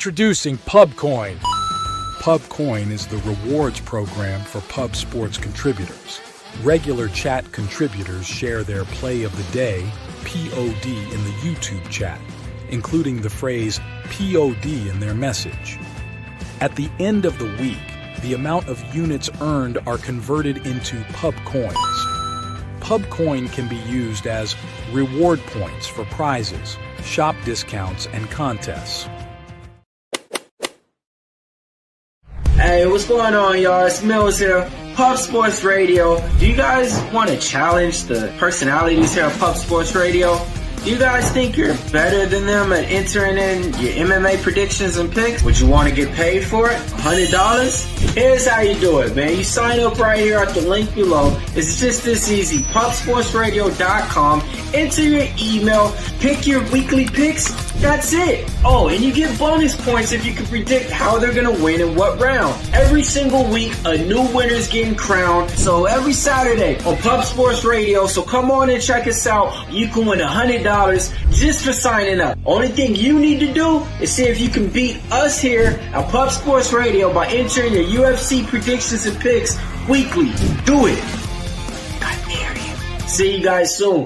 Introducing PubCoin. PubCoin is the rewards program for pub sports contributors. Regular chat contributors share their play of the day, POD, in the YouTube chat, including the phrase POD in their message. At the end of the week, the amount of units earned are converted into PubCoins. PubCoin can be used as reward points for prizes, shop discounts, and contests. Hey, what's going on, y'all? It's Mills here, Pub Sports Radio. Do you guys want to challenge the personalities here at Pub Sports Radio? Do you guys think you're better than them at entering in your MMA predictions and picks? Would you want to get paid for it? $100? Here's how you do it, man. You sign up right here at the link below. It's just this easy. PubSportsRadio.com. Enter your email. Pick your weekly picks. That's it. Oh, and you get bonus points if you can predict how they're going to win in what round. Every single week, a new winner's getting crowned. So every Saturday on Pub Sports Radio. So come on and check us out. You can win $100 just for signing up. Only thing you need to do is see if you can beat us here at Pub Sports Radio by entering your UFC predictions and picks weekly. Do it. I dare you. See you guys soon.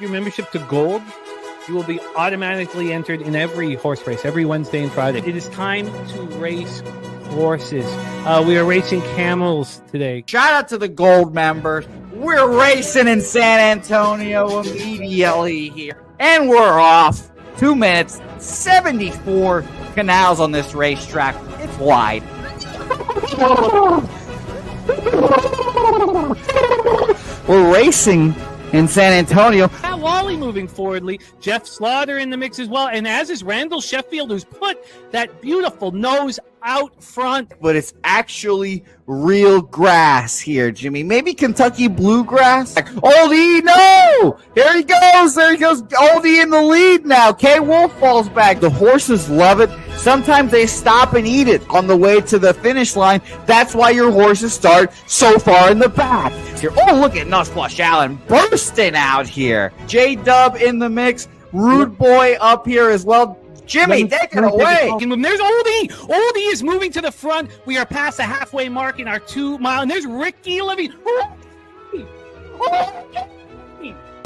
Your membership to Gold, you will be automatically entered in every horse race, every Wednesday and Friday. It is time to race horses. We are racing camels today. Shout out to the Gold members. We're racing in San Antonio immediately here. And we're off. 2 minutes, 74 canals on this racetrack. It's wide. We're racing in San Antonio. Pat Wally moving forwardly. Jeff Slaughter in the mix as well. And as is Randall Sheffield, who's put that beautiful nose out front. But it's actually real grass here, Jimmy. Maybe Kentucky bluegrass. Oldie, no! Here he goes. There he goes. Oldie in the lead now. K. Wolf falls back. The horses love it. Sometimes they stop and eat it on the way to the finish line. That's why your horses start so far in the back. Here. Oh, look at Nuss Flush Allen bursting out here. J-Dub in the mix. Rude Boy up here as well. Jimmy, take it away. There's Oldie. Oldie is moving to the front. We are past the halfway mark in our 2 mile. And there's Ricky Levy.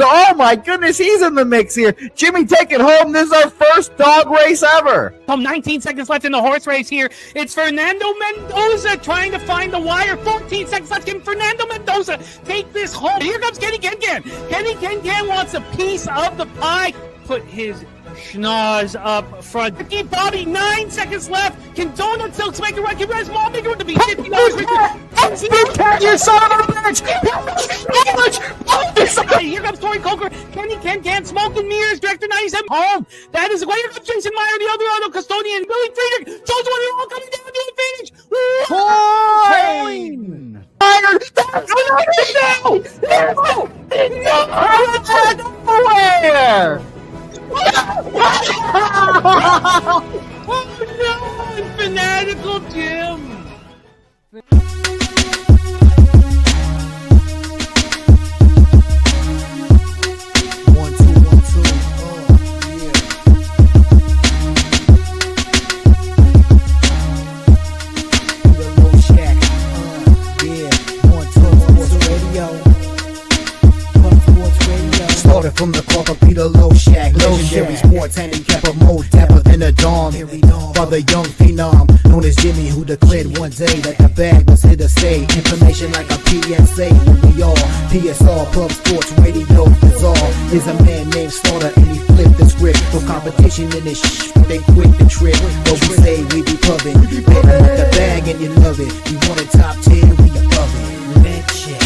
Oh my goodness, he's in the mix here. Jimmy, take it home. This is our first dog race ever. 19 seconds left in the horse race here. It's Fernando Mendoza trying to find the wire. 14 seconds left. Can Fernando Mendoza take this home? Here comes Kenny Can. Kenny Can wants a piece of the pie. Put his schnoz up front. Ricky Bobby, 9 seconds left. Can Donut Silks make it right? Can Res Mall make it right to be $50? You son of a bitch! Here comes Tori Coker. Kenny Can Smoking Mirrors. Director 97 home. That is a great. Here comes Jason Meyer, the other auto custodian. Billy Friedrich. Jones one all coming down to the finish. Coin! Fire! Nowhere! Oh no! Fanatical Jim! From the corporate Peter Loshak, legendary sports handicap more dapper than a dawn. Father young phenom, known as Jimmy, who declared one day that the bag was here to stay. Information like a PSA, when we all PSR, Pub Sports Radio, bizarre. Is a man named Slaughter and he flipped the script. No competition in this they quit the trip. But we say we be pubbing, better with the bag and you love it. We want a top 10, we above it. Let's check.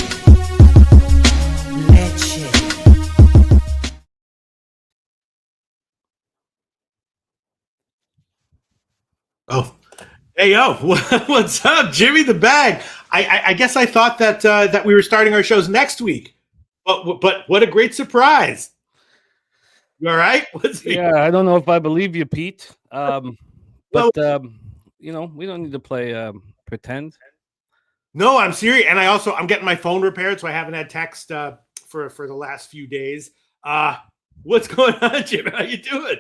Oh, hey, yo, what's up? Jimmy the Bag. I guess I thought that we were starting our shows next week, but what a great surprise. You all right? Yeah, I don't know if I believe you, Pete. We don't need to play pretend. No, I'm serious. And I'm getting my phone repaired, so I haven't had text for the last few days. What's going on, Jim? How you doing?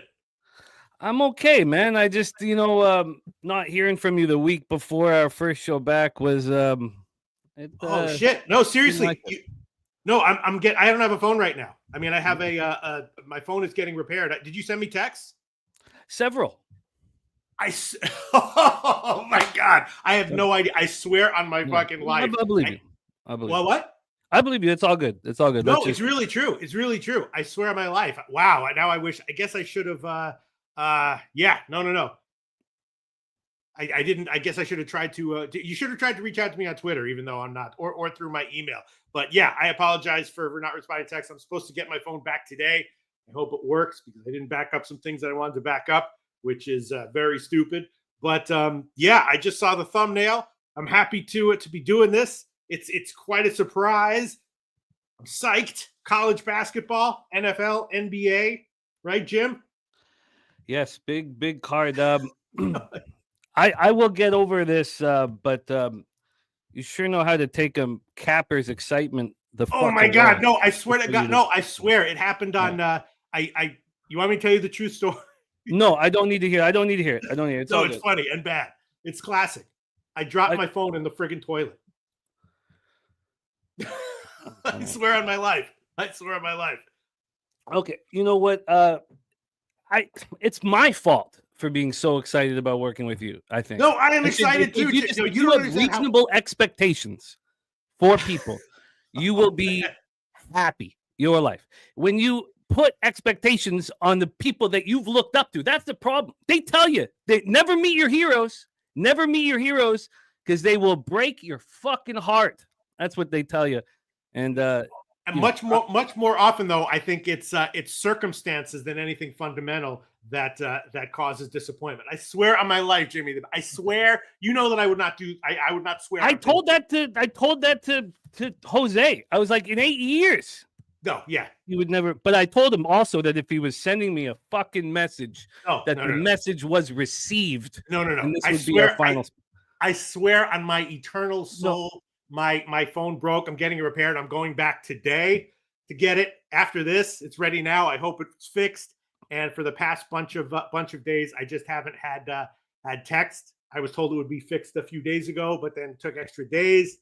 I'm okay, man. I just, not hearing from you the week before our first show back was Oh shit! No, seriously. like I don't have a phone right now. I mean, I have my phone is getting repaired. Did you send me texts? several. Oh my God! I have no idea. I swear on my fucking life. I believe you. I believe. Well, what? I believe you. It's all good. It's all good. No, it's really true. It's really true. I swear on my life. Wow. Now I guess I should have. Yeah. No. I didn't. I guess I should have tried to. You should have tried to reach out to me on Twitter, even though I'm not, or through my email. But yeah, I apologize for not responding to text. I'm supposed to get my phone back today. I hope it works because I didn't back up some things that I wanted to back up, which is very stupid. But yeah, I just saw the thumbnail. I'm happy to be doing this. It's quite a surprise. I'm psyched. College basketball, NFL, NBA, right, Jim? Yes, big card. I will get over this, but you sure know how to take Capper's excitement. Oh my God! No, I swear to God, no, I swear it happened on. You want me to tell you the true story? No, I don't need to hear. I don't need to hear it. It's funny and bad. It's classic. I dropped my phone in the friggin' toilet. I swear on my life. Okay, you know what? It's my fault for being so excited about working with you. I think. No, I am excited too. You have reasonable expectations for people. You will be happy your life when you put expectations on the people that you've looked up to. That's the problem. They tell you they never meet your heroes. Never meet your heroes because they will break your fucking heart. That's what they tell you. And much more often though, I think it's circumstances than anything fundamental that causes disappointment. I swear on my life, Jimmy. I swear, you know that I would not do. I would not swear. I told that to Jose. I was like, in 8 years. No, yeah, he would never. But I told him also that if he was sending me a fucking message, the message was received. No. And this would be our final. I swear on my eternal soul. No. My phone broke. I'm getting it repaired. I'm going back today to get it. After this, it's ready now. I hope it's fixed. And for the past bunch of days, I just haven't had text. I was told it would be fixed a few days ago, but then took extra days.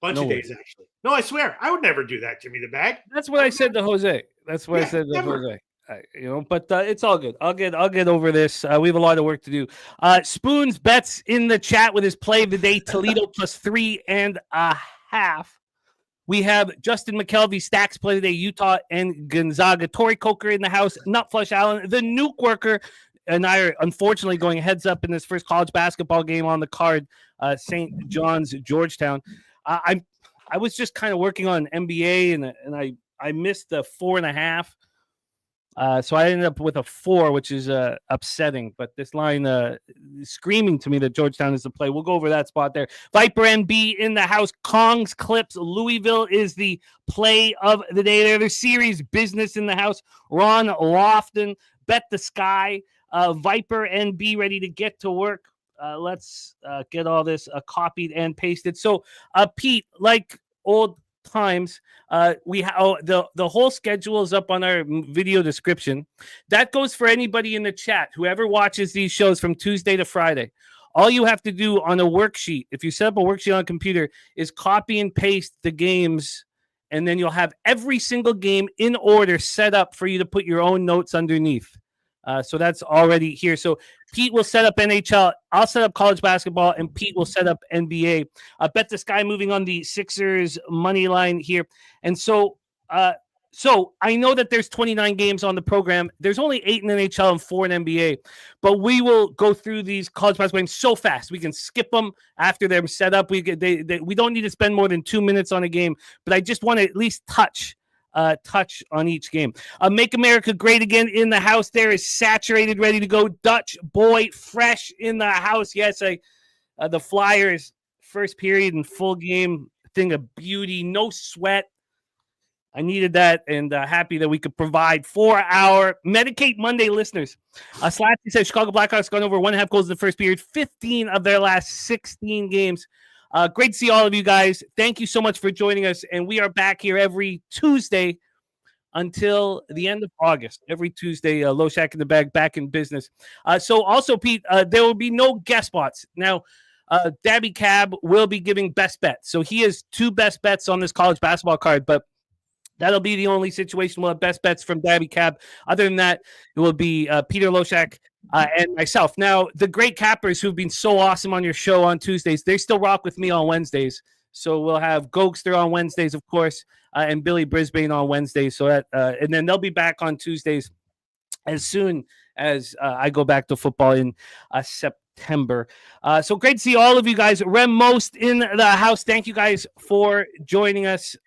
Bunch of days actually. No, I swear I would never do that, Jimmy the Bag. That's what I said to Jose. Jose. But it's all good. I'll get over this. We have a lot of work to do. Spoons bets in the chat with his play of the day. Toledo plus 3.5. We have Justin McKelvey stacks play of the day. Utah and Gonzaga. Tori Coker in the house. Nutflush Allen, the nuke worker, and I are unfortunately going heads up in this first college basketball game on the card. St. John's, Georgetown. I was just kind of working on NBA and I missed the 4.5. So I ended up with a 4, which is upsetting. But this line is screaming to me that Georgetown is the play. We'll go over that spot there. Viper NB in the house. Kongs Clips. Louisville is the play of the day. They're the series business in the house. Ron Lofton. Bet the Sky. Viper NB ready to get to work. Let's get all this copied and pasted. So, Pete, like old times, we the whole schedule is up on our video description. That goes for anybody in the chat, whoever watches these shows from Tuesday to Friday. All you have to do on a worksheet, if you set up a worksheet on a computer, is copy and paste the games, and then you'll have every single game in order set up for you to put your own notes underneath. So that's already here. So Pete will set up NHL. I'll set up college basketball, and Pete will set up NBA. Bet the Sky moving on the Sixers money line here. And so I know that there's 29 games on the program. There's only 8 in NHL and 4 in NBA. But we will go through these college basketball games so fast. We can skip them after they're set up. We don't need to spend more than 2 minutes on a game. But I just want to at least touch on each game. Make America Great Again in the house. There is Saturated, ready to go. Dutch Boy Fresh in the house. Yes, the Flyers first period and full game thing of beauty. No sweat. I needed that, and happy that we could provide for our Medicate Monday listeners. Slatsy says Chicago Blackhawks gone over 1.5 goals in the first period, 15 of their last 16 games. Great to see all of you guys. Thank you so much for joining us. And we are back here every Tuesday until the end of August. Every Tuesday, Loshak in the Bag back in business. So also, Pete, there will be no guest spots. Now, Dabby Cab will be giving best bets. So he has 2 best bets on this college basketball card, but that'll be the only situation we'll have best bets from Dabby Cab. Other than that, it will be Peter Loshak and myself. Now, the great cappers who've been so awesome on your show on Tuesdays, they still rock with me on Wednesdays. So we'll have Gokster on Wednesdays, of course, and Billy Brisbane on Wednesdays. So that, and then they'll be back on Tuesdays as soon as I go back to football in September. So great to see all of you guys. Rem Most in the house. Thank you guys for joining us.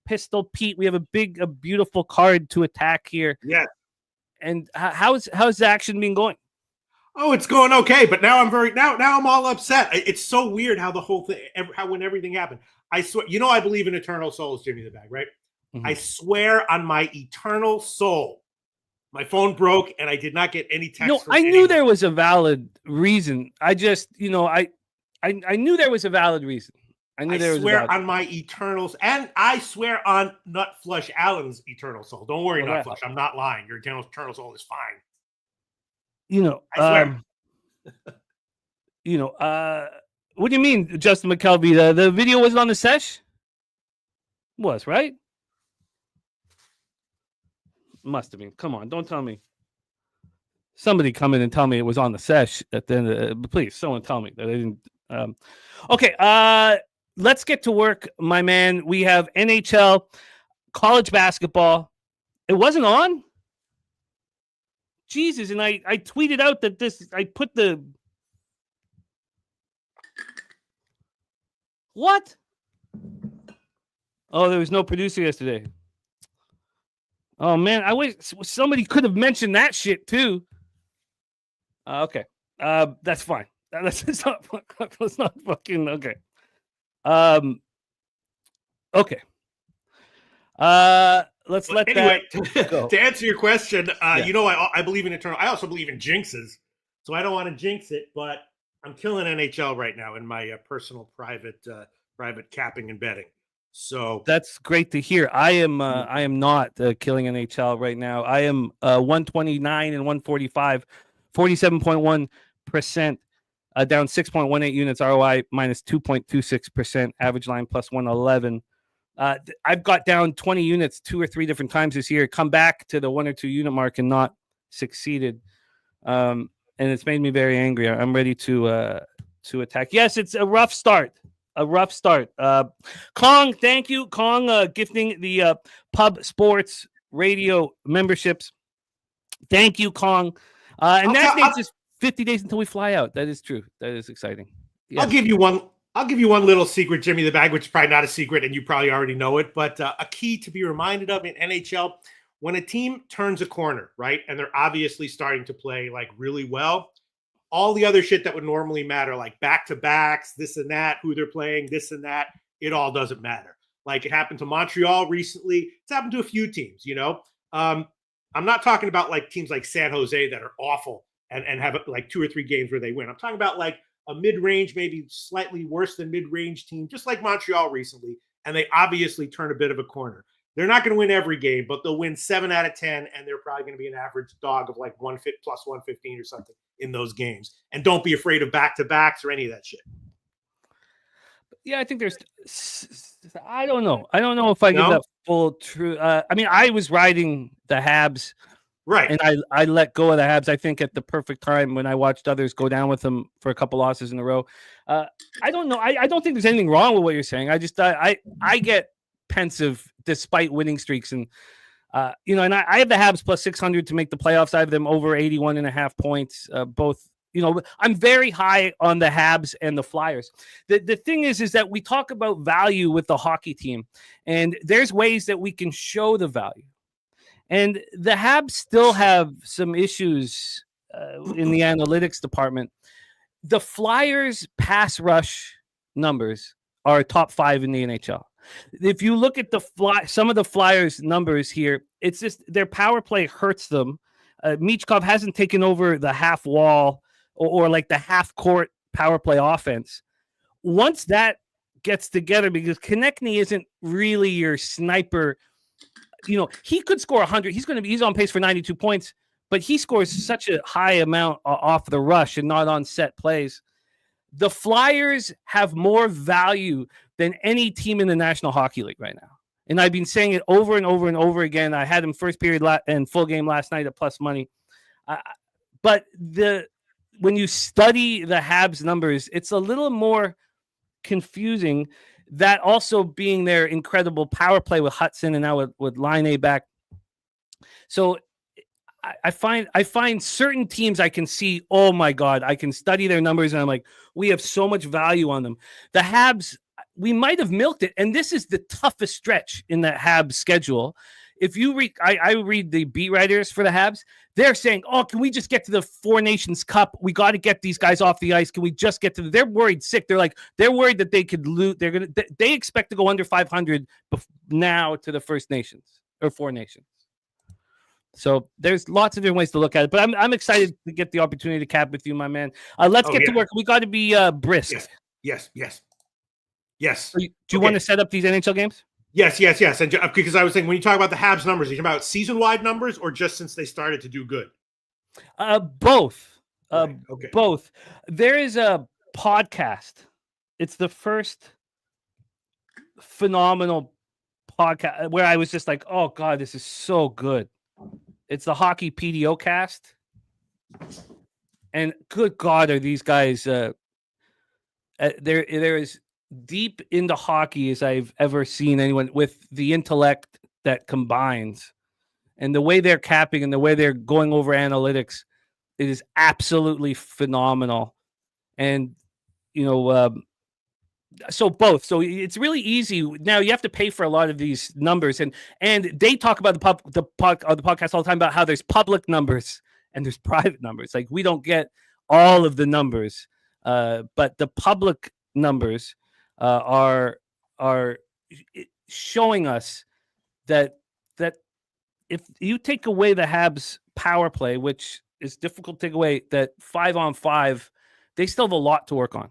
Pistol Pete, we have a beautiful card to attack here. Yeah. And how's the action been going? Oh, it's going okay, but now I'm all upset. It's so weird how the whole thing, when everything happened. I swear, I believe in eternal souls, Jimmy the Bag, right? Mm-hmm. I swear on my eternal soul, my phone broke and I did not get any text. No, I knew there was a valid reason. I just, I knew there was a valid reason. I swear on my eternals, and I swear on Nut Flush Allen's eternal soul. Don't worry, Nut Flush. I'm not lying. Your eternal soul is fine. I swear. What do you mean, Justin McKelvey? The video wasn't on the sesh? Was, right? Must have been. Come on, don't tell me. Somebody come in and tell me it was on the sesh at the end. Please, someone tell me that I didn't. Okay, let's get to work, my man. We have NHL, college basketball. It wasn't on? Jesus, and I tweeted out that I put the... What? Oh, there was no producer yesterday. Oh, man, I wish somebody could have mentioned that shit, too. Okay, that's fine. That's not fucking... Okay. Okay. Let's let anyway, that go. To answer your question, I believe in eternal. I also believe in jinxes, so I don't want to jinx it. But I'm killing NHL right now in my personal private capping and betting. So that's great to hear. I am not killing NHL right now. I am 129 and 145, 47.1%. Down 6.18 units, ROI minus 2.26%, average line plus 111. I've got down 20 units 2 or 3 different times this year, come back to the 1 or 2 unit mark and not succeeded. And it's made me very angry. I'm ready to attack. Yes, it's a rough start. Kong, thank you. Kong gifting the Pub Sports Radio memberships. Thank you, Kong. And that's just 50 days until we fly out. That is true. That is exciting. Yes. I'll give you one little secret, Jimmy the Bag, which is probably not a secret and you probably already know it, but a key to be reminded of in NHL, when a team turns a corner, right, and they're obviously starting to play like really well, all the other shit that would normally matter, like back-to-backs, this and that, who they're playing, this and that, it all doesn't matter. Like it happened to Montreal recently. It's happened to a few teams, I'm not talking about like teams like San Jose that are awful and have like 2 or 3 games where they win. I'm talking about like a mid-range, maybe slightly worse than mid-range team, just like Montreal recently, and they obviously turn a bit of a corner. They're not going to win every game, but they'll win 7 out of 10, and they're probably going to be an average dog of like plus 115 or something in those games. And don't be afraid of back-to-backs or any of that shit. Yeah, I think I don't know. I don't know if I give that full true. I was riding the Habs. Right. And I let go of the Habs, I think, at the perfect time when I watched others go down with them for a couple losses in a row. I don't know. I don't think there's anything wrong with what you're saying. I just I get pensive despite winning streaks. And, and I have the Habs plus 600 to make the playoffs. I have them over 81.5 points. Both, I'm very high on the Habs and the Flyers. The thing is that we talk about value with the hockey team, and there's ways that we can show the value. And the Habs still have some issues in the analytics department. The Flyers' pass rush numbers are top 5 in the NHL. If you look at some of the Flyers' numbers here, it's just their power play hurts them. Michkov hasn't taken over the half wall or like the half court power play offense. Once that gets together, because Konechny isn't really your sniper he could score 100. He's on pace for 92 points, but he scores such a high amount off the rush and not on set plays. The Flyers have more value than any team in the National Hockey League right now. And I've been saying it over and over and over again. I had him first period and full game last night at plus money. But when you study the Habs numbers, it's a little more confusing. That also being their incredible power play with Hudson and now with Line A back. So I find certain teams I can see, oh my God, I can study their numbers and I'm like, we have so much value on them. The Habs, we might have milked it. And this is the toughest stretch in that Habs schedule. If you read, I read the beat writers for the Habs, they're saying, oh, can we just get to the Four Nations Cup? We got to get these guys off the ice. Can we just get to they're worried sick. They're worried that they could lose. They expect to go under 500 now to the First Nations or Four Nations. So there's lots of different ways to look at it, but I'm excited to get the opportunity to cap with you, my man. Let's get to work. We got to be brisk. Yes. Do you want to set up these NHL games? Yes. And because I was saying, when you talk about the Habs numbers, are you talking about season-wide numbers or just since they started to do good? Both. Right. Okay. Both. There is a podcast. It's the first phenomenal podcast where I was just like, oh God, this is so good. It's the Hockey PDO cast. And good God, are these guys there is deep into hockey as I've ever seen anyone with the intellect that combines and the way they're capping and the way they're going over analytics. It is absolutely phenomenal. And, so both. So it's really easy. Now you have to pay for a lot of these numbers and they talk about the podcast all the time about how there's public numbers and there's private numbers. Like we don't get all of the numbers, but the public numbers are showing us that if you take away the Habs power play, which is difficult to take away, that 5-on-5, they still have a lot to work on.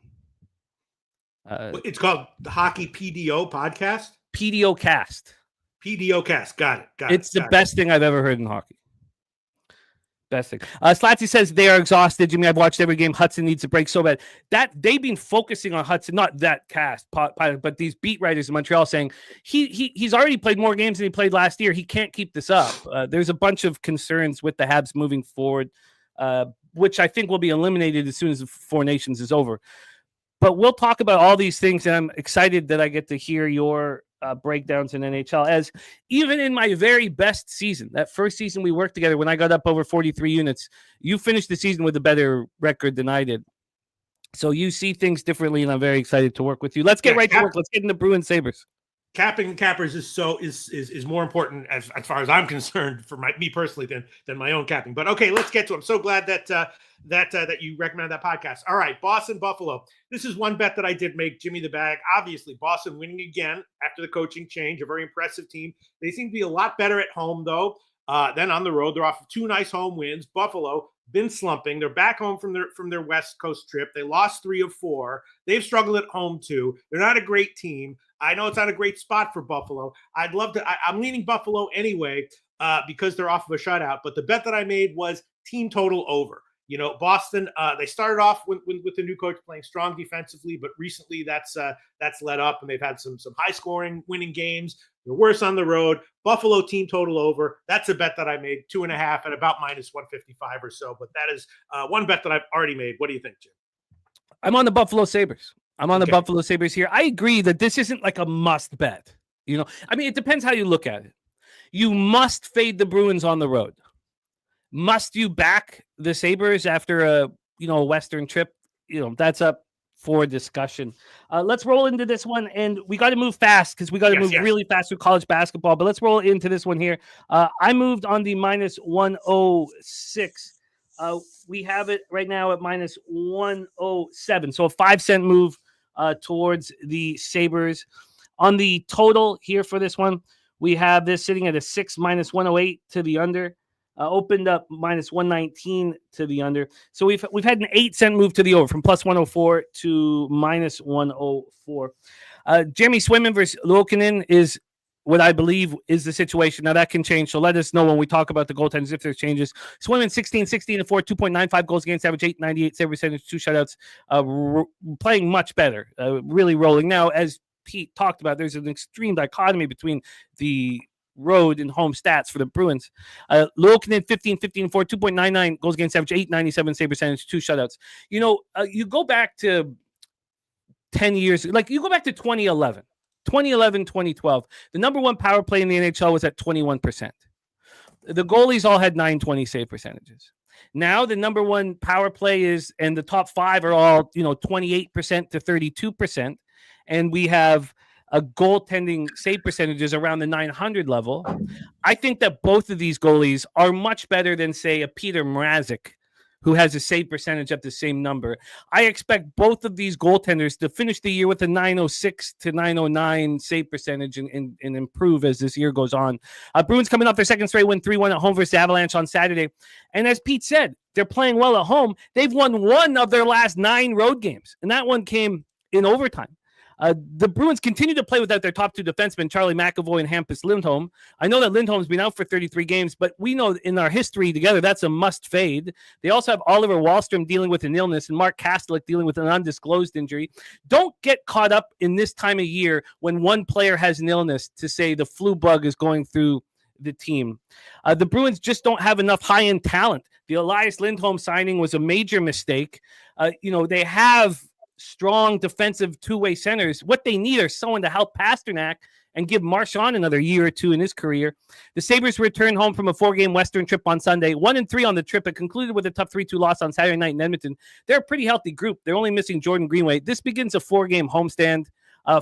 It's called the Hockey PDO podcast? PDO cast. PDO cast. Got it. It's the best thing I've ever heard in hockey. Best thing. Slatsy says they are exhausted. Jimmy, I've watched every game. Hudson needs a break so bad. That they've been focusing on Hudson, not that cast, but these beat writers in Montreal saying he's already played more games than he played last year. He can't keep this up. There's a bunch of concerns with the Habs moving forward, which I think will be eliminated as soon as the Four Nations is over. But we'll talk about all these things, and I'm excited that I get to hear your breakdowns in NHL. As even in my very best season, that first season we worked together when I got up over 43 units, you finished the season with a better record than I did. So you see things differently, and I'm very excited to work with you. Let's get right to work. Let's get into Bruins Sabres. Capping cappers is more important as far as I'm concerned for me personally than my own capping. But okay, let's get to it. I'm so glad that you recommended that podcast. All right, Boston Buffalo. This is one bet that I did make. Jimmy the Bag. Obviously, Boston winning again after the coaching change. A very impressive team. They seem to be a lot better at home though than on the road. They're off of 2 nice home wins. Buffalo been slumping. They're back home from their West Coast trip. They lost 3 of 4. They've struggled at home too. They're not a great team. I know it's not a great spot for Buffalo. I'd love to. I'm leaning Buffalo anyway because they're off of a shutout. But the bet that I made was team total over. Boston. They started off with the new coach playing strong defensively, but recently that's let up, and they've had some high scoring winning games. They're worse on the road. Buffalo team total over. That's a bet that I made 2.5 at about minus 155 or so. But that is one bet that I've already made. What do you think, Jim? I'm on the Buffalo Sabres. The Buffalo Sabres here. I agree that this isn't like a must bet. It depends how you look at it. You must fade the Bruins on the road. Must you back the Sabres after a Western trip? That's up for discussion. Let's roll into this one, and we got to move fast because we got to move really fast through college basketball. But let's roll into this one here. I moved on the minus 106. We have it right now at minus 107. So a 5-cent move towards the Sabres. On the total here for this one, we have this sitting at a 6 minus 108 to the under. Opened up minus 119 to the under. So we've had an 8-cent move to the over from plus 104 to minus 104. Jeremy Swayman versus Lokinen is what I believe is the situation. Now, that can change, so let us know when we talk about the goaltenders if there's changes. Swimmen 16-16-4, 2.95 goals against average, 898 save percentage, 2 shutouts, playing much better, really rolling. Now, as Pete talked about, there's an extreme dichotomy between the road and home stats for the Bruins. Lokinen 15-15-4, 2.99 goals against average, 897 save percentage, 2 shutouts. You go back to 10 years, like you go back to 2011, 2012, the number one power play in the NHL was at 21%. The goalies all had 920 save percentages. Now the number one power play is, and the top 5 are all, 28% to 32%. And we have a goaltending save percentages around the 900 level. I think that both of these goalies are much better than, say, a Peter Mrazek, who has a save percentage at the same number. I expect both of these goaltenders to finish the year with a 906 to 909 save percentage and improve as this year goes on. Bruins coming off their second straight win, 3-1 at home versus Avalanche on Saturday. And as Pete said, they're playing well at home. They've won 1 of their last 9 road games, and that one came in overtime. The Bruins continue to play without their top 2 defensemen, Charlie McAvoy and Hampus Lindholm. I know that Lindholm's been out for 33 games, but we know in our history together that's a must fade. They also have Oliver Wahlstrom dealing with an illness and Mark Kastelik dealing with an undisclosed injury. Don't get caught up in this time of year when one player has an illness to say the flu bug is going through the team. The Bruins just don't have enough high-end talent. The Elias Lindholm signing was a major mistake. They have strong defensive two-way centers. What they need are someone to help Pasternak and give Marchand another year or 2 in his career. The Sabres returned home from a 4-game Western trip on Sunday, 1-3 on the trip. It concluded with a tough 3-2 loss on Saturday night in Edmonton. They're a pretty healthy group. They're only missing Jordan Greenway. This begins a 4-game homestand.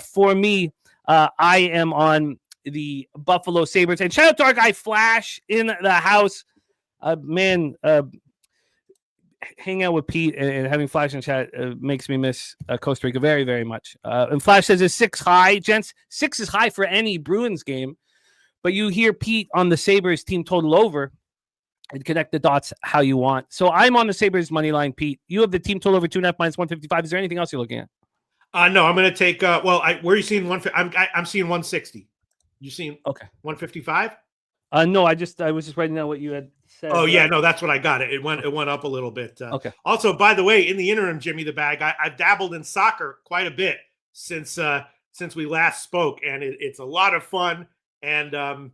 For me, I am on the Buffalo Sabres. And shout out to our guy Flash in the house. Hang out with Pete and having Flash in chat makes me miss Costa Rica very, very much. And Flash says it's 6 high. Gents, 6 is high for any Bruins game. But you hear Pete on the Sabres team total over and connect the dots how you want. So I'm on the Sabres money line, Pete. You have the team total over 2.5 minus 155. Is there anything else you're looking at? No, I'm going to take. Where are you seeing one? I'm seeing 160. You seeing 155? No, I was just writing down what you had said. Oh yeah, no, that's what I got. It went up a little bit. Okay. Also, by the way, in the interim, Jimmy the Bag, I've dabbled in soccer quite a bit since we last spoke, and it's a lot of fun and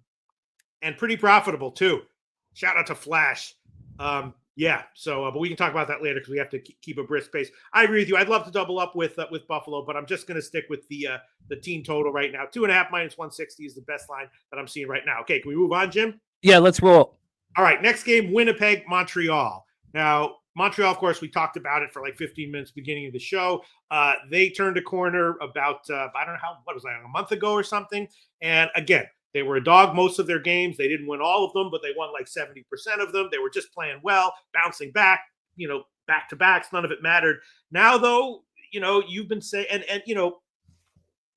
pretty profitable too. Shout out to Flash. But we can talk about that later because we have to keep a brisk pace. I agree with you. I'd love to double up with Buffalo, but I'm just going to stick with the team total right now. 2.5 minus 160 is the best line that I'm seeing right now. Okay, can we move on, Jim? Yeah, let's roll. All right, next game, Winnipeg, Montreal. Now, Montreal, of course, we talked about it for like 15 minutes beginning of the show. They turned a corner about, I don't know what was that, a month ago or something. And again, they were a dog most of their games. They didn't win all of them, but they won like 70% of them. They were just playing well, bouncing back, back-to-backs. None of it mattered. Now, though, you've been saying, and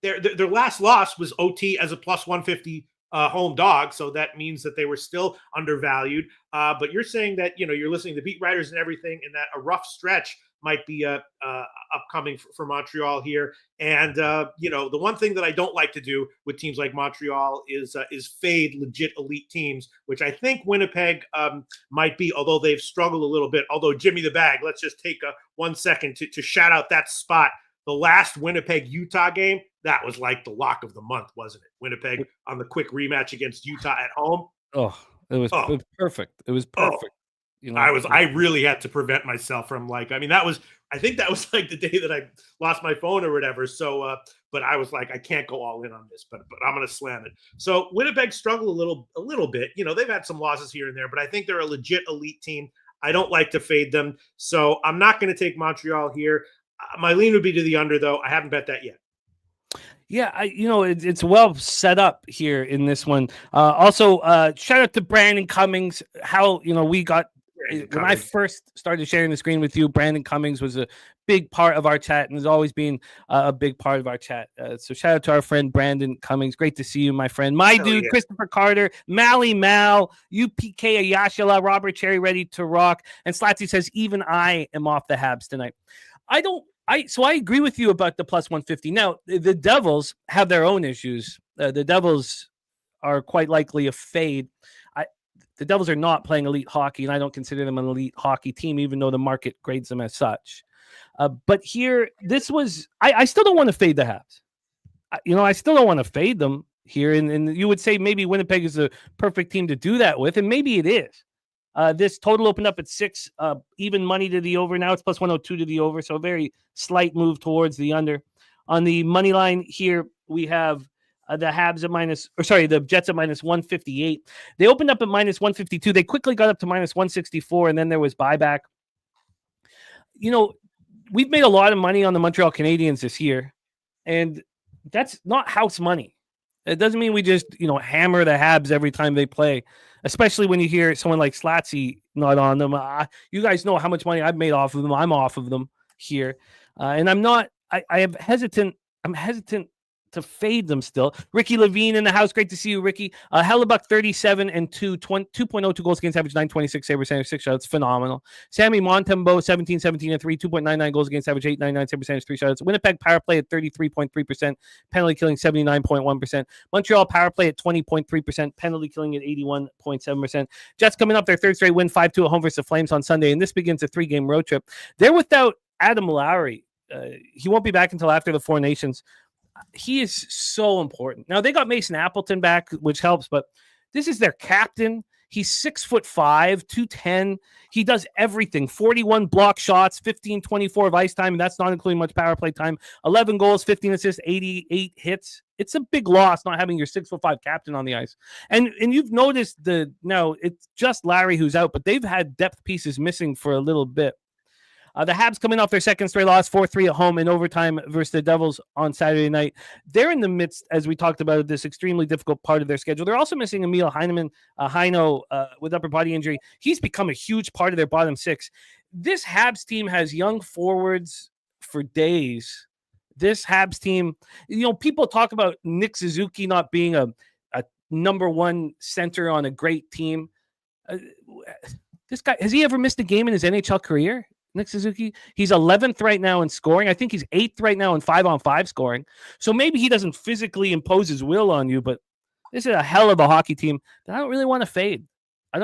their last loss was OT as a plus 150 home dog. So that means that they were still undervalued. But you're saying that, you're listening to beat writers and everything, and that a rough stretch might be upcoming for Montreal here. And, the one thing that I don't like to do with teams like Montreal is fade legit elite teams, which I think Winnipeg might be, although they've struggled a little bit. Although Jimmy the Bag, let's just take 1 second to shout out that spot. The last Winnipeg-Utah game, that was like the lock of the month, wasn't it? Winnipeg on the quick rematch against Utah at home. Oh, it was perfect. It was perfect. I really had to prevent myself from I think that was like the day that I lost my phone or whatever. So, but I was like, I can't go all in on this, but I'm going to slam it. So Winnipeg struggled a little bit. They've had some losses here and there, but I think they're a legit elite team. I don't like to fade them. So I'm not going to take Montreal here. My lean would be to the under, though. I haven't bet that yet. Yeah, it's well set up here in this one. Also, shout out to Brandon Cummings. How we got when I first started sharing the screen with you, Brandon Cummings was a big part of our chat and has always been a big part of our chat. So shout out to our friend Brandon Cummings. Great to see you, my friend. Dude, Christopher Carter, Mally Mal, UPK Ayashala, Robert Cherry ready to rock. And Slatsy says, even I am off the Habs tonight. So I agree with you about the plus 150. Now, the Devils have their own issues. The Devils are quite likely a fade. The Devils are not playing elite hockey, and I don't consider them an elite hockey team, even though the market grades them as such. But here, this was I still don't want to fade the Habs. I still don't want to fade them here. And you would say maybe Winnipeg is the perfect team to do that with, and maybe it is. This total opened up at 6, even money to the over. Now it's plus 102 to the over, so a very slight move towards the under. On the money line here, we have the Habs at the Jets at minus 158. They opened up at minus 152. They quickly got up to minus 164, and then there was buyback. We've made a lot of money on the Montreal Canadiens this year, and that's not house money. It doesn't mean we just, hammer the Habs every time they play, especially when you hear someone like Slatsy not on them. You guys know how much money I've made off of them. I'm off of them here. And I'm hesitant to fade them still. Ricky Levine in the house. Great to see you, Ricky. Hellebuck 37 and 2.02 goals against average, 926 save percentage, 6 shots. Phenomenal. Sammy Montembeau 17 and 3, 2.99 goals against average, 899 save percentage, 3 shots. Winnipeg power play at 33.3%, penalty killing 79.1%. Montreal power play at 20.3%, penalty killing at 81.7%. Jets coming up their third straight win, 5-2 at home versus the Flames on Sunday, and this begins a 3-game road trip. They're without Adam Lowry. He won't be back until after the Four Nations. He is so important. Now they got Mason Appleton back, which helps, but this is their captain. He's 6'5", 210. He does everything. 41 block shots, 15-24 of ice time, and that's not including much power play time. 11 goals, 15 assists, 88 hits. It's a big loss not having your 6'5" captain on the ice. And you've noticed now it's just Larry who's out, but they've had depth pieces missing for a little bit. The Habs coming off their second straight loss, 4-3 at home in overtime versus the Devils on Saturday night. They're in the midst, as we talked about, this extremely difficult part of their schedule. They're also missing Emil Heineman, Heino, with upper body injury. He's become a huge part of their bottom six. This Habs team has young forwards for days. This Habs team, people talk about Nick Suzuki not being a number one center on a great team. This guy, has he ever missed a game in his NHL career? Nick Suzuki, he's 11th right now in scoring. I think he's 8th right now in 5-on-5 scoring. So maybe he doesn't physically impose his will on you, but this is a hell of a hockey team that I don't really want to fade. And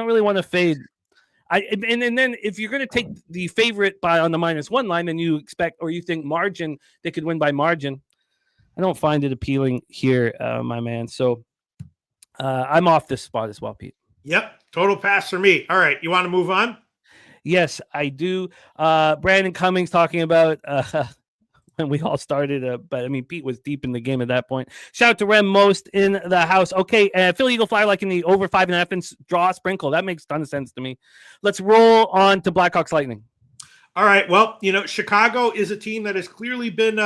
then if you're going to take the favorite on the -1 line, then you expect, or you think margin, they could win by margin. I don't find it appealing here, my man. So I'm off this spot as well, Pete. Yep. Total pass for me. All right. You want to move on? Yes, I do. Brandon Cummings talking about when we all started, but I mean, Pete was deep in the game at that point. Shout out to Rem Most in the house. Okay, Philly Eagle Flyer like in the over 5.5 inch draw sprinkle. That makes a ton of sense to me. Let's roll on to Blackhawks Lightning. All right. Well, Chicago is a team that has clearly been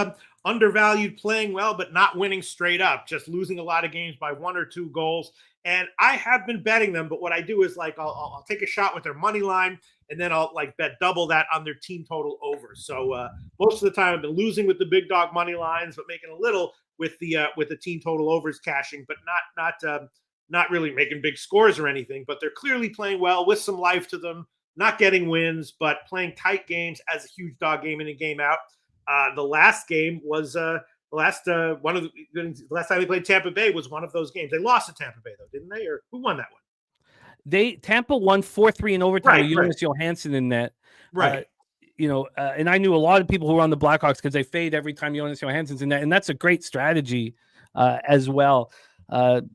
undervalued, playing well, but not winning straight up, just losing a lot of games by 1 or 2 goals. And I have been betting them, but what I do is I'll take a shot with their money line, and then I'll bet double that on their team total over. So most of the time I've been losing with the big dog money lines, but making a little with the team total overs cashing, but not really making big scores or anything. But they're clearly playing well with some life to them, not getting wins, but playing tight games as a huge dog game in and game out. The last game was the last time they played Tampa Bay was one of those games. They lost to Tampa Bay though, didn't they? Or who won that one? Tampa won 4-3 in overtime with Right. Jonas Johansson in net. Right. And I knew a lot of people who were on the Blackhawks because they fade every time Jonas Johansson's in net, and that's a great strategy as well.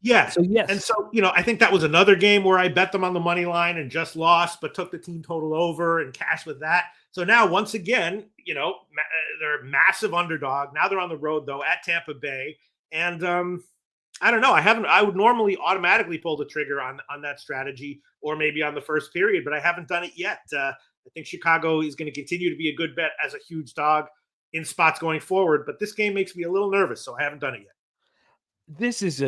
Yeah. So yes. And so, I think that was another game where I bet them on the money line and just lost, but took the team total over and cashed with that. So now, once again, they're a massive underdog. Now they're on the road though at Tampa Bay, and I don't know. I would normally automatically pull the trigger on that strategy, or maybe on the first period, but I haven't done it yet. I think Chicago is going to continue to be a good bet as a huge dog in spots going forward, but this game makes me a little nervous, so I haven't done it yet. This is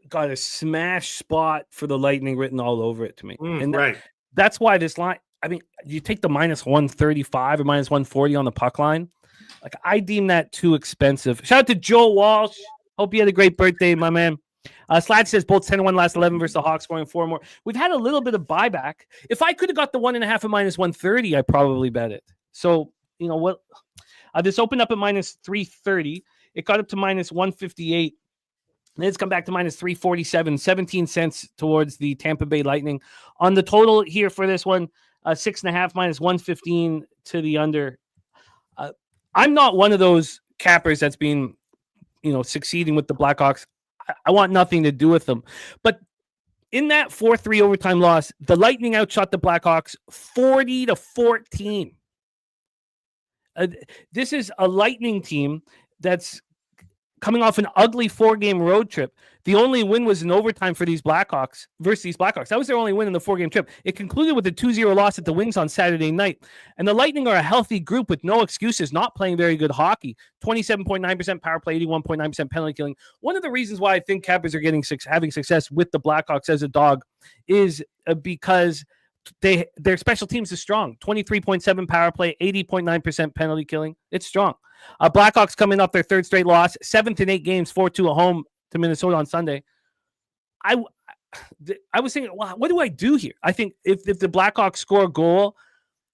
got a smash spot for the Lightning written all over it to me. Right. That's why this line, I mean, you take the -135 or -140 on the puck line. I deem that too expensive. Shout out to Joe Walsh. Hope you had a great birthday, my man. Slad says both 10-1 last 11 versus the Hawks, scoring 4 more. We've had a little bit of buyback. If I could have got the 1.5 at -130, I probably bet it. So, what? This opened up at -330. It got up to -158. It's come back to minus 347, 17 cents towards the Tampa Bay Lightning. On the total here for this one, 6.5 minus 115 to the under. I'm not one of those cappers that's been, succeeding with the Blackhawks. I want nothing to do with them. But in that 4-3 overtime loss, the Lightning outshot the Blackhawks 40-14. This is a Lightning team that's coming off an ugly 4-game road trip. The only win was in overtime for these Blackhawks versus these Blackhawks. That was their only win in the 4-game trip. It concluded with a 2-0 loss at the Wings on Saturday night. And the Lightning are a healthy group with no excuses, not playing very good hockey. 27.9% power play, 81.9% penalty killing. One of the reasons why I think Cappers are having success with the Blackhawks as a dog is because their special teams is strong. 23.7 power play, 80.9% penalty killing. It's strong. Blackhawks coming off their third straight loss, 7th in 8 games, 4-2 at home to Minnesota on Sunday. I was thinking, well, what do I do here? I think if the Blackhawks score a goal,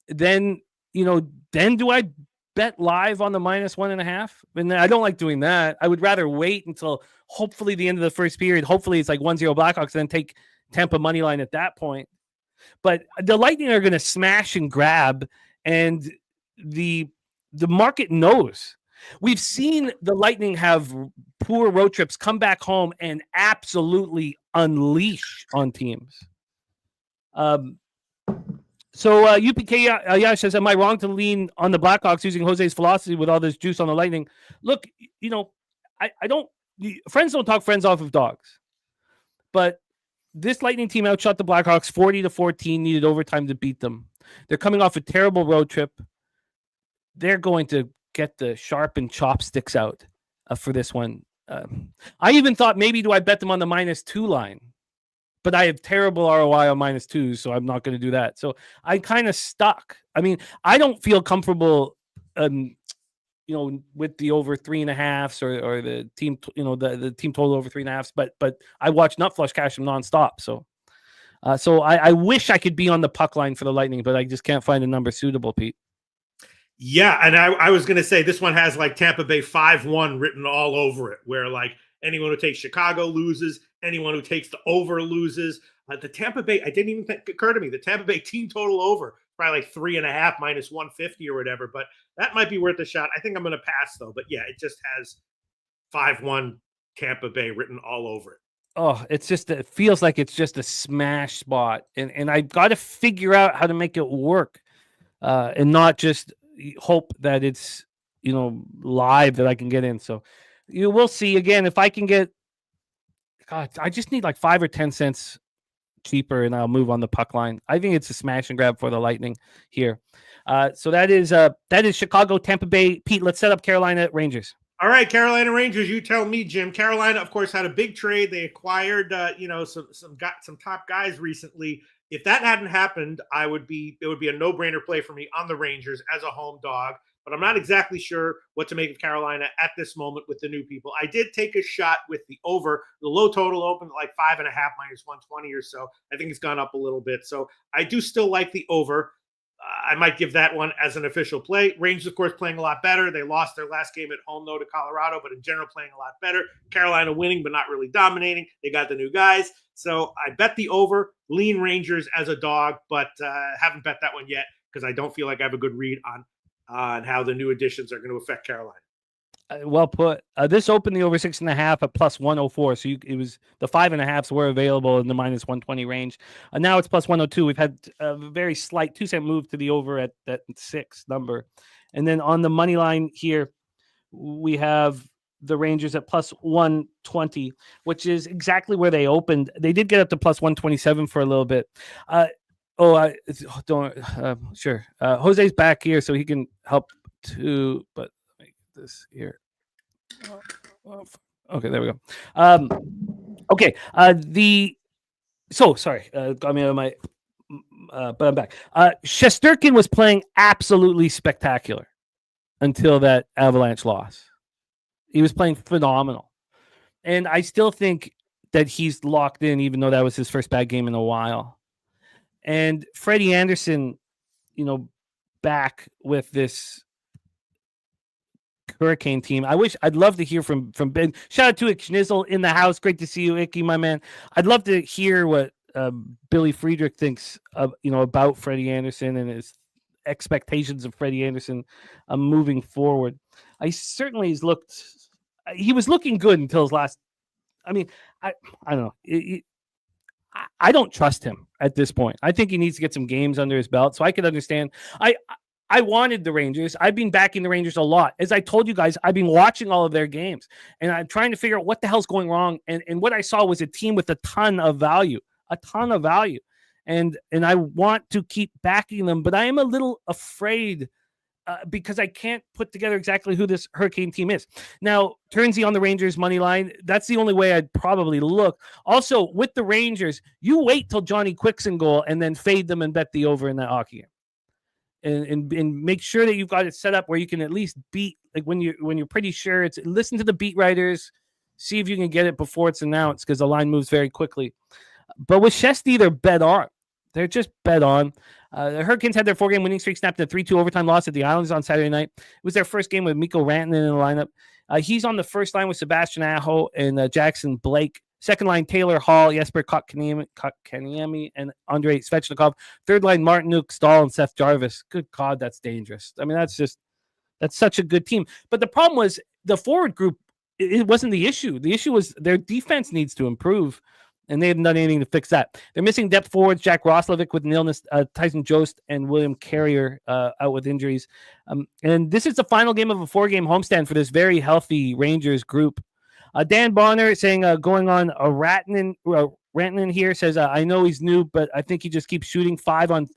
then do I bet live on the minus 1.5? And I don't like doing that. I would rather wait until hopefully the end of the first period. Hopefully it's like 1-0 Blackhawks, and then take Tampa money line at that point. But the Lightning are going to smash and grab, and the market knows. We've seen the Lightning have poor road trips, come back home, and absolutely unleash on teams. So UPK Yash says, am I wrong to lean on the Blackhawks using Jose's philosophy with all this juice on the Lightning? Look, I don't – friends don't talk friends off of dogs. But this Lightning team outshot the Blackhawks 40-14, needed overtime to beat them. They're coming off a terrible road trip. They're going to get the sharpened chopsticks out for this one. I even thought, maybe do I bet them on the -2 line? But I have terrible ROI on -2, so I'm not going to do that. So I kind of stuck. I mean, I don't feel comfortable, with the over 3.5s or the team, the team total over 3.5s. But I watch Nutflush cash them nonstop. So I wish I could be on the puck line for the Lightning, but I just can't find a number suitable, Pete. Yeah, and I was going to say this one has like Tampa Bay 5-1 written all over it, where like anyone who takes Chicago loses, anyone who takes the over loses. The Tampa Bay, I didn't even occur to me, the Tampa Bay team total over, probably like 3.5 minus 150 or whatever, but that might be worth a shot. I think I'm going to pass though, but yeah, it just has 5-1 Tampa Bay written all over it. Oh, it feels like it's just a smash spot, and I've got to figure out how to make it work, and not just hope that it's live that I can get in. So we'll see. Again, if I can get, God, I just need like 5 or 10 cents cheaper, and I'll move on the puck line. I think it's a smash and grab for the Lightning here. So that is Chicago, Tampa Bay. Pete, let's set up Carolina Rangers. All right, Carolina Rangers. You tell me, Jim. Carolina, of course, had a big trade. They acquired, some top guys recently. If that hadn't happened, it would be a no-brainer play for me on the Rangers as a home dog. But I'm not exactly sure what to make of Carolina at this moment with the new people. I did take a shot with the over. The low total opened like 5.5 minus 120 or so. I think it's gone up a little bit. So I do still like the over. I might give that one as an official play. Rangers, of course, playing a lot better. They lost their last game at home, though, to Colorado, but in general playing a lot better. Carolina winning, but not really dominating. They got the new guys. So I bet the over, lean Rangers as a dog, but haven't bet that one yet because I don't feel like I have a good read on how the new additions are going to affect Carolina. Well put. This opened the over 6.5 at plus 104. So it was the 5.5s were available in the minus 120 range. Now it's plus 102. We've had a very slight 2-cent move to the over at that 6 number. And then on the money line here, we have the Rangers at plus 120, which is exactly where they opened. They did get up to plus 127 for a little bit. Sure. Jose's back here, so he can help too, but this here. Okay, there we go. Okay. Sorry. Got me out of my. But I'm back. Shesterkin was playing absolutely spectacular until that Avalanche loss. He was playing phenomenal, and I still think that he's locked in, even though that was his first bad game in a while. And Freddie Anderson, back with this Hurricane team. I'd love to hear from Ben. Shout out to Ick Schnizzle in the house. Great to see you, Icky, my man. I'd love to hear what Billy Friedrich thinks of, about Freddie Anderson and his expectations of Freddie Anderson moving forward. He was looking good until his last. I mean, I don't know. I don't trust him at this point. I think he needs to get some games under his belt, so I could understand. I wanted the Rangers. I've been backing the Rangers a lot. As I told you guys, I've been watching all of their games, and I'm trying to figure out what the hell's going wrong. And what I saw was a team with a ton of value. And I want to keep backing them, but I am a little afraid because I can't put together exactly who this Hurricane team is. Now, Turnsey on the Rangers money line, that's the only way I'd probably look. Also, with the Rangers, you wait till Johnny Quick's in goal and then fade them and bet the over in that hockey game. And make sure that you've got it set up where you can at least beat, like when you're pretty sure it's, listen to the beat writers, see if you can get it before it's announced, because the line moves very quickly. But with Shesty, they're bet on. They're just bet on. The Hurricanes had their 4-game winning streak snapped in a 3-2 overtime loss at the Islanders on Saturday night. It was their first game with Mikko Rantanen in the lineup. He's on the first line with Sebastian Aho and Jackson Blake. Second line, Taylor Hall, Jesper Kotkaniemi, and Andrei Svechnikov. Third line, Martin Stahl, and Seth Jarvis. Good God, that's dangerous. I mean, that's such a good team. But the problem was the forward group, it wasn't the issue. The issue was their defense needs to improve, and they haven't done anything to fix that. They're missing depth forwards, Jack Roslovic with an illness, Tyson Jost and William Carrier out with injuries. And this is the final game of a 4-game homestand for this very healthy Rangers group. Dan Bonner saying, going on a Rantanen here, says, I know he's new, but I think he just keeps shooting 5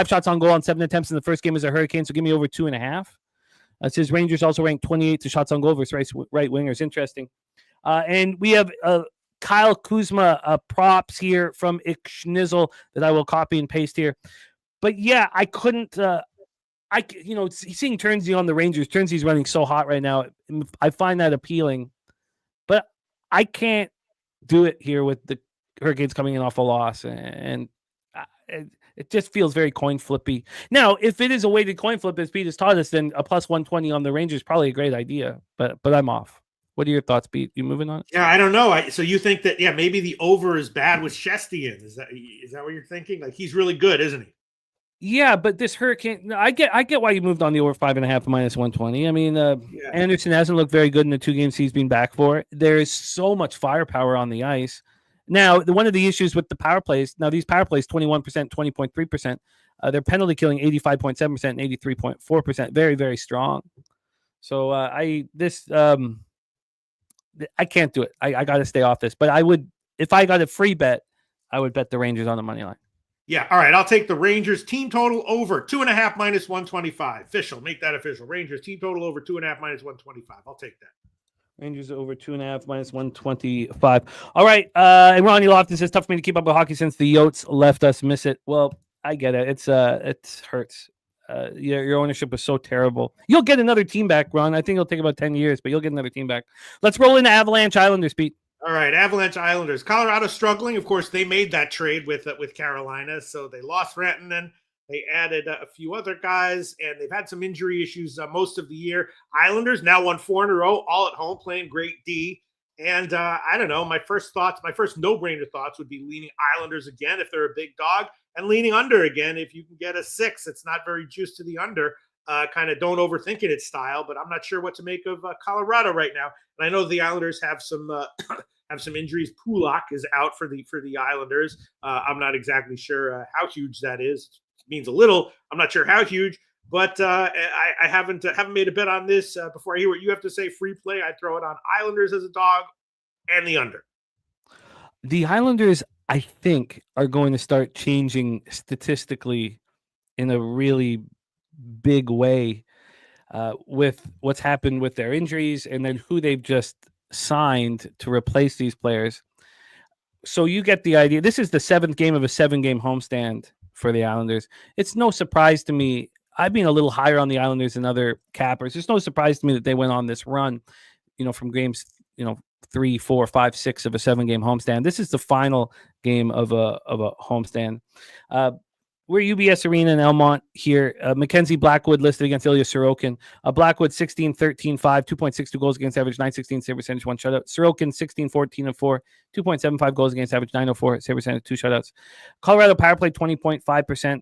shots on goal on 7 attempts in the first game as a Hurricane, so give me over 2.5. It says Rangers also ranked 28 to shots on goal versus right wingers. Interesting. And we have Kyle Kuzma props here from Ick Schnizzle that I will copy and paste here. But yeah, I couldn't. Seeing Turnsey on the Rangers, Turnsey's running so hot right now. I find that appealing, but I can't do it here with the Hurricanes coming in off a loss, and it just feels very coin flippy. Now, if it is a weighted coin flip, as Pete has taught us, then a plus 120 on the Rangers is probably a great idea. But I'm off. What are your thoughts, Pete? You moving on? Yeah, I don't know. So you think that, maybe the over is bad with Shesty in. Is that what you're thinking? Like, he's really good, isn't he? Yeah, but this Hurricane, I get why you moved on the over 5.5 minus 120. I mean, Anderson hasn't looked very good in the 2 games he's been back for. There is so much firepower on the ice. Now, one of the issues with the power plays, these power plays, 21%, 20.3%. They're penalty killing 85.7% and 83.4%. Very, very strong. So I can't do it. I got to stay off this. But I would, if I got a free bet, I would bet the Rangers on the money line. Yeah, all right. I'll take the Rangers team total over 2.5 minus 125. Official, make that official. Rangers team total over 2.5 minus 125. I'll take that. Rangers over 2.5 minus 125. All right. And Ronnie Loftus says, tough for me to keep up with hockey since the Yotes left us. Miss it. Well, I get it. It hurts. Your ownership was so terrible. You'll get another team back, Ron. I think it'll take about 10 years, but you'll get another team back. Let's roll into Avalanche Islanders, Pete. All right, Avalanche Islanders. Colorado struggling. Of course, they made that trade with Carolina, so they lost Rantanen. They added a few other guys, and they've had some injury issues most of the year. Islanders now won 4 in a row, all at home, playing great D. And I don't know, my first no-brainer thoughts would be leaning Islanders again if they're a big dog, and leaning under again if you can get a 6. It's not very juiced to the under. Kind of don't overthink it, its style, but I'm not sure what to make of Colorado right now. And I know the Islanders have some injuries. Pulak is out for the Islanders. I'm not exactly sure how huge that is. It means a little. I'm not sure how huge, but I haven't made a bet on this. Before I hear what you have to say, free play, I throw it on Islanders as a dog and the under. The Islanders, I think, are going to start changing statistically in a really big way with what's happened with their injuries and then who they've just signed to replace these players. So you get the idea. This is the 7th game of a 7-game homestand for the Islanders. It's no surprise to me. I've been a little higher on the Islanders than other cappers. It's no surprise to me that they went on this run, from games, 3, 4, 5, 6 of a 7-game homestand. This is the final game of a homestand. we're UBS Arena in Elmont here. Mackenzie Blackwood listed against Ilya Sorokin. Blackwood 16-13-5, 2.62 goals against average, 916 save percentage, 1 shutout. Sorokin 16-14-4, 2.75 goals against average, 904 save percentage, 2 shutouts. Colorado power play 20.5%.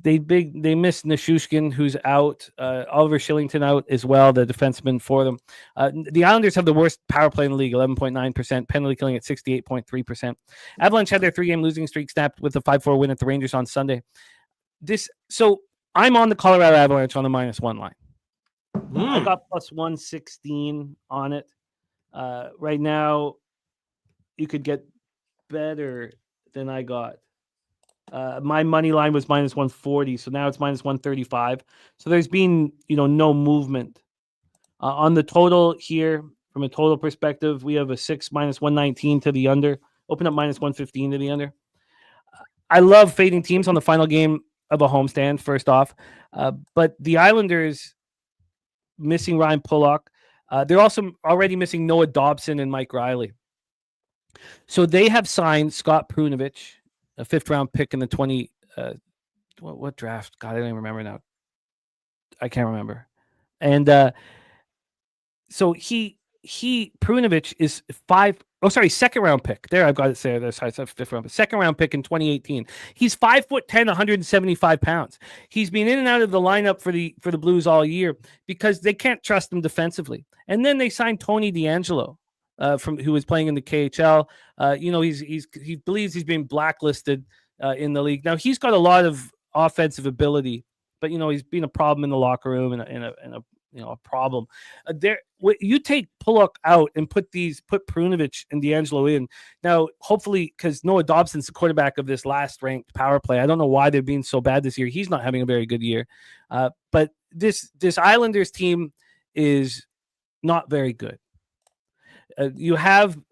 They missed Nishushkin, who's out. Oliver Shillington out as well, the defenseman for them. The Islanders have the worst power play in the league, 11.9%. Penalty killing at 68.3%. Avalanche had their 3-game losing streak snapped with a 5-4 win at the Rangers on Sunday. So I'm on the Colorado Avalanche on the -1 line. I got +116 on it. Right now, you could get better than I got. My money line was -140, so now it's -135. So there's been, no movement on the total here. From a total perspective, we have a 6 -119 to the under. Open up -115 to the under. I love fading teams on the final game of a homestand. First off, but the Islanders missing Ryan Pulock. They're also already missing Noah Dobson and Mike Riley. So they have signed Scott Prunovich, a 5th-round pick in the 20. What draft? God, I don't even remember now. I can't remember. And so Prunovich is 2nd-round pick. There, I've got it there. That's 5th round. 2nd-round pick in 2018. He's 5'10", 175 pounds. He's been in and out of the lineup for the Blues all year because they can't trust him defensively. And then they signed Tony DeAngelo, who was playing in the KHL. He believes he's been blacklisted in the league. Now he's got a lot of offensive ability, but he's been a problem in the locker room and a problem. You take Pulock out and put Prunovich and DeAngelo in. Now, hopefully, because Noah Dobson's the quarterback of this last ranked power play. I don't know why they're being so bad this year. He's not having a very good year. But this Islanders team is not very good. The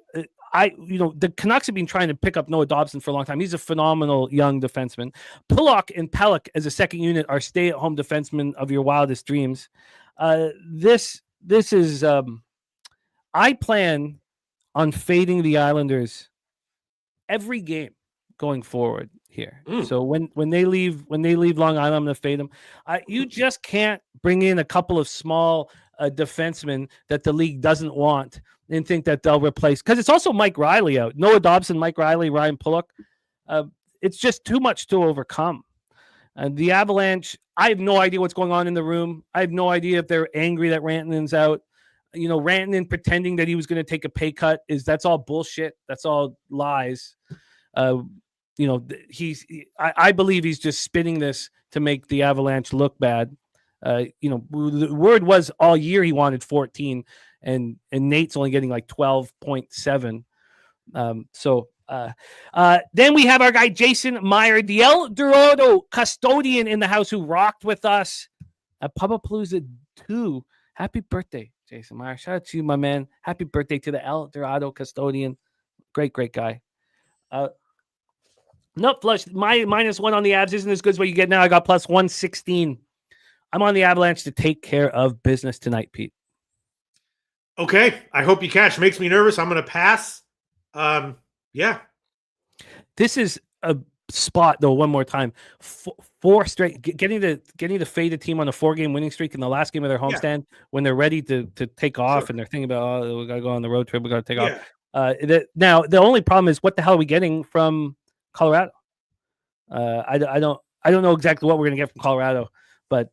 Canucks have been trying to pick up Noah Dobson for a long time. He's a phenomenal young defenseman. Pulock and Pelech as a second unit are stay-at-home defensemen of your wildest dreams. This is I plan on fading the Islanders every game going forward here. So when they leave Long Island, I'm going to fade them. You just can't bring in a couple of small defensemen that the league doesn't want and think that they'll replace, because it's also Mike Riley out. Noah Dobson, Mike Riley, Ryan Pulock. It's just too much to overcome. The Avalanche, I have no idea what's going on in the room. I have no idea if they're angry that Rantanen's out. Rantanen pretending that he was going to take a pay cut that's all bullshit. That's all lies. I believe he's just spinning this to make the Avalanche look bad. The word was all year he wanted 14, and Nate's only getting like 12.7. Then we have our guy Jason Meyer, the El Dorado custodian in the house, who rocked with us at Pubapalooza 2. Happy birthday, Jason Meyer. Shout out to you, my man. Happy birthday to the El Dorado custodian. Great guy. Not flush. My -1 on the Avs isn't as good as what you get now. I got +116. I'm on the Avalanche to take care of business tonight, Pete. Okay. I hope you cash. Makes me nervous. I'm going to pass. Yeah. This is a spot, though, one more time. Four straight, getting to fade a team on a 4-game winning streak in the last game of their homestand when they're ready to take off and they're thinking about, we got to go on the road trip, we got to take off. Now, the only problem is, what the hell are we getting from Colorado? I don't know exactly what we're going to get from Colorado, but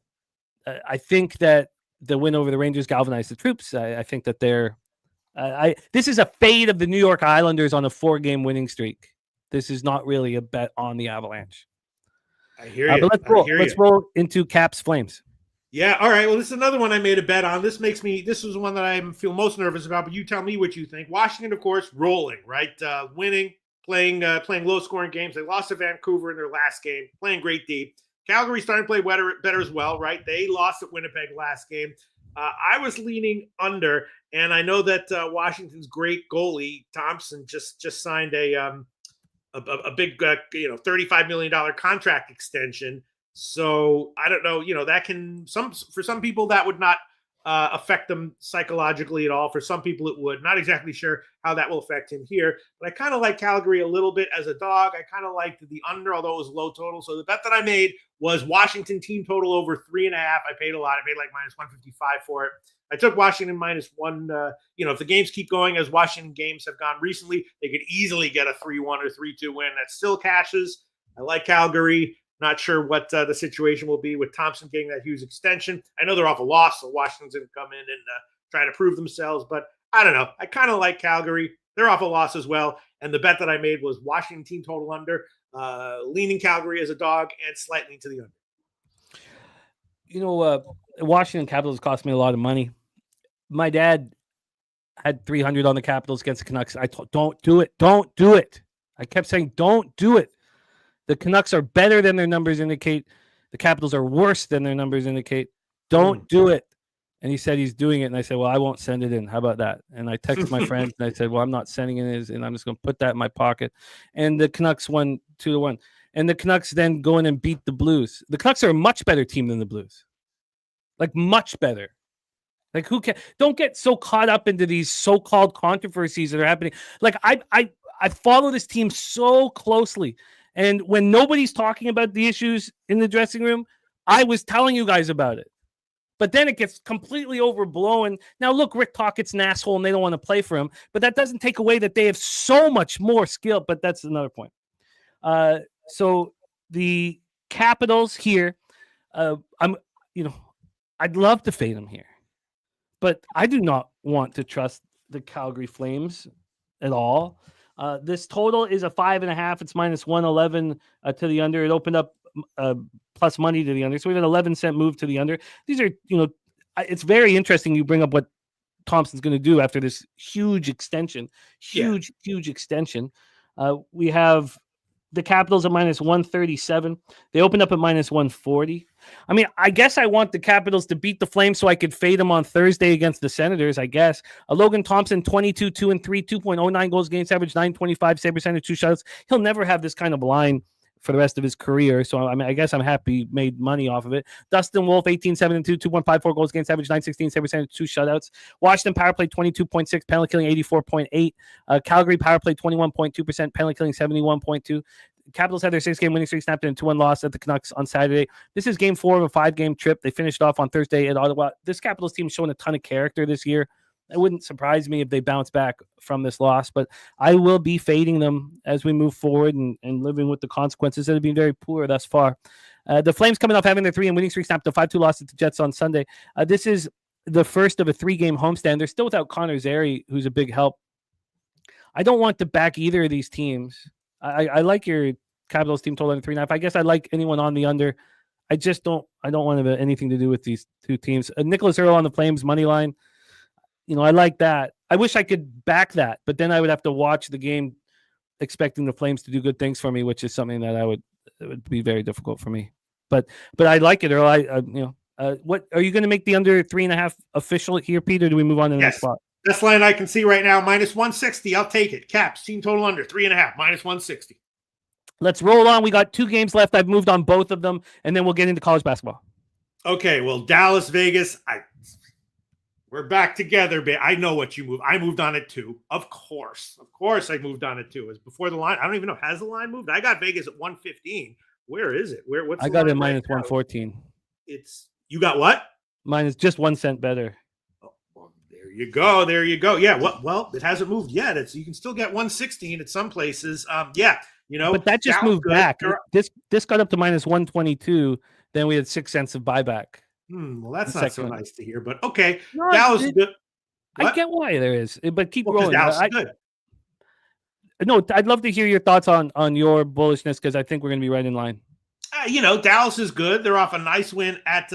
I think that the win over the Rangers galvanized the troops. I think that this is a fade of the New York Islanders on a 4-game winning streak. This is not really a bet on the Avalanche. I hear you. But let's roll into Caps Flames. Yeah. All right. Well, this is another one I made a bet on. This is one that I feel most nervous about, but you tell me what you think. Washington, of course, rolling, right? Winning, playing low scoring games. They lost to Vancouver in their last game, playing great deep. Calgary starting to play better as well, right? They lost at Winnipeg last game. I was leaning under, and I know that Washington's great goalie Thompson just signed a big $35 million contract extension. So I don't know, that can for some people that would not affect them psychologically at all. For some people, it would. Not exactly sure how that will affect him here, but I kind of like Calgary a little bit as a dog. I kind of liked the under, although it was low total. So the bet that I made was Washington team total over 3.5. I paid a lot. I paid like minus 155 for it. I took Washington minus one. If the games keep going as Washington games have gone recently, they could easily get a 3-1 or 3-2 win. That still cashes. I like Calgary. Not sure what the situation will be with Thompson getting that huge extension. I know they're off a loss, so Washington's going to come in and try to prove themselves. But I don't know. I kind of like Calgary. They're off a loss as well. And the bet that I made was Washington team total under, leaning Calgary as a dog and slightly to the under. Washington Capitals cost me a lot of money. My dad had 300 on the Capitals against the Canucks. I told, don't do it. Don't do it. I kept saying, don't do it. The Canucks are better than their numbers indicate. The Capitals are worse than their numbers indicate. Don't do it. And he said he's doing it. And I said, well, I won't send it in. How about that? And I texted my friends and I said, well, I'm not sending it in, and I'm just going to put that in my pocket. And the Canucks won 2-1. And the Canucks then go in and beat the Blues. The Canucks are a much better team than the Blues. Like, much better. Like, who can? Don't get so caught up into these so-called controversies that are happening. Like, I follow this team so closely. And when nobody's talking about the issues in the dressing room, I was telling you guys about it. But then it gets completely overblown. Now, look, Rick Tockett's an asshole and they don't want to play for him. But that doesn't take away that they have so much more skill. But that's another point. So the Capitals here, I'd love to fade them here. But I do not want to trust the Calgary Flames at all. This total is a 5.5. It's minus 111 to the under. It opened up plus money to the under. So we have an 11-cent move to the under. These are, it's very interesting. You bring up what Thompson's going to do after this huge extension. Huge extension. We have the Capitals at minus 137. They opened up at minus 140. I mean, I guess I want the Capitals to beat the Flames so I could fade them on Thursday against the Senators, I guess. Logan Thompson, 22-2-3, 2.09 goals against average, 925 save percentage, 2 shutouts. He'll never have this kind of line for the rest of his career. So, I mean, I guess I'm happy made money off of it. Dustin Wolf, 18-7-2, 2.54 goals against average, 916 save percentage, 2 shutouts. Washington power play, 22.6, penalty killing, 84.8. Calgary power play, 21.2%, penalty killing, 71.2. Capitals had their 6-game winning streak snapped in a 2-1 loss at the Canucks on Saturday. This is game 4 of a 5-game trip. They finished off on Thursday at Ottawa. This Capitals team is showing a ton of character this year. It wouldn't surprise me if they bounce back from this loss, but I will be fading them as we move forward and living with the consequences that have been very poor thus far. The Flames coming off having their 3-game winning streak snapped, a 5-2 loss at the Jets on Sunday. This is the first of a 3-game homestand. They're still without Connor Zary, who's a big help. I don't want to back either of these teams. I like your Capitals team total under 3.5. I guess I like anyone on the under. I don't want to have anything to do with these two teams. Nicholas Earl on the Flames money line. I like that. I wish I could back that, but then I would have to watch the game expecting the Flames to do good things for me, which is something that it would be very difficult for me. But I like it, Earl. What are you going to make the under 3.5 official here, Peter? Do we move on to the next spot? This line I can see right now, minus 160. I'll take it. Caps, team total under 3.5, minus 160. Let's roll on. We got 2 games left. I've moved on both of them, and then we'll get into college basketball. Okay, well, Dallas, Vegas, we're back together. I know what you moved. I moved on it too. Of course, I moved on it too. It was before the line. I don't even know. Has the line moved? I got Vegas at 115. Where is it? What's I got it minus 114. You got what? Mine is just 1 cent better. Oh, well, there you go. Yeah. Well, it hasn't moved yet. You can still get 116 at some places. But that just moved back. This got up to minus 122. Then we had 6 cents of buyback. Well, that's not so nice to hear. But okay, no, Dallas is good. I get why there is, but keep rolling. Dallas is good. No, I'd love to hear your thoughts on your bullishness because I think we're going to be right in line. Dallas is good. They're off a nice win at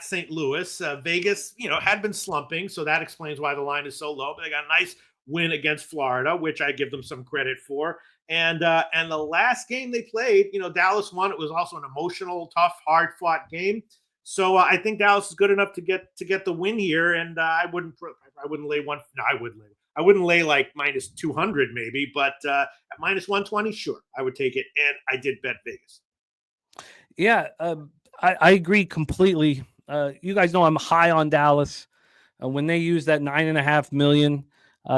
St. Louis. Vegas, had been slumping, so that explains why the line is so low. But they got a nice win against Florida, which I give them some credit for. And the last game they played, Dallas won. It was also an emotional, tough, hard-fought game. So I think Dallas is good enough to get the win here. And I wouldn't lay one. No, I wouldn't lay. I wouldn't lay like minus 200 maybe, but at minus 120, sure, I would take it. And I did bet Vegas. Yeah, I agree completely. You guys know I'm high on Dallas. when they use that $9.5 million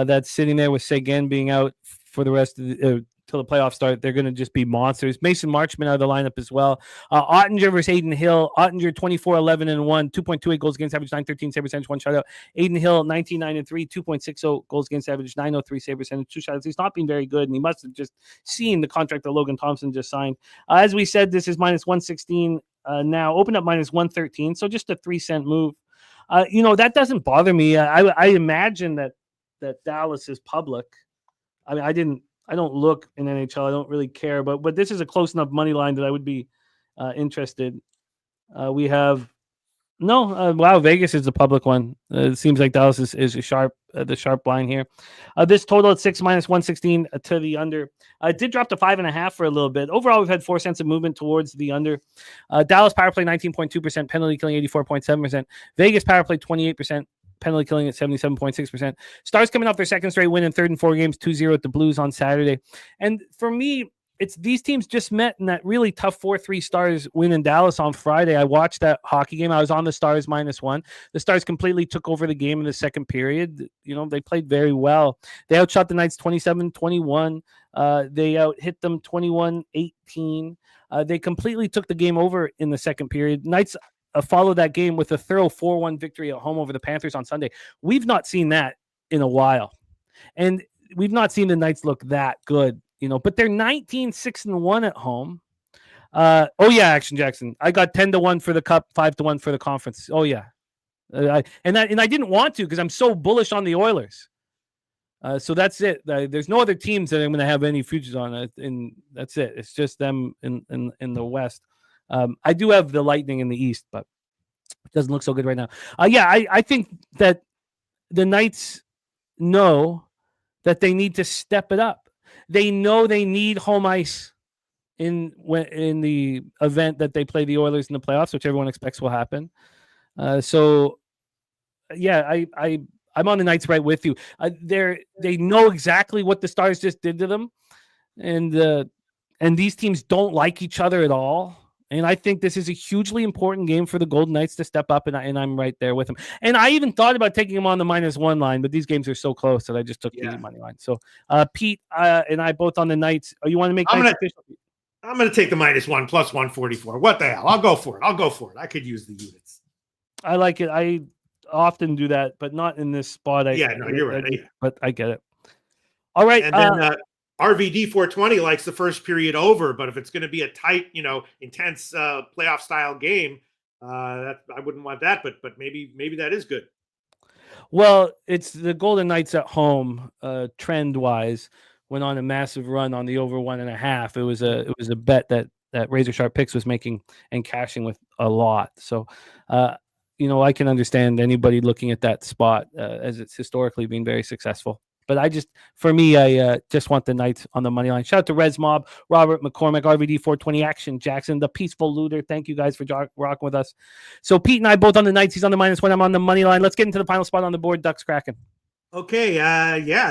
that's sitting there with Seguin being out for the rest of the till the playoffs start, they're going to just be monsters. Mason Marchman out of the lineup as well. Ottinger versus Aiden Hill. Ottinger 24-11-1, 2.28 goals against average, 913 save percentage, 1 shutout. Aiden Hill 19-9-3, 2.60 goals against average, 903 save percentage, 2 shutouts. He's not been very good, and he must have just seen the contract that Logan Thompson just signed. As we said, this is minus 116 now. Opened up minus 113, so just a 3-cent move. That doesn't bother me. I imagine that Dallas is public. I mean, I don't look in NHL. I don't really care, but this is a close enough money line that I would be interested. We have Vegas is the public one. It seems like Dallas is a sharp, the sharp line here. This total at 6 minus 116 to the under. It did drop to 5.5 for a little bit. Overall, we've had 4 cents of movement towards the under. Dallas power play 19.2%, penalty killing 84.7%. Vegas power play 28%. Penalty killing at 77.6%. Stars coming off their second straight win in 3rd and 4 games, 2-0 at the Blues on Saturday. And for me, it's these teams just met in that really tough 4-3 Stars win in Dallas on Friday. I watched that hockey game. I was on the Stars -1. The Stars completely took over the game in the second period. They played very well. They outshot the Knights 27-21. They out-hit them 21-18. They completely took the game over in the second period. Knights followed that game with a thorough 4-1 victory at home over the Panthers on Sunday. We've not seen that in a while. And we've not seen the Knights look that good, but they're 19-6-1 at home. Action Jackson. I got 10-1 for the cup, 5-1 for the conference. Oh yeah. I didn't want to because I'm so bullish on the Oilers. So that's it. There's no other teams that I'm going to have any futures on, and that's it. It's just them in the West. I do have the Lightning in the East, but it doesn't look so good right now. I think that the Knights know that they need to step it up. They know they need home ice in the event that they play the Oilers in the playoffs, which everyone expects will happen. I'm on the Knights right with you. They know exactly what the Stars just did to them, and these teams don't like each other at all. And I think this is a hugely important game for the Golden Knights to step up, and I'm right there with them. And I even thought about taking them on the -1 line, but these games are so close that I just took the money line. So Pete and I both on the Knights. You want to make? I'm going to take the -1 plus 144. What the hell? I'll go for it. I could use the units. I like it. I often do that, but not in this spot. You're right. But I get it. All right. And then RVD 420 likes the first period over, but if it's going to be a tight, intense playoff style game, I wouldn't want that. But maybe that is good. Well, it's the Golden Knights at home. Trend wise, went on a massive run on the over 1.5. It was a bet that Razor Sharp Picks was making and cashing with a lot. So, I can understand anybody looking at that spot as it's historically been very successful. But I just want the Knights on the money line. Shout out to Res Mob, Robert McCormick, RVD 420 Action, Jackson, the Peaceful Looter. Thank you guys for rocking with us. So Pete and I both on the Knights. He's on the -1. I'm on the money line. Let's get into the final spot on the board. Ducks Kraken. Okay.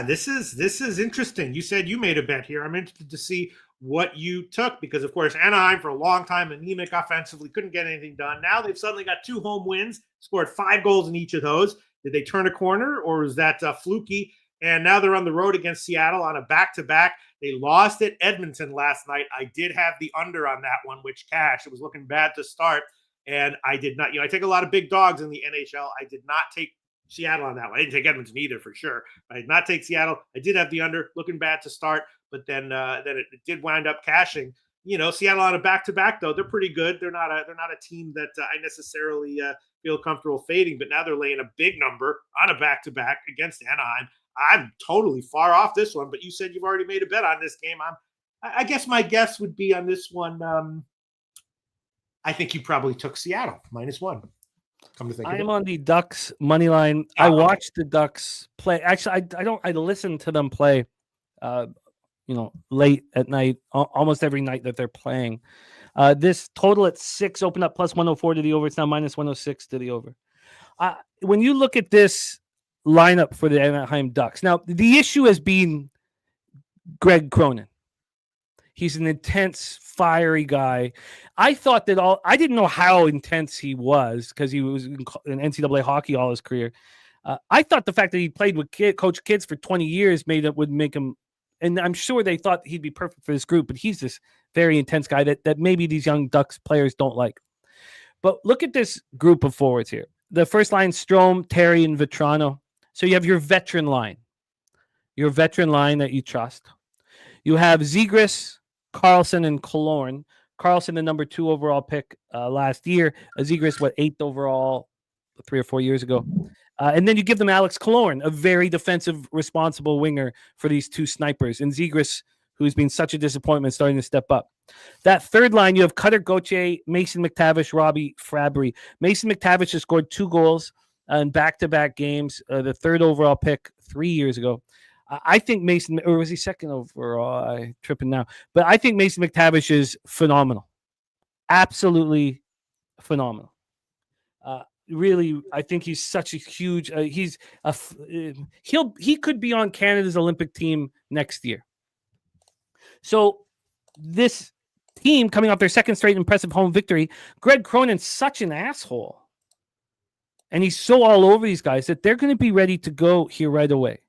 This is interesting. You said you made a bet here. I'm interested to see what you took because, of course, Anaheim for a long time anemic offensively, couldn't get anything done. Now they've suddenly got 2 home wins, scored 5 goals in each of those. Did they turn a corner or was that fluky? And now they're on the road against Seattle on a back-to-back. They lost at Edmonton last night. I did have the under on that one, which cashed. It was looking bad to start, and I did not. I take a lot of big dogs in the NHL. I did not take Seattle on that one. I didn't take Edmonton either, for sure. I did not take Seattle. I did have the under, looking bad to start, but then it did wind up cashing. Seattle on a back-to-back, though, they're pretty good. They're not a team that I necessarily feel comfortable fading, but now they're laying a big number on a back-to-back against Anaheim. I'm totally far off this one, but you said you've already made a bet on this game. I guess my guess would be on this one. I think you probably took Seattle -1. Come to think of it. I'm on the Ducks money line. I watched the Ducks play. Actually, I listen to them play, late at night, almost every night that they're playing. This total at 6 opened up plus 104 to the over. It's now -106 to the over. When you look at this lineup for the Anaheim Ducks. Now, the issue has been Greg Cronin. He's an intense, fiery guy. I thought that I didn't know how intense he was because he was in NCAA hockey all his career. I thought the fact that he played with coach kids for 20 years would make him, and I'm sure they thought he'd be perfect for this group, but he's this very intense guy that maybe these young Ducks players don't like. But look at this group of forwards here. The first line, Strome, Terry, and Vetrano. So you have your veteran line that you trust. You have Zegras, Carlson, and Killorn. Carlson, the number 2 overall pick last year. Zegras, 8th overall 3 or 4 years ago. And then you give them Alex Killorn, a very defensive, responsible winger for these 2 snipers. And Zegras, who's been such a disappointment, starting to step up. That third line, you have Cutter Gauthier, Mason McTavish, Robbie Fabry. Mason McTavish has scored 2 goals in back-to-back games, the 3rd overall pick 3 years ago. I think Mason, or was he 2nd overall? I'm tripping now. But I think Mason McTavish is phenomenal. Absolutely phenomenal. Really, I think he's such a huge. He could be on Canada's Olympic team next year. So this team coming off their 2nd straight impressive home victory, Greg Cronin's such an asshole, and he's so all over these guys that they're going to be ready to go here right away.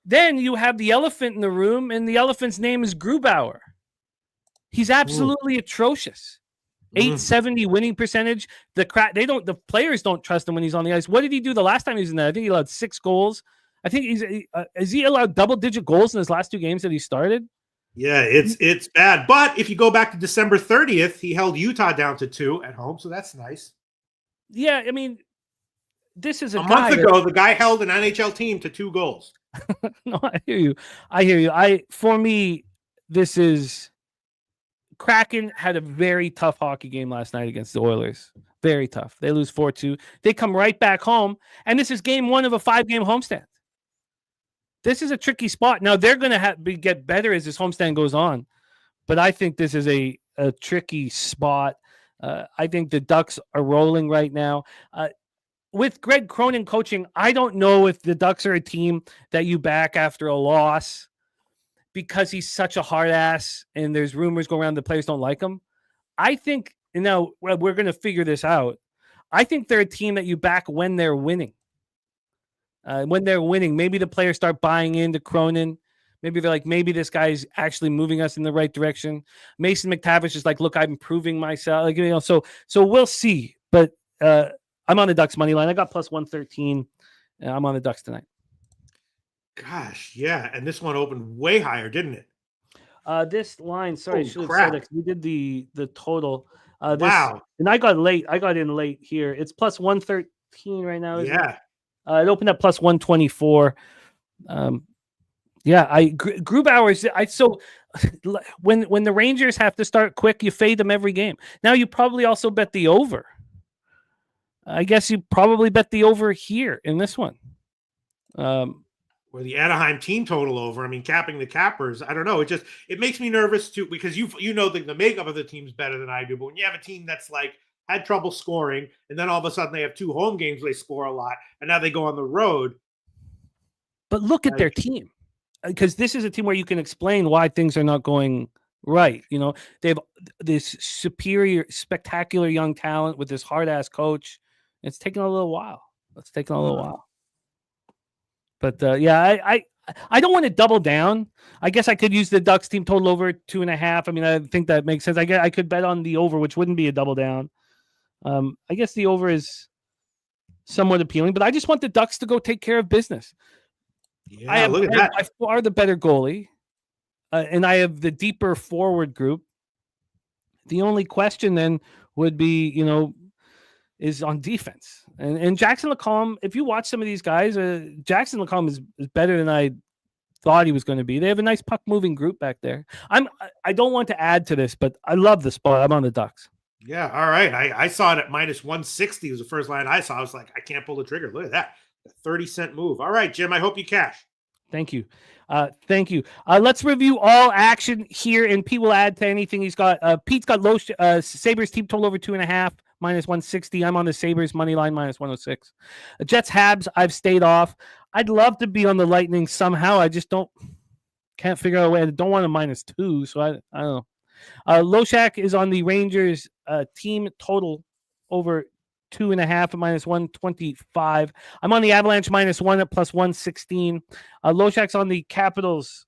Then you have the elephant in the room, and the elephant's name is Grubauer. He's absolutely atrocious. 870 winning percentage. The players don't trust him when he's on the ice. What did he do the last time he was in there? I think he allowed 6 goals. I think has he allowed double-digit goals in his last 2 games that he started? Yeah, it's bad. But if you go back to December 30th, he held Utah down to 2 at home, so that's nice. Yeah, I mean, this is a month ago. The guy held an NHL team to 2 goals. No, I hear you. For me, this is. Kraken had a very tough hockey game last night against the Oilers. Very tough. They lose 4-2. They come right back home, and this is game 1 of a 5-game homestand. This is a tricky spot. Now, they're going to get better as this homestand goes on, but I think this is a tricky spot. I think the Ducks are rolling right now. With Greg Cronin coaching, I don't know if the Ducks are a team that you back after a loss, because he's such a hard ass and there's rumors going around the players don't like him. I think, we're going to figure this out. I think they're a team that you back when they're winning. Maybe the players start buying into Cronin. Maybe they're like, maybe this guy's actually moving us in the right direction. Mason McTavish is like, look, I'm improving myself. So we'll see. But I'm on the Ducks money line. I got plus 113. I'm on the Ducks tonight. Gosh, yeah, and this one opened way higher, didn't it? This line, sorry, I should have crap. said it. We did the total. Wow. And I got in late here. It's plus 113 right now. Yeah. It opened up plus 124. Grubauer. So when the Rangers have to start quick, you fade them every game. Now you probably also bet the over. I guess you probably bet the over here in this one. Or the Anaheim team total over. I mean, capping the cappers. I don't know. It makes me nervous too, because you know the makeup of the team's better than I do. But when you have a team that's had trouble scoring, and then all of a sudden they have 2 home games where they score a lot, and now they go on the road. But look at their team, because this is a team where you can explain why things are not going right. They have this superior, spectacular young talent with this hard ass coach. It's taken a little while. But I don't want to double down. I guess I could use the Ducks team total over 2.5. I mean, I think that makes sense. I could bet on the over, which wouldn't be a double down. I guess the over is somewhat appealing, but I just want the Ducks to go take care of business. Yeah, look at that. I far the better goalie, and I have the deeper forward group. The only question then would be, is on defense. And Jackson LaCombe, if you watch some of these guys, Jackson LaCombe is better than I thought he was going to be. They have a nice puck-moving group back there. I don't want to add to this, but I love the spot. I'm on the Ducks. Yeah, all right. I saw it at minus 160 was the first line I saw. I was like, I can't pull the trigger. Look at that. A 30-cent move. All right, Jim, I hope you cash. Thank you. Let's review all action here, and Pete will add to anything he's got. Pete's got Sabres team total over 2.5, minus 160. I'm on the Sabres money line, minus 106. Jets Habs, I've stayed off. I'd love to be on the Lightning somehow. I just can't figure out a way. I don't want a -2, so I don't know. Loshak is on the Rangers team total over 2.5 at -125. I'm on the Avalanche -1 at +116. Loshak's on the Capitals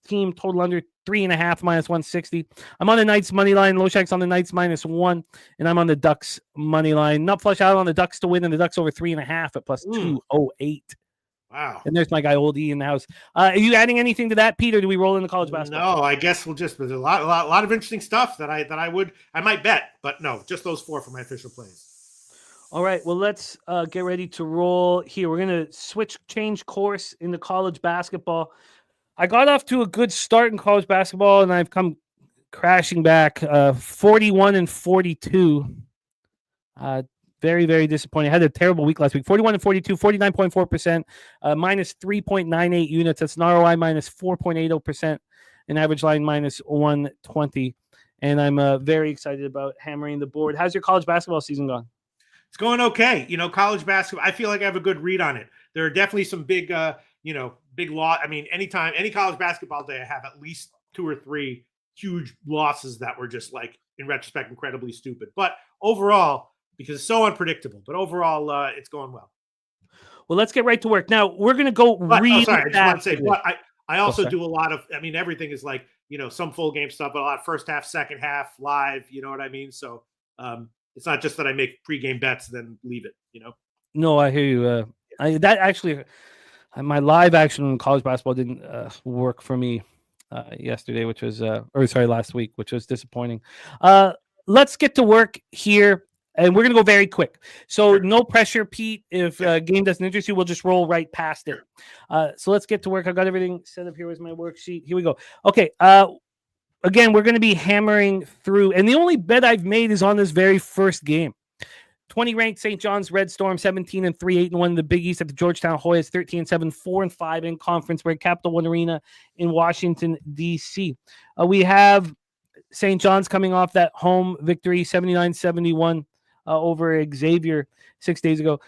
team total under 3.5 -160. I'm on the Knights money line. Loshak's on the Knights -1, and I'm on the Ducks money line. Not flush out on the Ducks to win, and the Ducks over 3.5 at +208. Wow. And there's my guy Old E in the house. Are you adding anything to that, Pete, or do we roll into college basketball? No, I guess we'll just. There's a lot of interesting stuff that I might bet, but no, just those 4 for my official plays. All right, well, let's get ready to roll here. We're going to change course into college basketball. I got off to a good start in college basketball, and I've come crashing back 41-42. Very, very disappointing. I had a terrible week last week. 41-42, 49.4%, minus 3.98 units. That's an ROI minus 4.80%, an average line minus 120. And I'm very excited about hammering the board. How's your college basketball season gone? It's going okay. College basketball, I feel like I have a good read on it. There are definitely some big, big loss. I mean, any college basketball day, I have at least 2 or 3 huge losses that were just like, in retrospect, incredibly stupid. But overall, because it's so unpredictable, but overall, it's going well. Well, let's get right to work. Now, we're going to go really I just want to say, but I also sorry. do a lot of, everything is like, some full game stuff, but a lot of first half, second half, live, you know what I mean? So it's not just that I make pregame bets, then leave it, No, I hear you. My live action in college basketball didn't work for me yesterday, last week, which was disappointing. Let's get to work here. And we're going to go very quick. So no pressure, Pete. If a game doesn't interest you, we'll just roll right past it. So let's get to work. I've got everything set up. Here was my worksheet. Here we go. Okay. Again, we're going to be hammering through. And the only bet I've made is on this very first game. 20-ranked St. John's Red Storm, 17-3, 8-1 in the Big East at the Georgetown Hoyas, 13-7, 4-5 in conference. We're at Capital One Arena in Washington, D.C. We have St. John's coming off that home victory, 79-71. Over Xavier 6 days ago.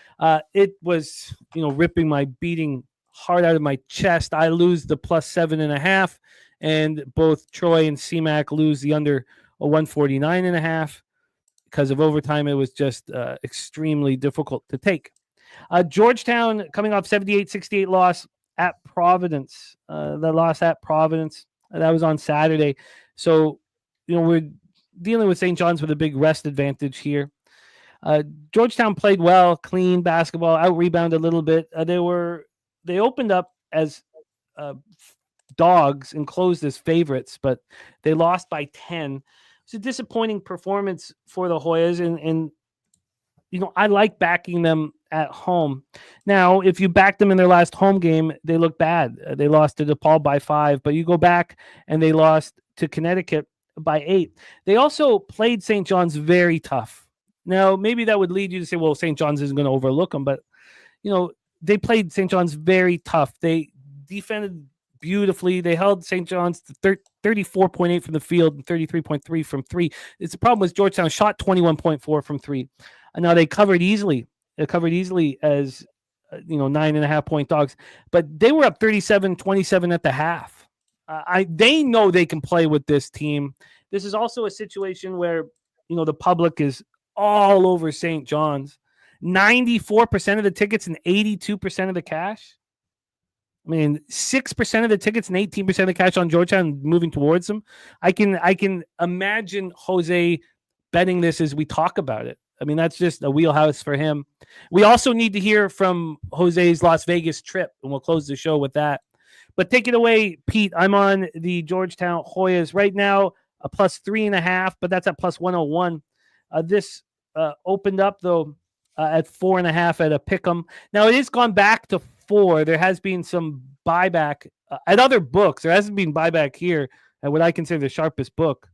It was, ripping my beating heart out of my chest. I lose the +7.5, and both Troy and CMAC lose the under 149.5 because of overtime. It was just extremely difficult to take. Georgetown coming off 78-68 loss at Providence. The loss at Providence, that was on Saturday. So, we're dealing with St. John's with a big rest advantage here. Georgetown played well, clean basketball, out-rebounded a little bit. They opened up as dogs and closed as favorites, but they lost by 10. It's a disappointing performance for the Hoyas, and I like backing them at home. Now, if you back them in their last home game, they look bad. They lost to DePaul by 5, but you go back and they lost to Connecticut by 8. They also played St. John's very tough. Now, maybe that would lead you to say, well, St. John's isn't going to overlook them, but, they played St. John's very tough. They defended beautifully. They held St. John's to 34.8 from the field and 33.3 from 3. The problem was Georgetown shot 21.4 from 3. And now they covered easily. They covered easily as, 9.5-point dogs, but they were up 37-27 at the half. They know they can play with this team. This is also a situation where, the public is all over St. John's. 94% of the tickets and 82% of the cash. 6% of the tickets and 18% of the cash on Georgetown moving towards them. I can imagine Jose betting this as we talk about it. That's just a wheelhouse for him. We also need to hear from Jose's Las Vegas trip, and we'll close the show with that. But take it away, Pete. I'm on the Georgetown Hoyas right now, a +3.5, but that's at +101. This opened up, though, at 4.5 at a pick'em. Now, it has gone back to 4. There has been some buyback at other books. There hasn't been buyback here at what I consider the sharpest book.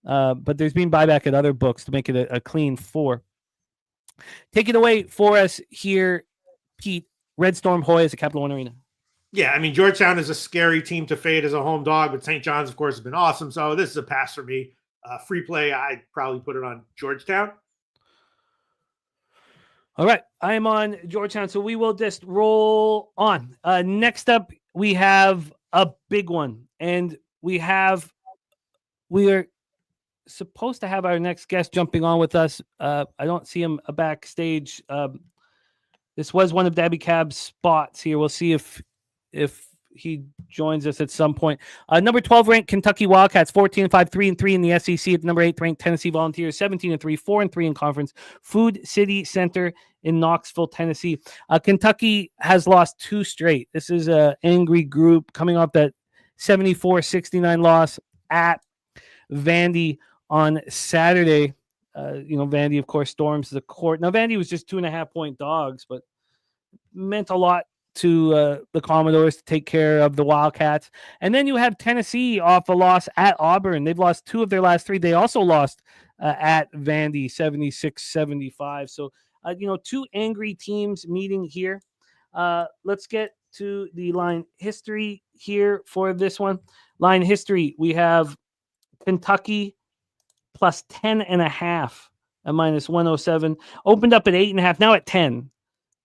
But there's been buyback at other books to make it a clean 4. Take it away for us here, Pete. Red Storm Hoyas at Capital One Arena. Yeah, Georgetown is a scary team to fade as a home dog, but St. John's, of course, has been awesome. So this is a pass for me. Free play, I'd probably put it on Georgetown. All right, I am on Georgetown, so we will just roll on. Next up, we have a big one, and we are supposed to have our next guest jumping on with us. I don't see him backstage. This was one of Dabby Cab's spots here. We'll see if he joins us at some point. Number 12 ranked Kentucky Wildcats, 14-5, 3-3 in the SEC. At number 8 ranked Tennessee Volunteers, 17-3, 4-3 in conference. Food City Center in Knoxville, Tennessee. Kentucky has lost 2 straight. This is an angry group coming off that 74-69 loss at Vandy on Saturday. Vandy, of course, storms the court. Now, Vandy was just 2.5-point dogs, but meant a lot to the Commodores to take care of the Wildcats. And then you have Tennessee off a loss at Auburn. They've lost 2 of their last 3. They also lost at Vandy, 76-75. So, 2 angry teams meeting here. Let's get to the line history here for this one. Line history, we have Kentucky plus 10.5 at -107. Opened up at 8.5, now at 10.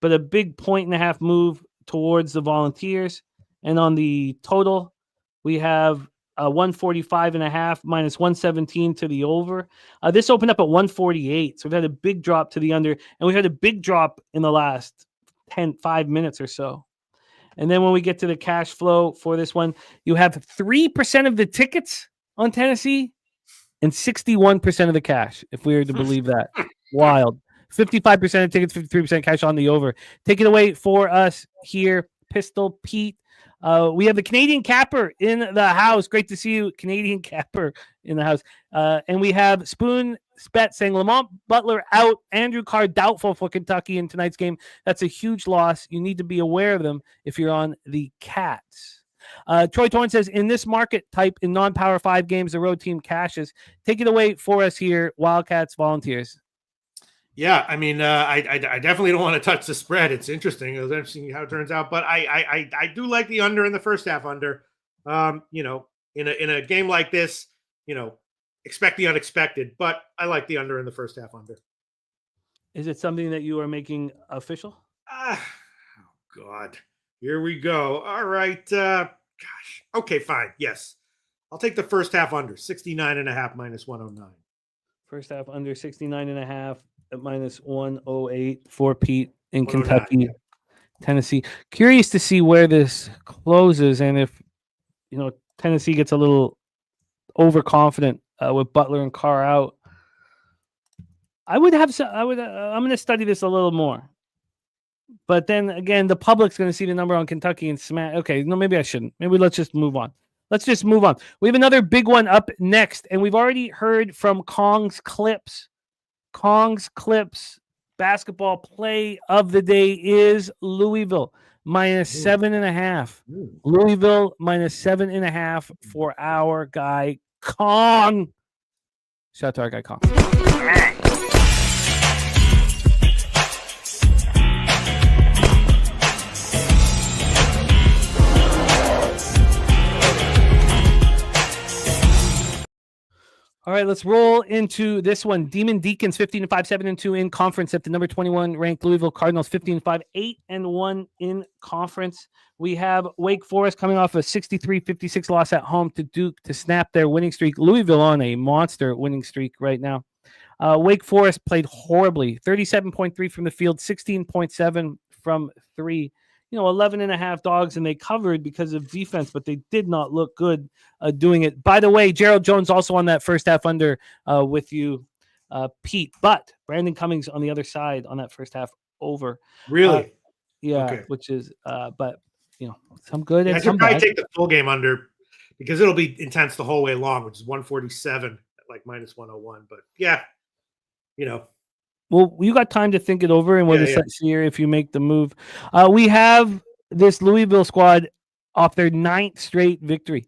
But a big 1.5 move towards the Volunteers. And on the total, we have 145.5 -117 to the over. This opened up at 148. So we've had a big drop to the under. And we've had a big drop in the last 5 minutes or so. And then when we get to the cash flow for this one, you have 3% of the tickets on Tennessee and 61% of the cash, if we were to believe that. Wild. 55% of tickets, 53% cash on the over. Take it away for us here, Pistol Pete. We have the Canadian Capper in the house. Great to see you, Canadian Capper, in the house. And we have Spoon Spet saying Lamont Butler out, Andrew Carr doubtful for Kentucky in tonight's game. That's a huge loss. You need to be aware of them if you're on the Cats. Troy Torn says, in this market type, in non-Power 5 games, the road team cashes. Take it away for us here, Wildcats, Volunteers. Yeah, I mean, I definitely don't want to touch the spread. It's interesting. It was interesting how it turns out, but I do like the under in the first half under. In a game like this, expect the unexpected, but I like the under in the first half under. Is it something that you are making official? Oh God, here we go. All right, gosh, okay, fine. Yes, I'll take the first half under 69.5 -109. First half under 69.5. At -108 for Pete in Kentucky, Tennessee. Curious to see where this closes and if Tennessee gets a little overconfident with Butler and Carr out. I'm going to study this a little more. But then again, the public's going to see the number on Kentucky and smash. Okay, no, maybe I shouldn't. Maybe let's just move on. We have another big one up next, and we've already heard from Kong's Clips. Kong's Clips basketball play of the day is Louisville -7.5. Louisville -7.5 for our guy Kong. Shout out to our guy Kong. All right, let's roll into this one. Demon Deacons 15-5, 7-2 in conference at the number 21 ranked Louisville Cardinals 15-5, 8-1 in conference. We have Wake Forest coming off a 63-56 loss at home to Duke to snap their winning streak. Louisville on a monster winning streak right now. Wake Forest played horribly, 37.3 from the field, 16.7 from 3. 11.5 dogs, and they covered because of defense, but they did not look good doing it. By the way, Gerald Jones also on that first half under with you, Pete, but Brandon Cummings on the other side on that first half over. Really? Yeah, okay. Which is, but some good and some bad. I take the full game under because it'll be intense the whole way long, which is 147 at like -101. But yeah, Well, you got time to think it over, and we'll see here if you make the move. We have this Louisville squad off their 9th straight victory,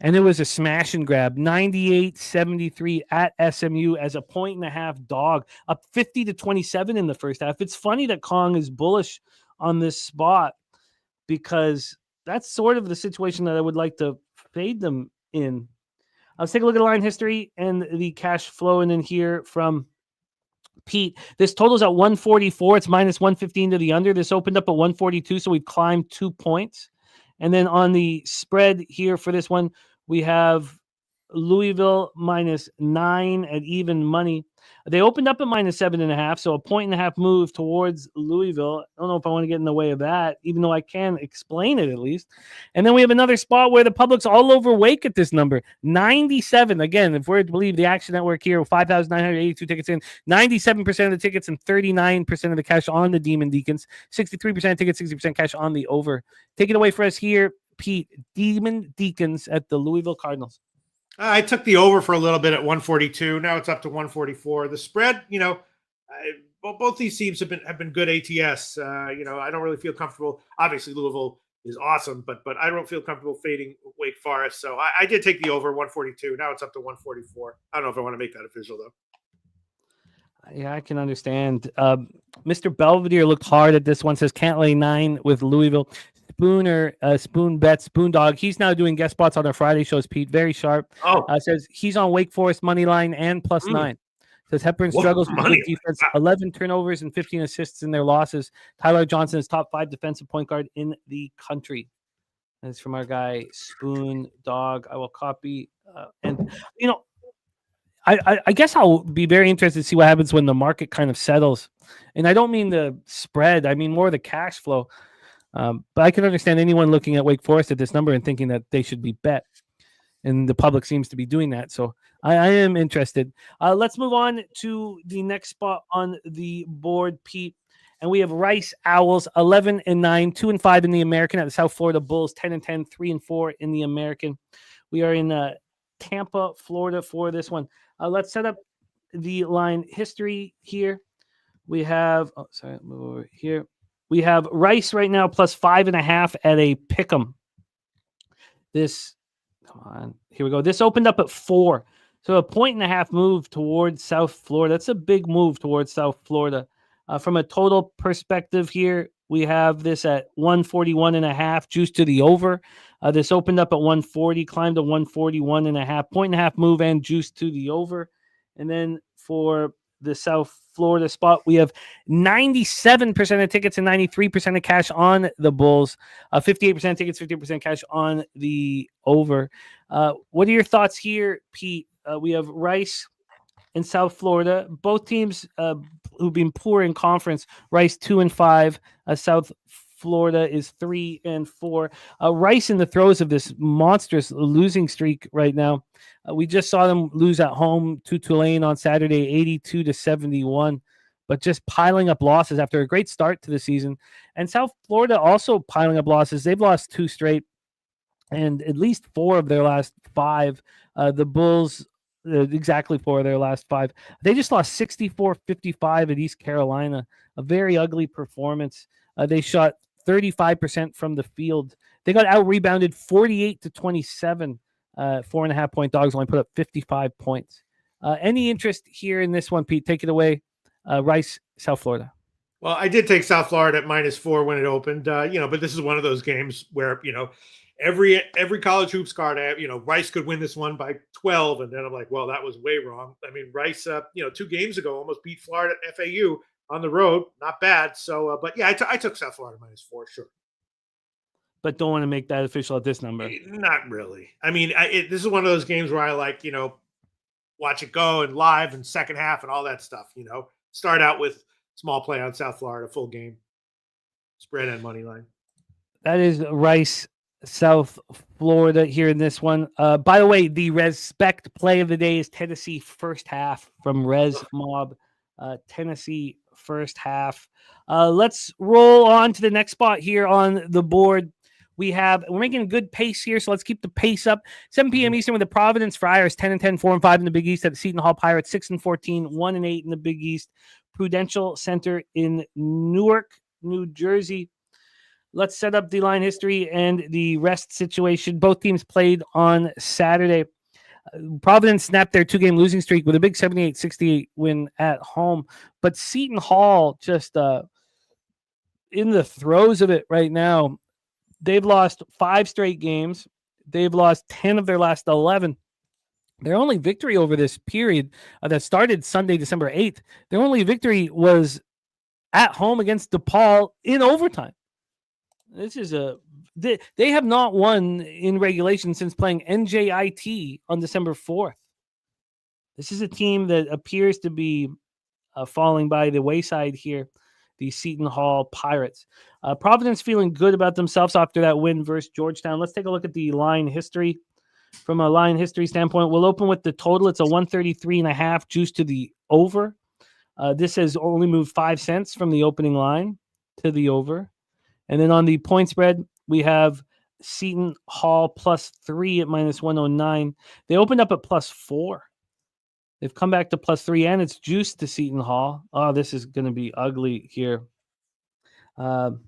and it was a smash and grab, 98-73 at SMU as a 1.5 dog, up 50-27 in the first half. It's funny that Kong is bullish on this spot because that's sort of the situation that I would like to fade them in. Let's take a look at the line history and the cash flowing in here from Pete. This totals at 144. It's -115 to the under. This opened up at 142, so we've climbed 2 points. And then on the spread here for this one, we have Louisville -9 at even money. They opened up at -7.5, so a 1.5 move towards Louisville. I don't know if I want to get in the way of that, even though I can explain it at least. And then we have another spot where the public's all over Wake at this number, 97. Again, if we're to believe the Action Network here, 5,982 tickets in, 97% of the tickets and 39% of the cash on the Demon Deacons, 63% of tickets, 60% cash on the over. Take it away for us here, Pete. Demon Deacons at the Louisville Cardinals. I took the over for a little bit at 142. Now it's up to 144. The spread, both these teams have been good ATS. I don't really feel comfortable. Obviously, Louisville is awesome, but I don't feel comfortable fading Wake Forest. So I did take the over 142. Now it's up to 144. I don't know if I want to make that official though. Yeah, I can understand. Mr. Belvedere looked hard at this one. Says can't lay 9 with Louisville. Spoon Bet, Spoon Dog. He's now doing guest spots on our Friday shows, Pete. Very sharp. Says he's on Wake Forest money line and +9. Says Hepburn struggles with good defense, 11 turnovers and 15 assists in their losses. Tyler Johnson is top 5 defensive point guard in the country. That's from our guy Spoon Dog. I will copy. I guess I'll be very interested to see what happens when the market kind of settles. And I don't mean the spread. I mean more the cash flow. But I can understand anyone looking at Wake Forest at this number and thinking that they should be bet. And the public seems to be doing that. So I am interested. Let's move on to the next spot on the board, Pete. And we have Rice Owls, 11-9, 2-5 in the American at the South Florida Bulls, 10-10, 3-4 in the American. We are in Tampa, Florida for this one. Let's set up the line history here. We have, move over here. We have Rice right now +5.5 at a pick'em. Here we go. This opened up at 4. So a 1.5 move towards South Florida. That's a big move towards South Florida. From a total perspective here, we have this at 141.5, juice to the over. This opened up at 140, climbed to 141.5, 1.5 move and juice to the over. And then for the South Florida spot, we have 97% of tickets and 93% of cash on the Bulls, 58% tickets, 50% cash on the over. What are your thoughts here, Pete? We have Rice and South Florida, both teams who've been poor in conference. Rice 2-5, South Florida is 3-4. Rice in the throes of this monstrous losing streak right now. We just saw them lose at home to Tulane on Saturday, 82-71, but just piling up losses after a great start to the season. And South Florida also piling up losses. They've lost 2 straight and at least 4 of their last 5. The Bulls, exactly 4 of their last 5. They just lost 64-55 at East Carolina, a very ugly performance. They shot 35% from the field. They got out-rebounded 48-27. 4.5-point dogs only put up 55 points. Any interest here in this one, Pete? Take it away. Rice, South Florida. Well, I did take South Florida at -4 when it opened, but this is one of those games where, every college hoops card, Rice could win this one by 12. And then I'm like, well, that was way wrong. I mean, Rice, 2 games ago almost beat Florida at FAU on the road. Not bad. So, but yeah, I took South Florida -4, sure. But don't want to make that official at this number. Not really. I mean, this is one of those games where I like, watch it go and live and second half and all that stuff, Start out with small play on South Florida, full game, spread and money line. That is Rice, South Florida here in this one. By the way, the respect play of the day is Tennessee first half from Res Mob. Tennessee first half. Let's roll on to the next spot here on the board. We're making a good pace here, so let's keep the pace up. 7 p.m. Eastern with the Providence Friars, 10-10, 4-5 in the Big East at the Seton Hall Pirates, 6-14, 1-8 in the Big East. Prudential Center in Newark, New Jersey. Let's set up the line history and the rest situation. Both teams played on Saturday. Providence snapped their 2-game losing streak with a big 78-68 win at home. But Seton Hall just in the throes of it right now. They've lost 5 straight games. They've lost 10 of their last 11. Their only victory over this period that started Sunday, December 8th, their only victory was at home against DePaul in overtime. This is they have not won in regulation since playing NJIT on December 4th. This is a team that appears to be falling by the wayside here, the Seton Hall Pirates. Providence feeling good about themselves after that win versus Georgetown. Let's take a look at the line history. From a line history standpoint, we'll open with the total. It's a 133.5 juice to the over. This has only moved 5 cents from the opening line to the over. And then on the point spread, we have Seton Hall +3 at -109. They opened up at +4. They've come back to +3, and it's juiced to Seton Hall. Oh, this is going to be ugly here. And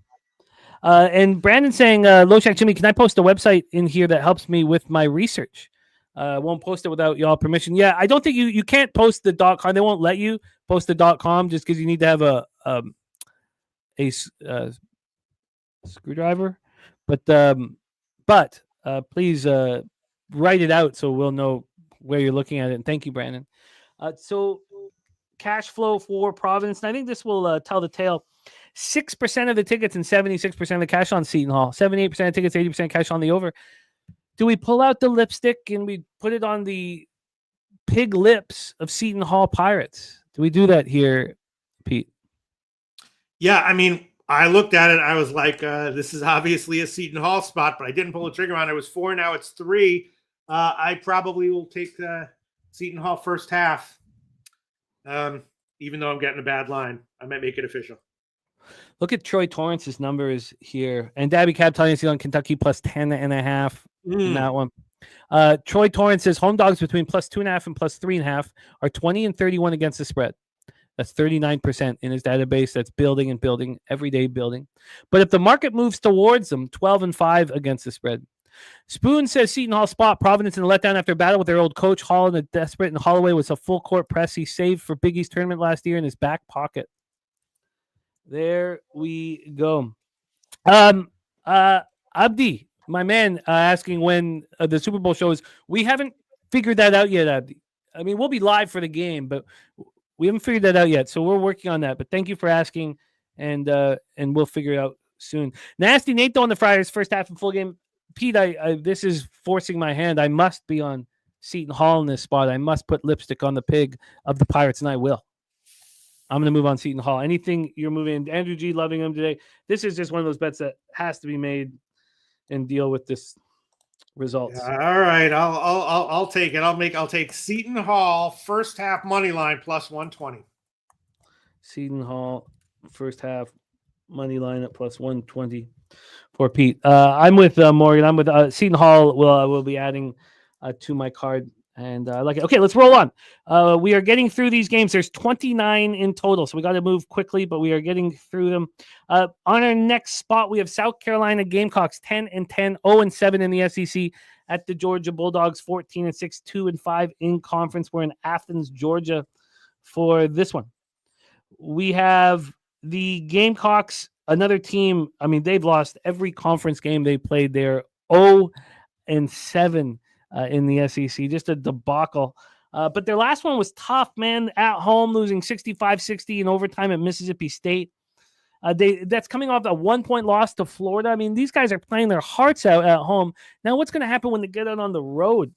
Brandon saying, Loshak, Jimmy, can I post a website in here that helps me with my research? Won't post it without y'all permission. Yeah, I don't think you can't post the .com. They won't let you post the .com just because you need to have a screwdriver. But please write it out so we'll know where you're looking at it. And thank you, Brandon. So cash flow for Providence, and I think this will tell the tale. 6% of the tickets and 76% of the cash on Seton Hall. 78% of tickets, 80% cash on the over. Do we pull out the lipstick and we put it on the pig lips of Seton Hall Pirates? Do we do that here, Pete? Yeah, I mean, I looked at it. I was like, this is obviously a Seton Hall spot, but I didn't pull the trigger on it. It was 4. Now it's 3. I probably will take Seton Hall first half, even though I'm getting a bad line. I might make it official. Look at Troy Torrance's numbers here. And Dabby Cab telling us he's on Kentucky +10.5 in that one. Troy Torrance says home dogs between +2.5 and +3.5 are 20 and 31 against the spread. That's 39% in his database. That's building and building, everyday building. But if the market moves towards them, 12 and 5 against the spread. Spoon says Seton Hall spot Providence in a letdown after battle with their old coach. Hall in a desperate, and Holloway was a full court press he saved for Big East tournament last year in his back pocket. There we go. Abdi, my man, asking when the Super Bowl show is. We haven't figured that out yet, Abdi. I mean, we'll be live for the game, but we haven't figured that out yet. So we're working on that. But thank you for asking, and we'll figure it out soon. Nasty Nate, though, on the Friars, first half and full game. Pete, this is forcing my hand. I must be on Seton Hall in this spot. I must put lipstick on the pig of the Pirates, and I will. I'm going to move on Seton Hall. Anything you're moving, Andrew G, loving him today. This is just one of those bets that has to be made and deal with this results. Yeah, all right, I'll take it. I'll take Seton Hall first half money line +120. Seton Hall first half money line at +120 for Pete. I'm with Morgan. I'm with Seton Hall. Will be adding to my card. And I like it. Okay, let's roll on. We are getting through these games. There's 29 in total, so we got to move quickly, but we are getting through them. On our next spot, we have South Carolina Gamecocks 10-10, 0-7 in the SEC at the Georgia Bulldogs 14-6, 2-5 in conference. We're in Athens, Georgia for this one. We have the Gamecocks, another team. I mean, they've lost every conference game they played. They're 0-7. In the SEC, just a debacle. But their last one was tough, man. At home, losing 65-60 in overtime at Mississippi State. That's coming off a 1-point loss to Florida. I mean, these guys are playing their hearts out at home. Now, what's going to happen when they get out on the road?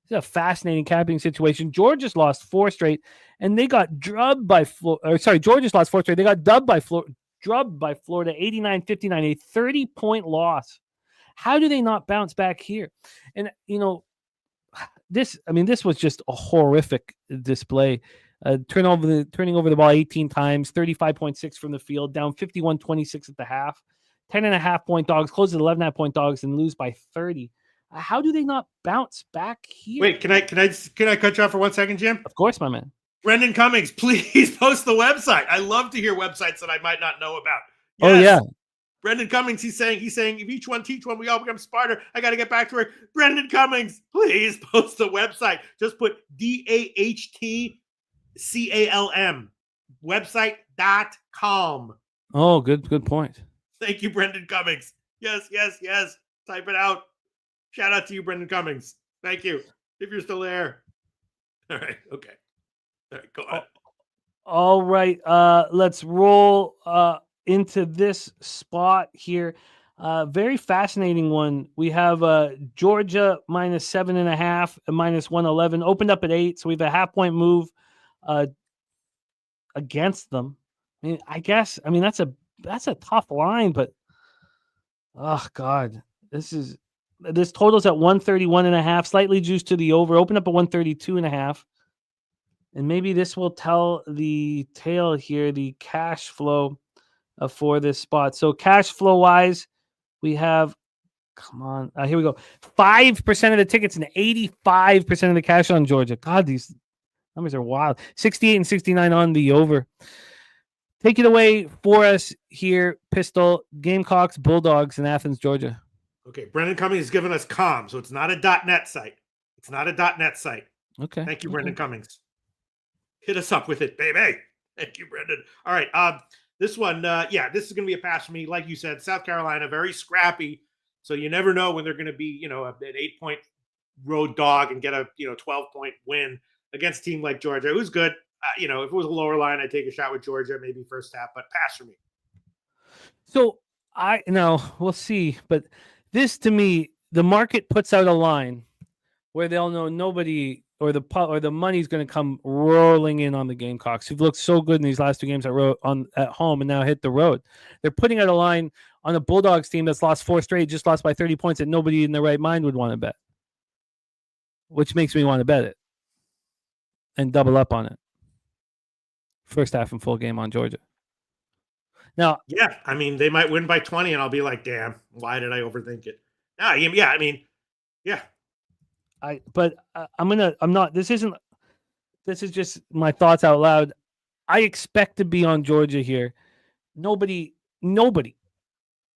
It's a fascinating capping situation. Georgia's lost 4 straight, and they got drubbed by Florida. Georgia's lost 4 straight. They got drubbed by Florida, 89-59, a 30-point loss. How do they not bounce back here? And, this was just a horrific display. Turning over the ball 18 times, 35.6 from the field, down 51-26 at the half, 10.5-point dogs, close at 11.5-point dogs, and lose by 30. How do they not bounce back here? Wait, can I cut you off for 1 second, Jim? Of course, my man. Brendan Cummings, please post the website. I love to hear websites that I might not know about. Yes. Oh yeah. Brendan Cummings, he's saying, if each one teach one, we all become smarter. I got to get back to work. Brendan Cummings, please post the website. Just put DAHTCALM, website.com. Oh, good point. Thank you, Brendan Cummings. Yes. Type it out. Shout out to you, Brendan Cummings. Thank you. If you're still there. All right. Okay. All right. Go on. All right. Let's roll into this spot here. Very fascinating one. We have Georgia minus 7.5 and minus 111. Opened up at 8, so we have a half-point move against them. I guess that's a tough line, but oh god, this totals at 131.5, slightly juiced to the over. Opened up at 132.5. And maybe this will tell the tale here, the cash flow for this spot. So cash flow wise, we have, come on, here we go. 5% of the tickets and 85% of the cash on Georgia. God, these numbers are wild. 68 and 69 on the over. Take it away for us here, Pistol. Gamecocks, Bulldogs in Athens, Georgia. Okay, Brendan Cummings has given us .com, so it's not a .net site. It's not a .net site. Okay. Thank you, Brendan Cummings. Hit us up with it, baby. Thank you, Brendan. All right. This one, this is going to be a pass for me. Like you said, South Carolina, very scrappy. So you never know when they're going to be, an 8-point road dog and get a, 12-point win against a team like Georgia. It was good. If it was a lower line, I'd take a shot with Georgia, maybe first half, but pass for me. So we'll see. But this, to me, the market puts out a line where they'll know nobody or the money's going to come rolling in on the Gamecocks, who've looked so good in these last 2 games at home and now hit the road. They're putting out a line on a Bulldogs team that's lost 4 straight, just lost by 30 points, that nobody in their right mind would want to bet, which makes me want to bet it and double up on it. First half and full game on Georgia. Now, yeah, they might win by 20, and I'll be like, damn, why did I overthink it? Yeah. This is just my thoughts out loud. I expect to be on Georgia here. Nobody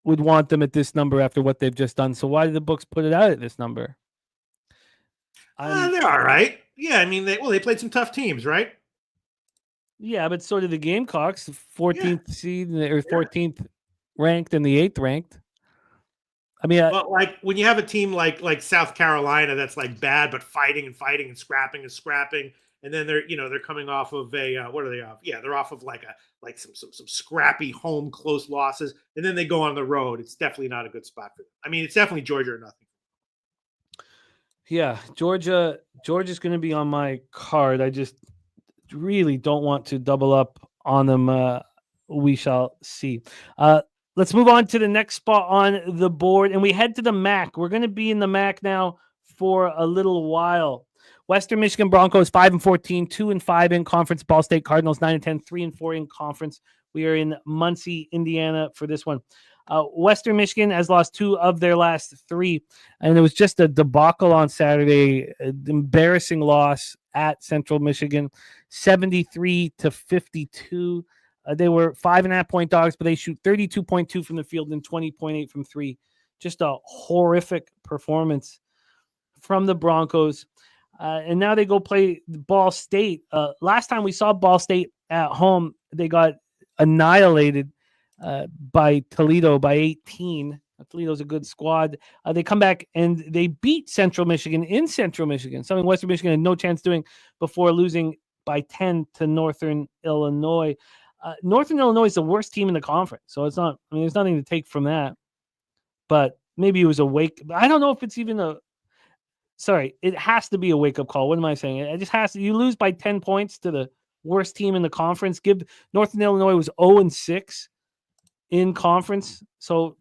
would want them at this number after what they've just done. So why did the books put it out at this number? They're all right. Yeah, they played some tough teams, right? Yeah, but so did the Gamecocks, 14th seed or 14th ranked and the 8th ranked. Well, like when you have a team like South Carolina that's like bad but fighting and scrapping, and then they're coming off of a what are they off? Yeah, they're off of some scrappy home close losses, and then they go on the road. It's definitely not a good spot for them. It's definitely Georgia or nothing. Yeah, Georgia's going to be on my card. I just really don't want to double up on them. We shall see. Let's move on to the next spot on the board, and we head to the MAC. We're going to be in the MAC now for a little while. Western Michigan Broncos 5-14, 2-5 in conference. Ball State Cardinals 9-10, 3-4 in conference. We are in Muncie, Indiana for this one. Western Michigan has lost 2 of their last 3, and it was just a debacle on Saturday. An embarrassing loss at Central Michigan, 73-52. They were 5.5-point dogs, but they shoot 32.2 from the field and 20.8 from 3. Just a horrific performance from the Broncos. And now they go play Ball State. Last time we saw Ball State at home, they got annihilated by Toledo by 18. Toledo's a good squad. They come back and they beat Central Michigan in Central Michigan, something Western Michigan had no chance doing before losing by 10 to Northern Illinois. Northern Illinois is the worst team in the conference, so it's not. There's nothing to take from that. But maybe it was a wake. I don't know if it's even a. Sorry, it has to be a wake-up call. What am I saying? It just has to. You lose by 10 points to the worst team in the conference. Northern Illinois was 0-6 in conference. So,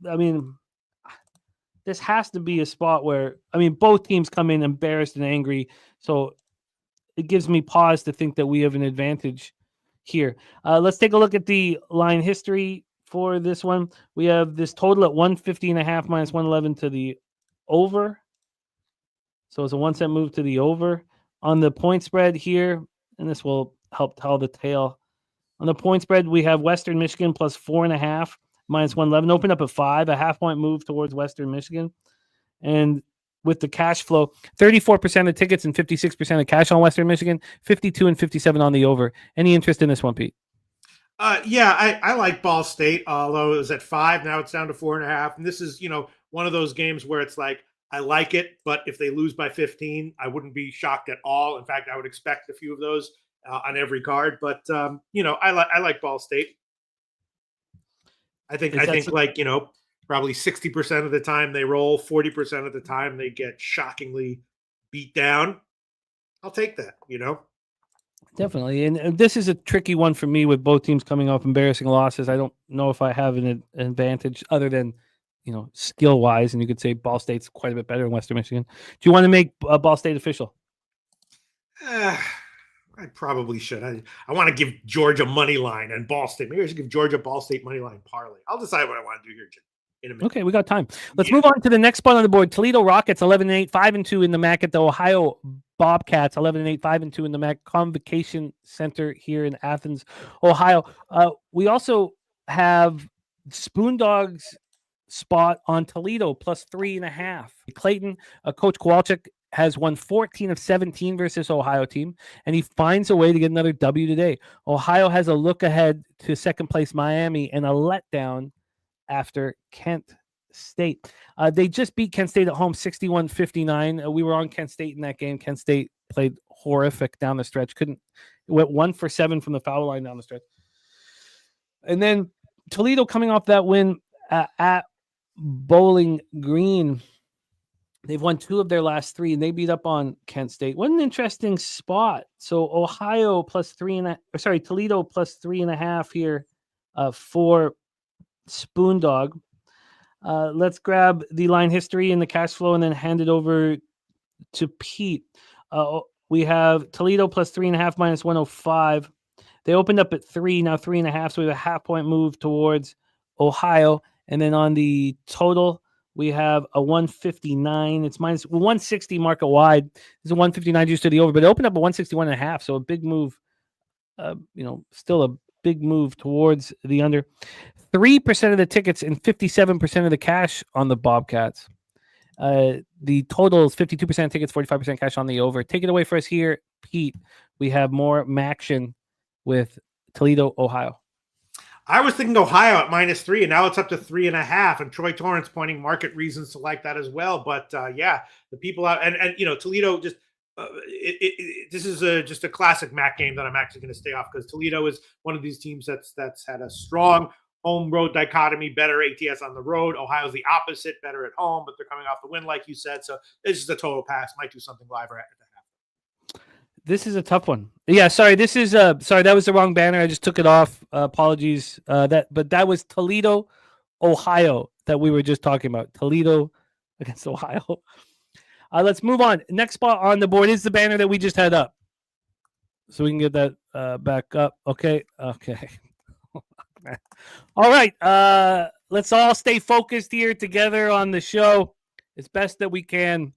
this has to be a spot where, both teams come in embarrassed and angry. So it gives me pause to think that we have an advantage here. Let's take a look at the line history for this one. We have this total at 150.5 minus 111 to the over. So it's a 1 cent move to the over on the point spread here. And this will help tell the tale. On the point spread, we have Western Michigan plus 4.5 minus 111. Open up at 5, a half-point move towards Western Michigan. And with the cash flow, 34% of tickets and 56% of cash on Western Michigan, 52 and 57 on the over. Any interest in this one, Pete? I like Ball State, although it was at 5. Now it's down to 4.5. And this is, one of those games where it's like, I like it, but if they lose by 15, I wouldn't be shocked at all. In fact, I would expect a few of those on every card. But I like Ball State. I think Probably 60% of the time they roll, 40% of the time they get shockingly beat down. I'll take that, Definitely. And this is a tricky one for me with both teams coming off embarrassing losses. I don't know if I have an advantage other than, skill wise. And you could say Ball State's quite a bit better in Western Michigan. Do you want to make Ball State official? I probably should. I want to give Georgia money line and Ball State. Maybe I should give Georgia Ball State money line parlay. I'll decide what I want to do here, Jim, in a minute. Okay, we got time. Let's move on to the next spot on the board. Toledo Rockets 11-8, 5-2 in the MAC at the Ohio Bobcats 11-8, 5-2 in the MAC Convocation Center here in Athens, Ohio. We also have Spoon Dogs spot on Toledo plus 3.5. Clayton, Coach Kowalczyk has won 14 of 17 versus Ohio team, and he finds a way to get another W today. Ohio has a look ahead to second place Miami and a letdown after Kent State. They just beat Kent State at home 61-59. We were on Kent State in that game. Kent State played horrific down the stretch. Went 1 for 7 from the foul line down the stretch. And then Toledo coming off that win at Bowling Green. They've won 2 of their last 3, and they beat up on Kent State. What an interesting spot. So Toledo plus 3.5 here for Spoon Dog. Let's grab the line history and the cash flow and then hand it over to Pete. We have Toledo plus 3.5 minus 105. They opened up at 3, now 3.5. So we have a half-point move towards Ohio. And then on the total, we have a 159. It's minus 160 market wide. There's a 159 juice to the over, but it opened up at 161.5. So a big move, still a big move towards the under. 3% of the tickets and 57% of the cash on the Bobcats. The total is 52% tickets, 45% cash on the over. Take it away for us here, Pete. We have more Maction with Toledo, Ohio. I was thinking Ohio at -3, and now it's up to 3.5. And Troy Torrance pointing market reasons to like that as well. But the people out and Toledo just this is just a classic MAC game that I'm actually going to stay off because Toledo is one of these teams that's had a strong home road dichotomy, better ATS on the road. Ohio's the opposite, better at home, but they're coming off the win, like you said. So this is a total pass. Might do something live right at the half. This is a tough one. Yeah, sorry. This is sorry, that was the wrong banner. I just took it off. Apologies. But that was Toledo, Ohio that we were just talking about. Toledo against Ohio. Let's move on. Next spot on the board is the banner that we just had up. So we can get that back up. Okay. All right. Let's all stay focused here together on the show as best that we can.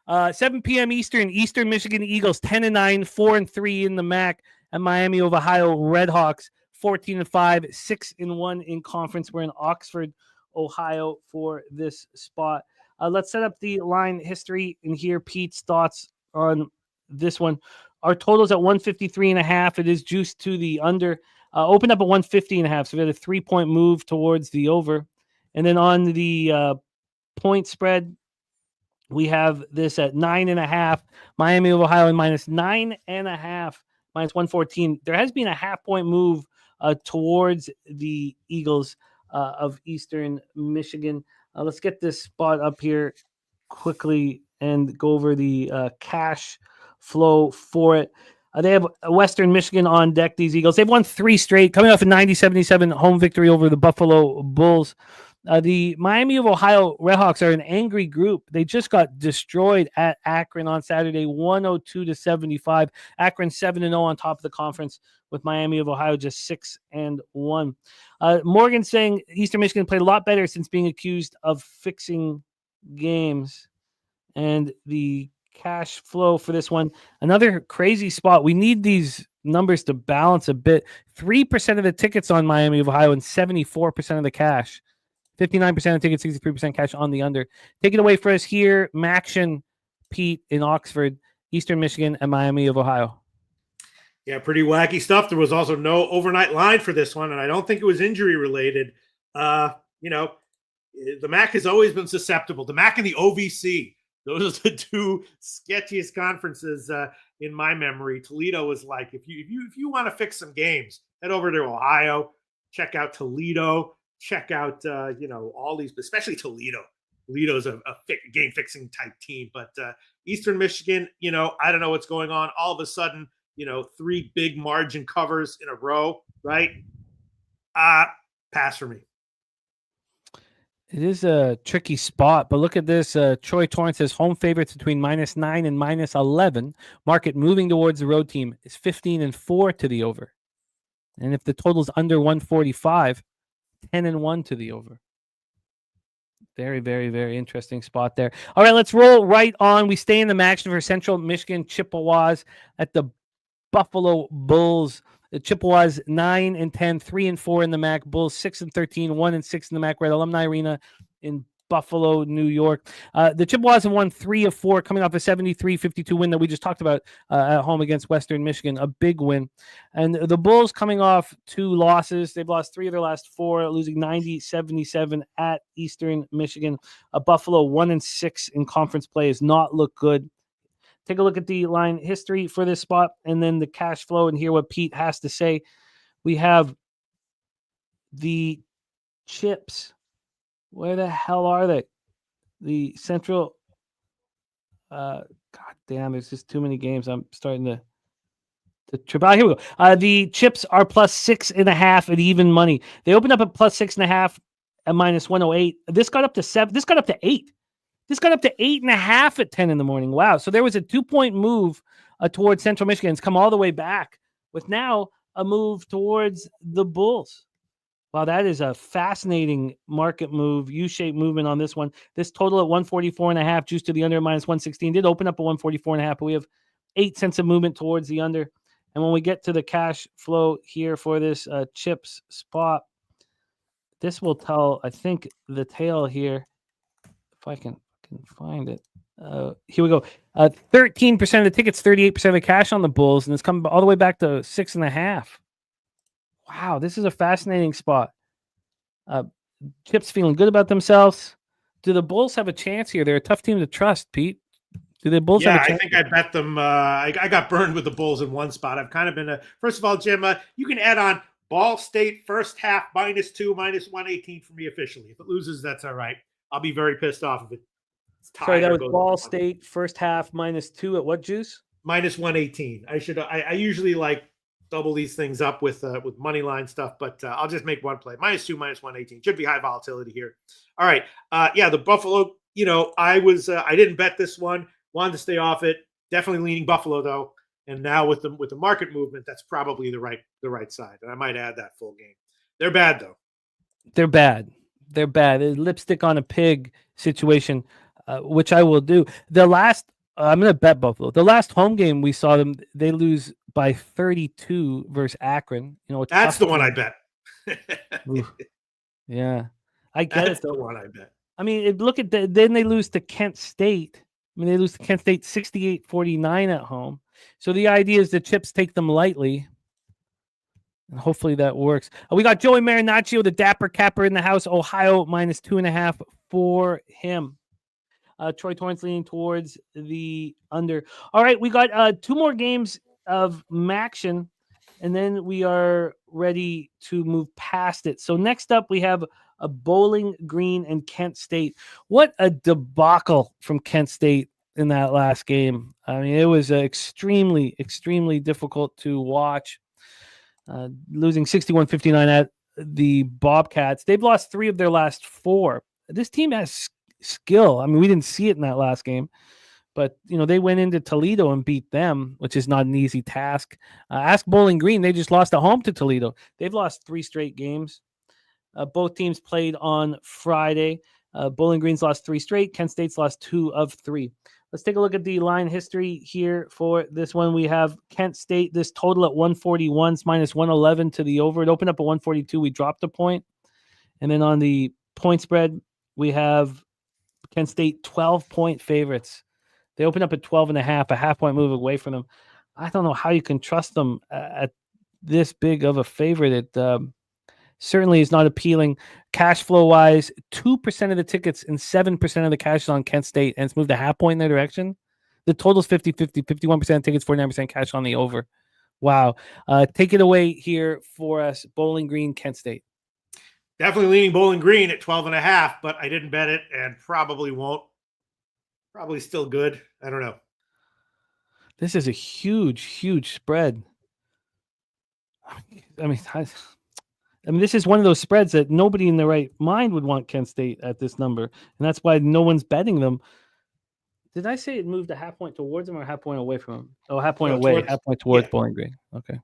7 p.m. Eastern Michigan Eagles 10-9, 4-3 in the MAC, and Miami of Ohio Redhawks 14-5, 6-1 in conference. We're in Oxford, Ohio for this spot. Let's set up the line history and hear Pete's thoughts on this one. Our total's at 153.5. It is juiced to the under. Opened up at 150.5, so we had a 3-point move towards the over. And then on the point spread, we have this at 9.5. Miami of Ohio and -9.5, -114. There has been a half-point move towards the Eagles of Eastern Michigan. Let's get this spot up here quickly and go over the cash flow for it. They have Western Michigan on deck, these Eagles. They've won 3 straight, coming off a 90-77 home victory over the Buffalo Bulls. The Miami of Ohio Redhawks are an angry group. They just got destroyed at Akron on Saturday, 102-75. Akron 7-0 on top of the conference, with Miami of Ohio just 6-1. Morgan saying Eastern Michigan played a lot better since being accused of fixing games. And the cash flow for this one, another crazy spot. We need these numbers to balance a bit. 3% of the tickets on Miami of Ohio and 74% of the cash. 59% of tickets, 63% cash on the under. Take it away for us here, Maction, Pete in Oxford, Eastern Michigan, and Miami of Ohio. Yeah, pretty wacky stuff. There was also no overnight line for this one, and I don't think it was injury related. The MAC has always been susceptible. The MAC and the OVC, those are the 2 sketchiest conferences in my memory. Toledo was like, if you want to fix some games, head over to Ohio, check out Toledo. check out, all these, especially Toledo. Toledo's a game-fixing type team. But Eastern Michigan, I don't know what's going on. All of a sudden, 3 big margin covers in a row, right? Pass for me. It is a tricky spot, but look at this. Troy Torrance says home favorites between -9 and -11. Market moving towards the road team is 15-4 to the over. And if the total's under 145, 10-1 to the over. Very, very, very interesting spot there. All right, let's roll right on. We stay in the action for Central Michigan Chippewas at the Buffalo Bulls. The Chippewas 9-10, 3-4 in the MAC. Bulls 6-13, 1-6 in the MAC Red Alumni Arena in Buffalo, New York. The Chippewas have won 3 of 4, coming off a 73-52 win that we just talked about at home against Western Michigan, a big win. And the Bulls coming off 2 losses. They've lost 3 of their last 4, losing 90-77 at Eastern Michigan. Buffalo 1-6 in conference play has not looked good. Take a look at the line history for this spot and then the cash flow and hear what Pete has to say. We have the Chips. Where the hell are they? The Central. God damn, there's just too many games. I'm starting to trip out. Here we go. The Chips are +6.5 at even money. They opened up at +6.5 at -108. This got up to 7. This got up to 8. This got up to 8.5 at 10 in the morning. Wow. So there was a 2-point move towards Central Michigan. It's come all the way back with now a move towards the Bulls. Wow, that is a fascinating market move, U-shaped movement on this one. This total at 144.5, juice to the under at -116. Did open up at 144.5, but we have 8 cents of movement towards the under. And when we get to the cash flow here for this Chips spot, this will tell, I think, the tale here. If I can find it. Here we go. 13% of the tickets, 38% of the cash on the Bulls, and it's come all the way back to 6.5. Wow, this is a fascinating spot. Chips feeling good about themselves. Do the Bulls have a chance here? They're a tough team to trust, Pete. Do the Bulls have a chance? I think I bet them. I got burned with the Bulls in one spot. I've kind of been first of all, Jim, you can add on Ball State first half -2, -118 for me officially. If it loses, that's all right. I'll be very pissed off if it's tied. Sorry, that was Ball State first half -2 at what juice? -118. I usually like double these things up with money line stuff, but I'll just make one play. -2, -118. Should be high volatility here. All right. The Buffalo, I didn't bet this one. Wanted to stay off it. Definitely leaning Buffalo though. And now with the market movement, that's probably the right side. And I might add that full game. They're bad though. They're bad. They're bad. A lipstick on a pig situation, which I will do. I'm going to bet Buffalo. The last home game we saw them, they lose by 32 versus Akron. That's the one I bet. Yeah, I get That's it. the one I bet. I mean, then they lose to Kent State. They lose to Kent State 68-49 at home. So the idea is the Chips take them lightly. And hopefully that works. We got Joey Marinaccio, the Dapper Capper in the house. Ohio -2.5 for him. Troy Torrance leaning towards the under. All right, we got 2 more games of Maction, and then we are ready to move past it. So next up, we have a Bowling Green and Kent State. What a debacle from Kent State in that last game. I mean, it was extremely, extremely difficult to watch. Losing 61-59 at the Bobcats. They've lost 3 of their last 4. This team has skill. I mean, we didn't see it in that last game, but they went into Toledo and beat them, which is not an easy task. Ask Bowling Green. They just lost at home to Toledo. They've lost 3 straight games. Both teams played on Friday. Bowling Green's lost 3 straight. Kent State's lost 2 of 3. Let's take a look at the line history here for this one. We have Kent State, this total at 141, -111 to the over. It opened up at 142. We dropped a point. And then on the point spread, we have Kent State 12-point favorites. They opened up at 12.5, a half-point move away from them. I don't know how you can trust them at this big of a favorite. It certainly is not appealing. Cash flow-wise, 2% of the tickets and 7% of the cash is on Kent State, and it's moved a half point in their direction. The total's 50-50, 51% tickets, 49% cash on the over. Wow. Take it away here for us, Bowling Green, Kent State. Definitely leaning Bowling Green at 12.5, but I didn't bet it and probably won't. Probably still good. I don't know. This is a huge, huge spread. I mean, this is one of those spreads that nobody in their right mind would want Kent State at this number, and that's why no one's betting them. Did I say it moved a half point towards them or a half point away from them? Oh, half point away, half point towards Bowling Green. Okay.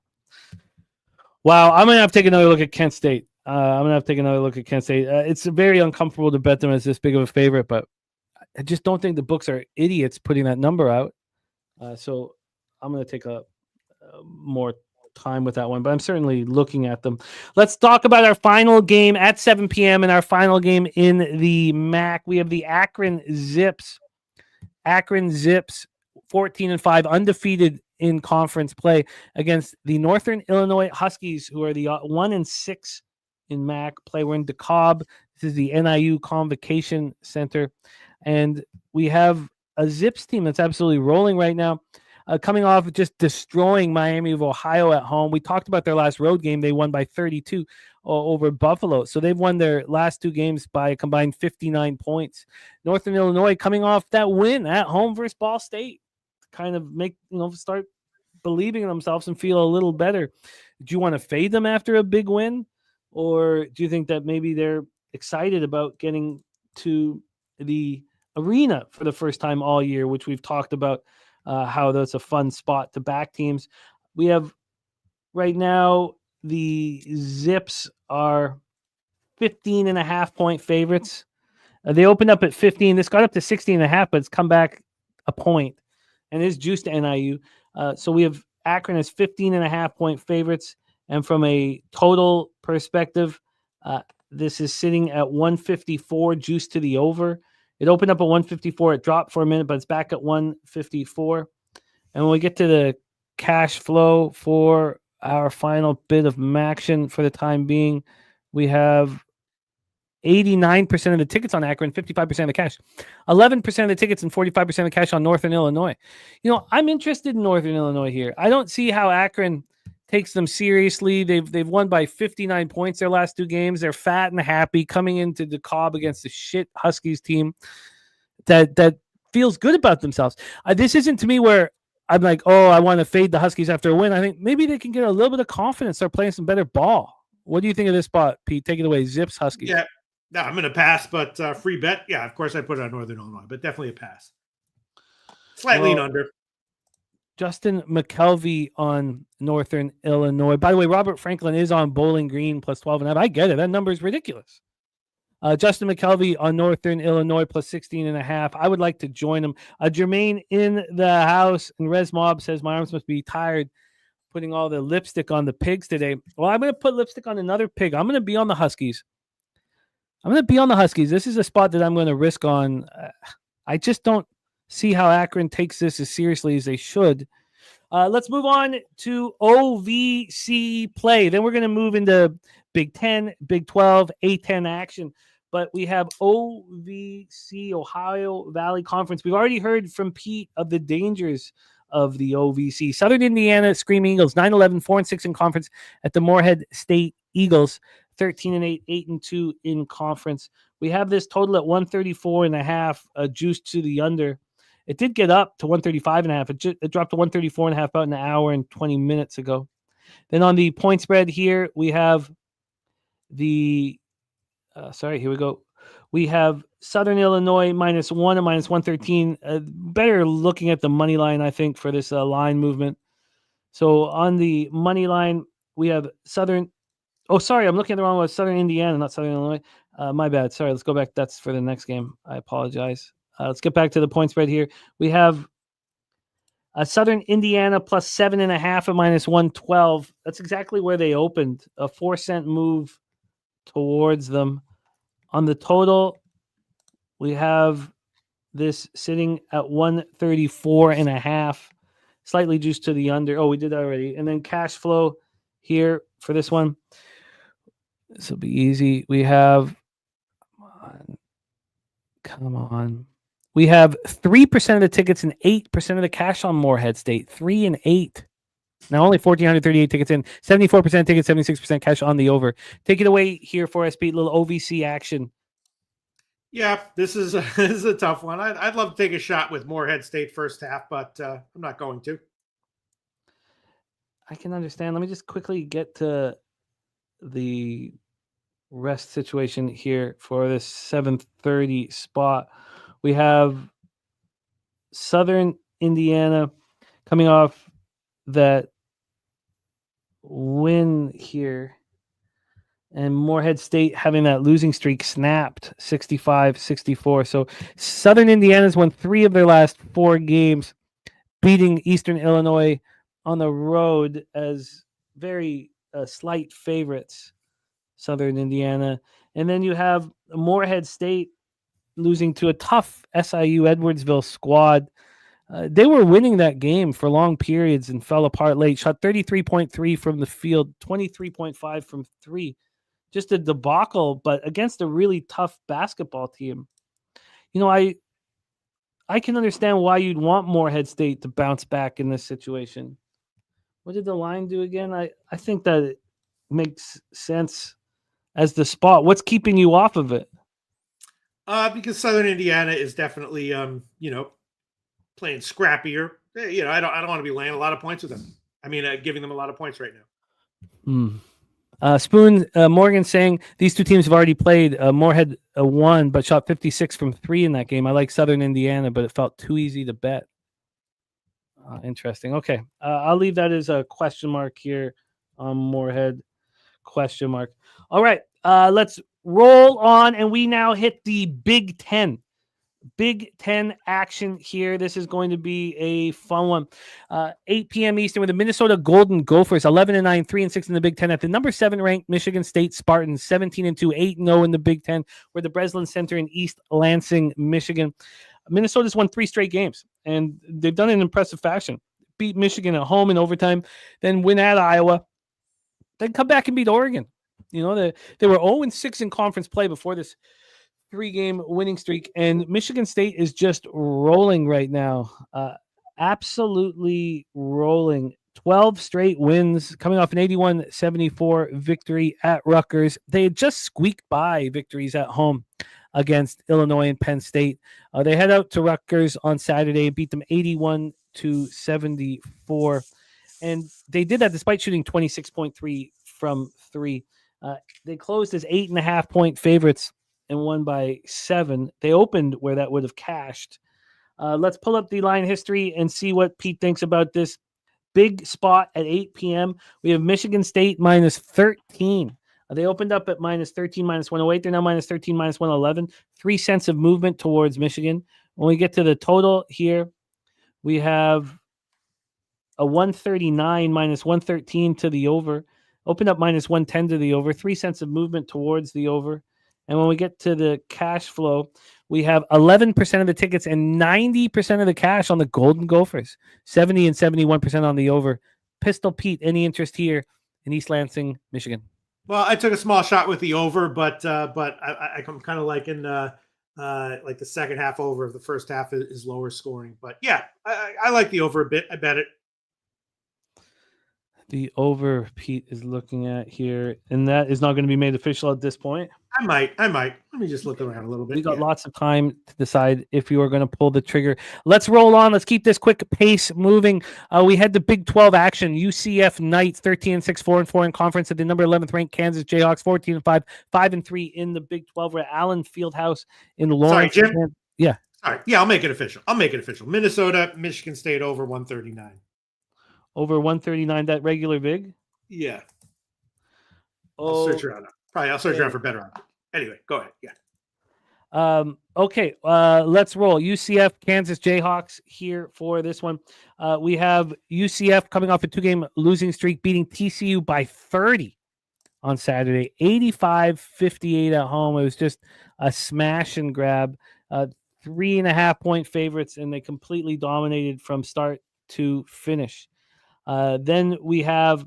Wow, I'm gonna have to take another look at Kent State. It's very uncomfortable to bet them as this big of a favorite, but I just don't think the books are idiots putting that number out. So I'm gonna take a more time with that one, but I'm certainly looking at them. Let's talk about our final game at 7 p.m. and our final game in the MAC. We have the Akron Zips. Akron Zips, 14-5, undefeated in conference play against the Northern Illinois Huskies, who are the 1-6 in MAC play. We're in DeKalb. This is the NIU Convocation Center, and we have a Zips team that's absolutely rolling right now. Coming off just destroying Miami of Ohio at home. We talked about their last road game. They won by 32 over Buffalo. So they've won their last two games by a combined 59 points. Northern Illinois coming off that win at home versus Ball State. Kind of start believing in themselves and feel a little better. Do you want to fade them after a big win? Or do you think that maybe they're excited about getting to the arena for the first time all year, which we've talked about? How that's a fun spot to back teams. We have right now the Zips are 15.5-point favorites. They opened up at 15. This got up to 16.5, but it's come back a point and is juiced to NIU. So we have Akron as 15.5-point favorites. And from a total perspective, this is sitting at 154, juiced to the over. It opened up at 154. It dropped for a minute, but it's back at 154. And when we get to the cash flow for our final bit of action for the time being, we have 89% of the tickets on Akron, 55% of the cash, 11% of the tickets, and 45% of the cash on Northern Illinois. I'm interested in Northern Illinois here. I don't see how Akron takes them seriously. They've won by 59 points their last two games. They're fat and happy coming into DeKalb against the shit Huskies team that feels good about themselves. This isn't to me where I'm like, oh, I want to fade the Huskies after a win. I think maybe they can get a little bit of confidence, start playing some better ball. What do you think of this spot, Pete? Take it away. Zips, Huskies. Yeah, no, I'm going to pass, but free bet. Yeah, of course I put it on Northern Illinois, but definitely a pass. Slightly under. Justin McKelvey on Northern Illinois. By the way, Robert Franklin is on Bowling Green plus 12.5. I get it. That number is ridiculous. Justin McKelvey on Northern Illinois plus 16.5. I would like to join him. Jermaine in the house, and Res Mob says, my arms must be tired putting all the lipstick on the pigs today. Well, I'm going to put lipstick on another pig. I'm going to be on the Huskies. This is a spot that I'm going to risk on. I just don't see how Akron takes this as seriously as they should. Let's move on to OVC play. Then we're going to move into Big 10, Big 12, A10 action. But we have OVC, Ohio Valley Conference. We've already heard from Pete of the dangers of the OVC. Southern Indiana Screaming Eagles, 9-11, 4-6 in conference at the Morehead State Eagles, 13-8, 8-2 in conference. We have this total at 134.5, juiced to the under. It did get up to 135.5. It dropped to 134.5 about an hour and 20 minutes ago. Then on the point spread here, we have the here we go. We have Southern Illinois -1 and -113. Better looking at the money line, I think, for this line movement. So on the money line, we have Southern. Oh, sorry, I'm looking at the wrong one. Southern Indiana, not Southern Illinois. My bad. Sorry, let's go back. That's for the next game. I apologize. Let's get back to the point spread here. We have Southern Indiana plus 7.5 at -112. That's exactly where they opened. A 4-cent move towards them. On the total, we have this sitting at 134.5, slightly juiced to the under. Oh, we did that already. And then cash flow here for this one. This will be easy. We have, come on. We have 3% of the tickets and 8% of the cash on Morehead State. 3 and 8. Now only 1,438 tickets in, 74% tickets, 76% cash on the over. Take it away here for us, Pete. Little OVC action. Yeah, this is a tough one. I'd love to take a shot with Morehead State first half, but I'm not going to. I can understand. Let me just quickly get to the rest situation here for this 7:30 spot. We have Southern Indiana coming off that win here, and Morehead State having that losing streak snapped 65-64. So Southern Indiana's won 3 of their last 4 games, beating Eastern Illinois on the road as very slight favorites, Southern Indiana. And then you have Morehead State losing to a tough SIU Edwardsville squad. They were winning that game for long periods and fell apart late. Shot 33.3 from the field, 23.5 from 3. Just a debacle, but against a really tough basketball team. You know, I can understand why you'd want Morehead State to bounce back in this situation. What did the line do again? I think that it makes sense as the spot. What's keeping you off of it? Because Southern Indiana is definitely, playing scrappier. I don't want to be laying a lot of points with them. I mean, giving them a lot of points right now. Spoon Morgan saying these two teams have already played. Morehead won, but shot 56 from 3 in that game. I like Southern Indiana, but it felt too easy to bet. Interesting. Okay. I'll leave that as a question mark here on Morehead. Question mark. All right. Let's roll on, and we now hit the Big Ten. Big Ten action here. This is going to be a fun one. 8 p.m. Eastern with the Minnesota Golden Gophers, 11-9, 3-6 in the Big Ten. At the number 7 ranked Michigan State Spartans, 17-2, 8-0 in the Big Ten. We're the Breslin Center in East Lansing, Michigan. Minnesota's won 3 straight games, and they've done it in impressive fashion. Beat Michigan at home in overtime, then win at Iowa, then come back and beat Oregon. You know, they were 0-6 in conference play before this 3-game winning streak, and Michigan State is just rolling right now. Absolutely rolling. 12 straight wins, coming off an 81-74 victory at Rutgers. They had just squeaked by victories at home against Illinois and Penn State. They head out to Rutgers on Saturday and beat them 81-74. And they did that despite shooting 26.3 from 3. They closed as 8.5-point favorites and won by 7. They opened where that would have cashed. Let's pull up the line history and see what Pete thinks about this big spot at 8 p.m. We have Michigan State minus 13. They opened up at minus 13, minus 108. They're now minus 13, minus 111. 3 cents of movement towards Michigan. When we get to the total here, we have a 139 minus 113 to the over. Opened up minus 110 to the over. 3 cents of movement towards the over. And when we get to the cash flow, we have 11% of the tickets and 90% of the cash on the Golden Gophers. 70 and 71% on the over. Pistol Pete, any interest here in East Lansing, Michigan? Well, I took a small shot with the over, but I'm kind of like in like the second half over. The first half is lower scoring. But yeah, I like the over a bit. I bet it. The over Pete is looking at here, and that is not going to be made official at this point. I might. Let me just look around a little bit. We got lots of time to decide if you are going to pull the trigger. Let's roll on. Let's keep this quick pace moving. We had the Big 12 action. UCF Knights 13-6, 4-4 in conference at the number 11th ranked Kansas Jayhawks 14-5, 5-3 in the Big 12. We're at Allen Fieldhouse in Lawrence. Sorry, Jim. Yeah. All right. Yeah, I'll make it official. Minnesota, Michigan State over 139. Over 139, that regular big? Yeah. I'll search around. I'll search around for better odds. Anyway, go ahead. Yeah. Okay. Let's roll. UCF, Kansas Jayhawks here for this one. We have UCF coming off a 2-game losing streak, beating TCU by 30 on Saturday, 85-58 at home. It was just a smash and grab. 3.5-point favorites, and they completely dominated from start to finish. Then we have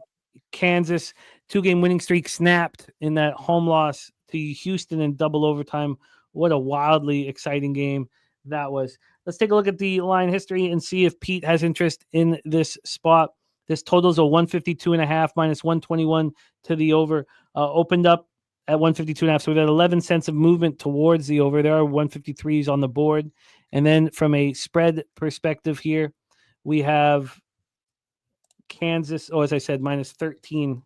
Kansas, 2-game winning streak snapped in that home loss to Houston in double overtime. What a wildly exciting game that was. Let's take a look at the line history and see if Pete has interest in this spot. This totals a 152.5 minus 121 to the over. Opened up at 152.5. So we've had 11 cents of movement towards the over. There are 153s on the board. And then from a spread perspective here, we have Kansas, as I said, minus 13.5,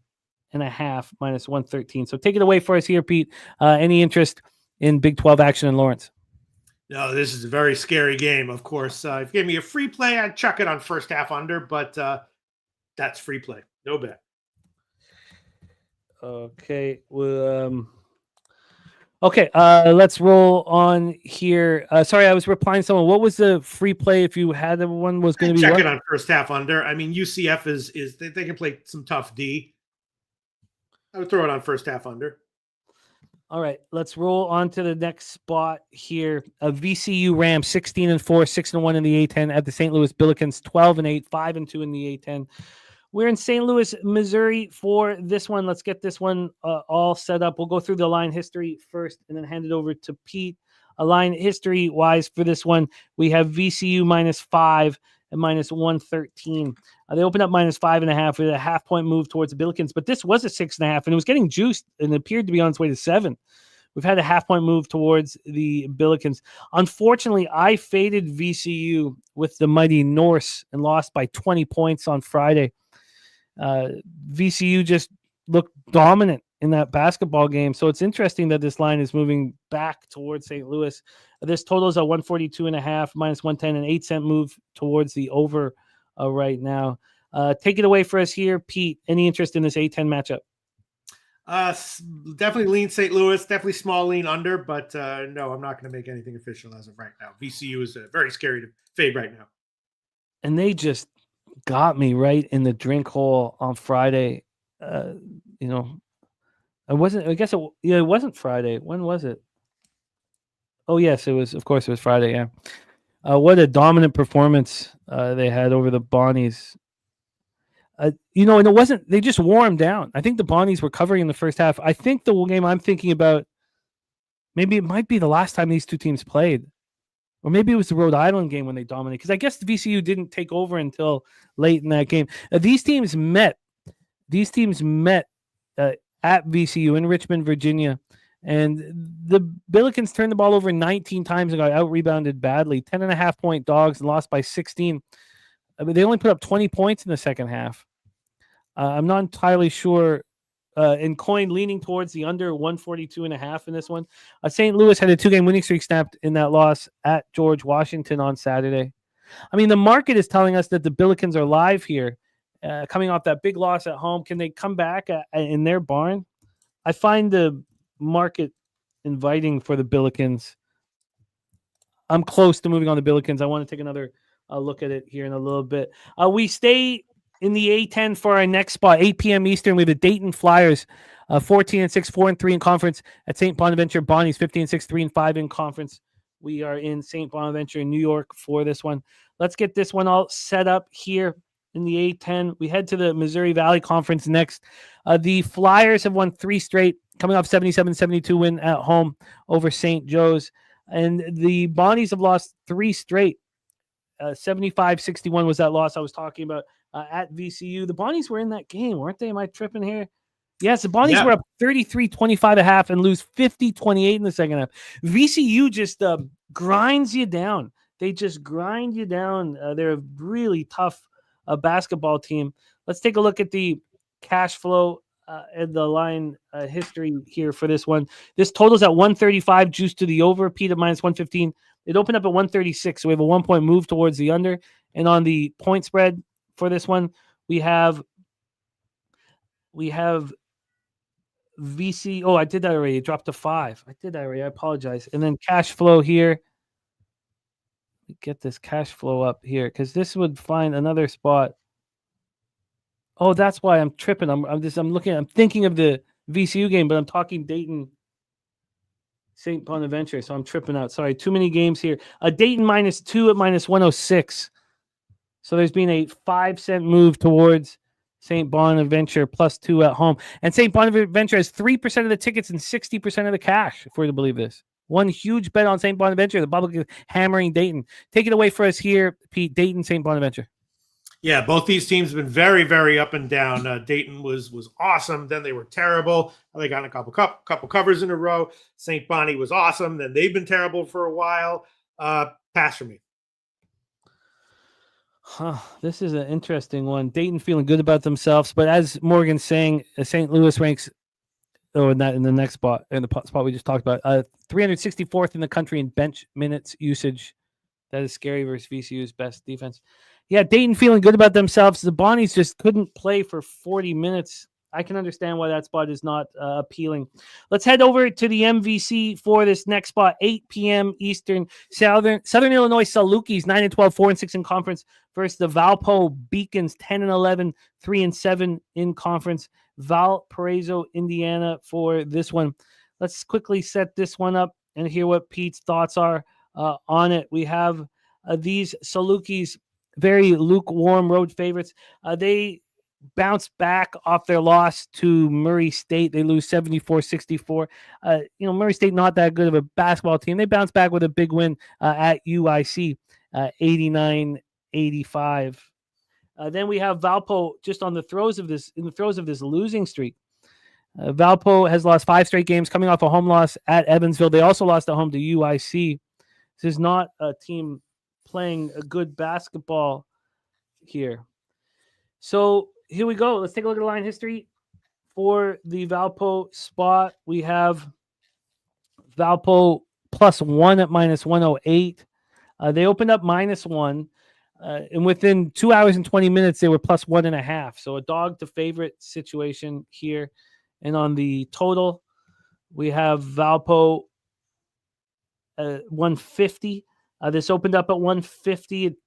minus 113. So take it away for us here, Pete. Any interest in Big 12 action in Lawrence? No, this is a very scary game, of course. If you gave me a free play, I'd chuck it on first half under, but that's free play. No bet. Okay. Well, let's roll on here. Sorry, I was replying to someone. What was the free play if you had one was going to be? Check it on first half under. I mean, UCF is they can play some tough D. I would throw it on first half under. All right, let's roll on to the next spot here. VCU Rams 16-4, 6-1 in the A10 at the St. Louis Billikens 12-8, 5-2 in the A10. We're in St. Louis, Missouri for this one. Let's get this one all set up. We'll go through the line history first and then hand it over to Pete. Line history-wise for this one, we have VCU -5 and minus 113. They opened up -5.5 with a half-point move towards the Billikens, but this was a 6.5, and it was getting juiced and appeared to be on its way to 7. We've had a half-point move towards the Billikens. Unfortunately, I faded VCU with the mighty Norse and lost by 20 points on Friday. VCU just looked dominant in that basketball game. So it's interesting that this line is moving back towards St. Louis. This totals a 142.5 minus 110, an 8-cent move towards the over right now. Take it away for us here, Pete. Any interest in this A10 matchup? Definitely lean St. Louis, definitely small lean under, but no, I'm not going to make anything official as of right now. VCU is very scary to fade right now. And they just got me right in the drink hole on Friday. It wasn't Friday. When was it? Oh, yes, it was. Of course, it was Friday. Yeah. What a dominant performance they had over the Bonnies. And it wasn't, they just wore them down. I think the Bonnies were covering in the first half. I think the game I'm thinking about, maybe it might be the last time these two teams played. Or maybe it was the Rhode Island game when they dominated. Because I guess the VCU didn't take over until late in that game. These teams met at VCU in Richmond, Virginia. And the Billikens turned the ball over 19 times and got out-rebounded badly. 10.5-point dogs and lost by 16. I mean, they only put up 20 points in the second half. I'm not entirely sure. And coin leaning towards the under 142.5 in this one. St. Louis had a 2-game winning streak snapped in that loss at George Washington on Saturday. I mean, the market is telling us that the Billikens are live here, coming off that big loss at home. Can they come back in their barn? I find the market inviting for the Billikens. I'm close to moving on the Billikens. I want to take another look at it here in a little bit. We stay in the A10 for our next spot, 8 p.m. Eastern. We have the Dayton Flyers, 14-6, 4-3 in conference at St. Bonaventure. Bonnies 15-6, 3-5 in conference. We are in St. Bonaventure in New York for this one. Let's get this one all set up here in the A10. We head to the Missouri Valley Conference next. The Flyers have won 3 straight, coming off 77-72 win at home over St. Joe's. And the Bonnies have lost 3 straight. 75-61 was that loss I was talking about at VCU. The Bonnies were in that game, weren't they? Am I tripping here? Yes, the Bonnies were up 33-25 a half and lose 50-28 in the second half. VCU just grinds you down. They just grind you down. They're a really tough basketball team. Let's take a look at the cash flow and the line history here for this one. This totals at 135, juice to the over, Pete at minus 115. It opened up at 136, so we have a 1-point move towards the under. And on the point spread for this one, we have VC. Oh, I did that already. It dropped to 5. I did that already. I apologize. And then cash flow here. Get this cash flow up here because this would find another spot. Oh, that's why I'm tripping. I'm thinking of the VCU game, but I'm talking Dayton, St. Bonaventure. So I'm tripping out. Sorry, too many games here. Dayton -2 at minus 106. So there's been a 5-cent move towards St. Bonaventure +2 at home. And St. Bonaventure has 3% of the tickets and 60% of the cash, if we're to believe this. One huge bet on St. Bonaventure. The public is hammering Dayton. Take it away for us here, Pete. Dayton, St. Bonaventure. Yeah, both these teams have been very, very up and down. Dayton was awesome. Then they were terrible. They got a couple covers in a row. St. Bonnie was awesome. Then they've been terrible for a while. Pass for me. This is an interesting one. Dayton feeling good about themselves, but as Morgan's saying, St. Louis ranks in the next spot, in the spot we just talked about, 364th in the country in bench minutes usage. That is scary versus VCU's best defense. Yeah, Dayton feeling good about themselves. The Bonnies just couldn't play for 40 minutes. I can understand why that spot is not appealing. Let's head over to the MVC for this next spot, 8 p.m. Eastern. Southern Illinois Salukis, 9-12, 4-6 in conference, versus the Valpo Beacons, 10-11, 3-7 in conference. Valparaiso, Indiana for this one. Let's quickly set this one up and hear what Pete's thoughts are on it. We have these Salukis, very lukewarm road favorites. They bounced back off their loss to Murray State. They lose 74-64. Murray State not that good of a basketball team. They bounced back with a big win at UIC, 89-85. Then we have Valpo just in the throes of this losing streak. Valpo has lost 5 straight games, coming off a home loss at Evansville. They also lost at home to UIC. This is not a team playing a good basketball here. So here we go. Let's take a look at the line history for the Valpo spot. We have Valpo +1 at -108. They opened up -1. And within 2 hours and 20 minutes, they were +1.5. So a dog to favorite situation here. And on the total, we have Valpo 150. This opened up at 150.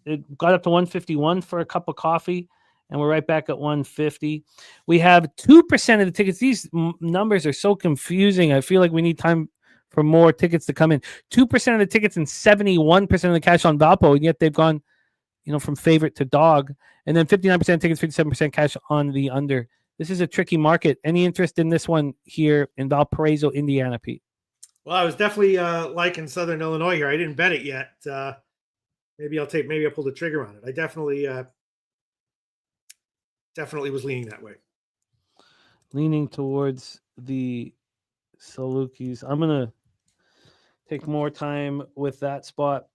It got up to 151 for a cup of coffee, and we're right back at 150. We have 2% of the tickets. These numbers are so confusing. I feel like we need time for more tickets to come in. 2% of the tickets and 71% of the cash on Valpo, and yet they've gone, from favorite to dog. And then 59% tickets, 57% cash on the under. This is a tricky market. Any interest in this one here in Valparaiso, Indiana, Pete? Well, I was definitely liking Southern Illinois here. I didn't bet it yet. Maybe I'll pull the trigger on it. I definitely was leaning that way. Leaning towards the Salukis. I'm going to take more time with that spot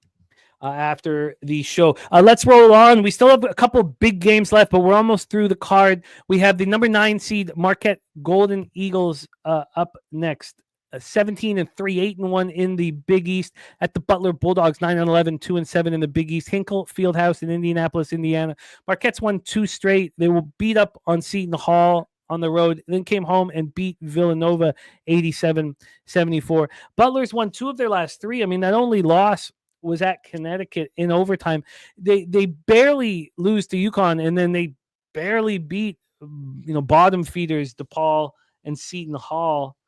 after the show. Let's roll on. We still have a couple big games left, but we're almost through the card. We have the number 9 seed Marquette Golden Eagles up next. 17-3, 8-1 in the Big East at the Butler Bulldogs, 9-11, 2-7 in the Big East. Hinkle Fieldhouse in Indianapolis, Indiana. Marquette's won 2 straight. They were beat up on Seton Hall on the road, then came home and beat Villanova 87-74. Butler's won 2 of their last 3. I mean, that only loss was at Connecticut in overtime. They barely lose to UConn, and then they barely beat bottom feeders DePaul and Seton Hall.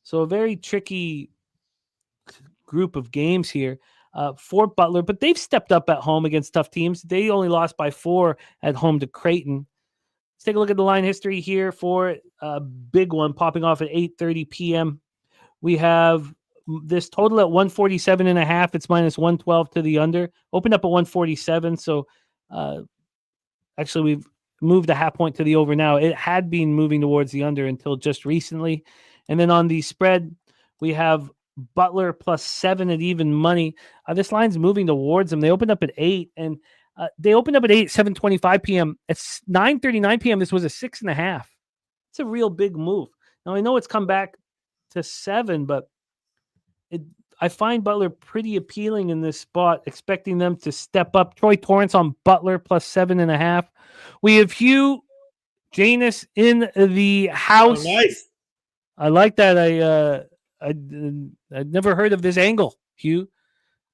So a very tricky group of games here for Butler, but they've stepped up at home against tough teams. They only lost by 4 at home to Creighton. Let's take a look at the line history here for a big one popping off at 8:30 p.m. We have this total at 147.5. It's -112 to the under. Opened up at 147, so actually we've moved a half point to the over now. It had been moving towards the under until just recently. And then on the spread, we have Butler +7 at even money. This line's moving towards them. They opened up at 8, and they opened up at 8, 7:25 p.m. At 9:39 p.m., this was a 6.5. It's a real big move. Now, I know it's come back to 7, but I find Butler pretty appealing in this spot, expecting them to step up. Troy Torrance on Butler +7.5. We have Hugh Janus in the house. Oh, nice. I like that. I'd never heard of this angle. Hugh,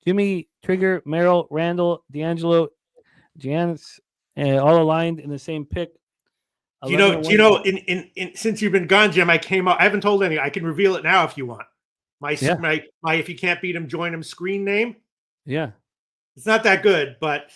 Jimmy, Trigger, Merrill, Randall, D'Angelo, Janice, all aligned in the same pick. Since you've been gone, Jim, I came up. I haven't told any. I can reveal it now if you want. My if you can't beat him, join him screen name. Yeah, it's not that good, but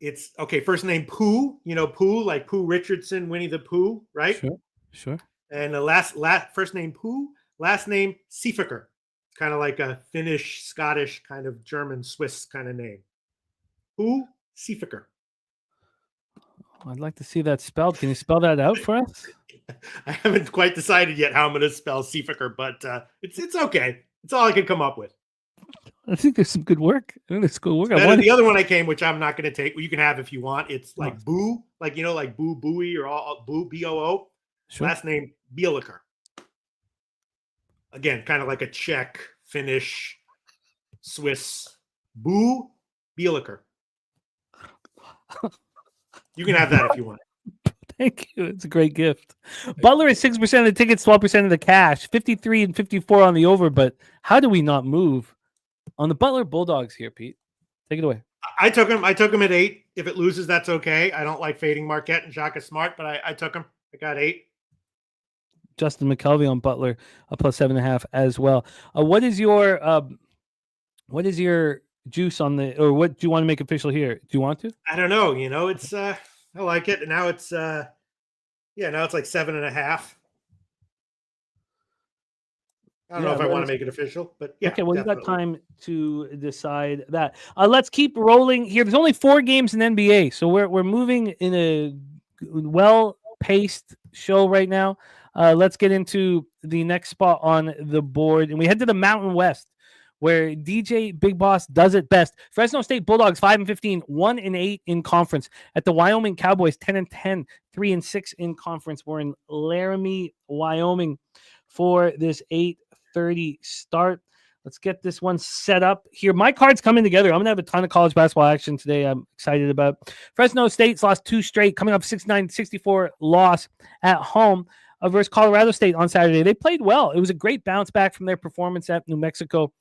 it's okay. First name Pooh. Pooh, like Pooh Richardson, Winnie the Pooh, right? Sure. And the last first name Pooh, last name Seefiker. It's kind of like a Finnish, Scottish, kind of German, Swiss kind of name. Pooh Seefiker. I'd like to see that spelled. Can you spell that out for us? I haven't quite decided yet how I'm going to spell Seefaker, but it's okay. It's all I can come up with. I think there's some good work. I think there's good work. The other one I came, which I'm not going to take, well, you can have if you want. It's like Boo, like like Boo Booey or all Boo BOO. Sure. Last name Bieliker. Again, kind of like a Czech, Finnish, Swiss. Boo Bieliker. You can have that if you want. Thank you. It's a great gift. Butler is 6% of the tickets, 12% of the cash, 53 and 54 on the over. But how do we not move on the Butler Bulldogs here, Pete? Take it away. I took him at 8. If it loses, that's okay. I don't like fading Marquette and Shaka Smart, but I took him. I got 8. Justin McKelvey on Butler, a +7.5 as well. What is your juice on the, or what do you want to make official here? Do you want to? I don't know. It's I like it. And now it's now it's like 7.5. I don't know if I want to make it official, but yeah. Okay, well, you got time to decide that. Let's keep rolling here. There's only 4 games in NBA, so we're moving in a well-paced show right now. Let's get into the next spot on the board, and we head to the Mountain West, where DJ Big Boss does it best. Fresno State Bulldogs 5-15, 1-8 in conference. At the Wyoming Cowboys 10-10, 3-6 in conference. We're in Laramie, Wyoming, for this 8:30 start. Let's get this one set up here. My card's coming together. I'm going to have a ton of college basketball action today. I'm excited about. Fresno State's lost 2 straight, coming up 69-64 loss at home versus Colorado State on Saturday. They played well. It was a great bounce back from their performance at New Mexico.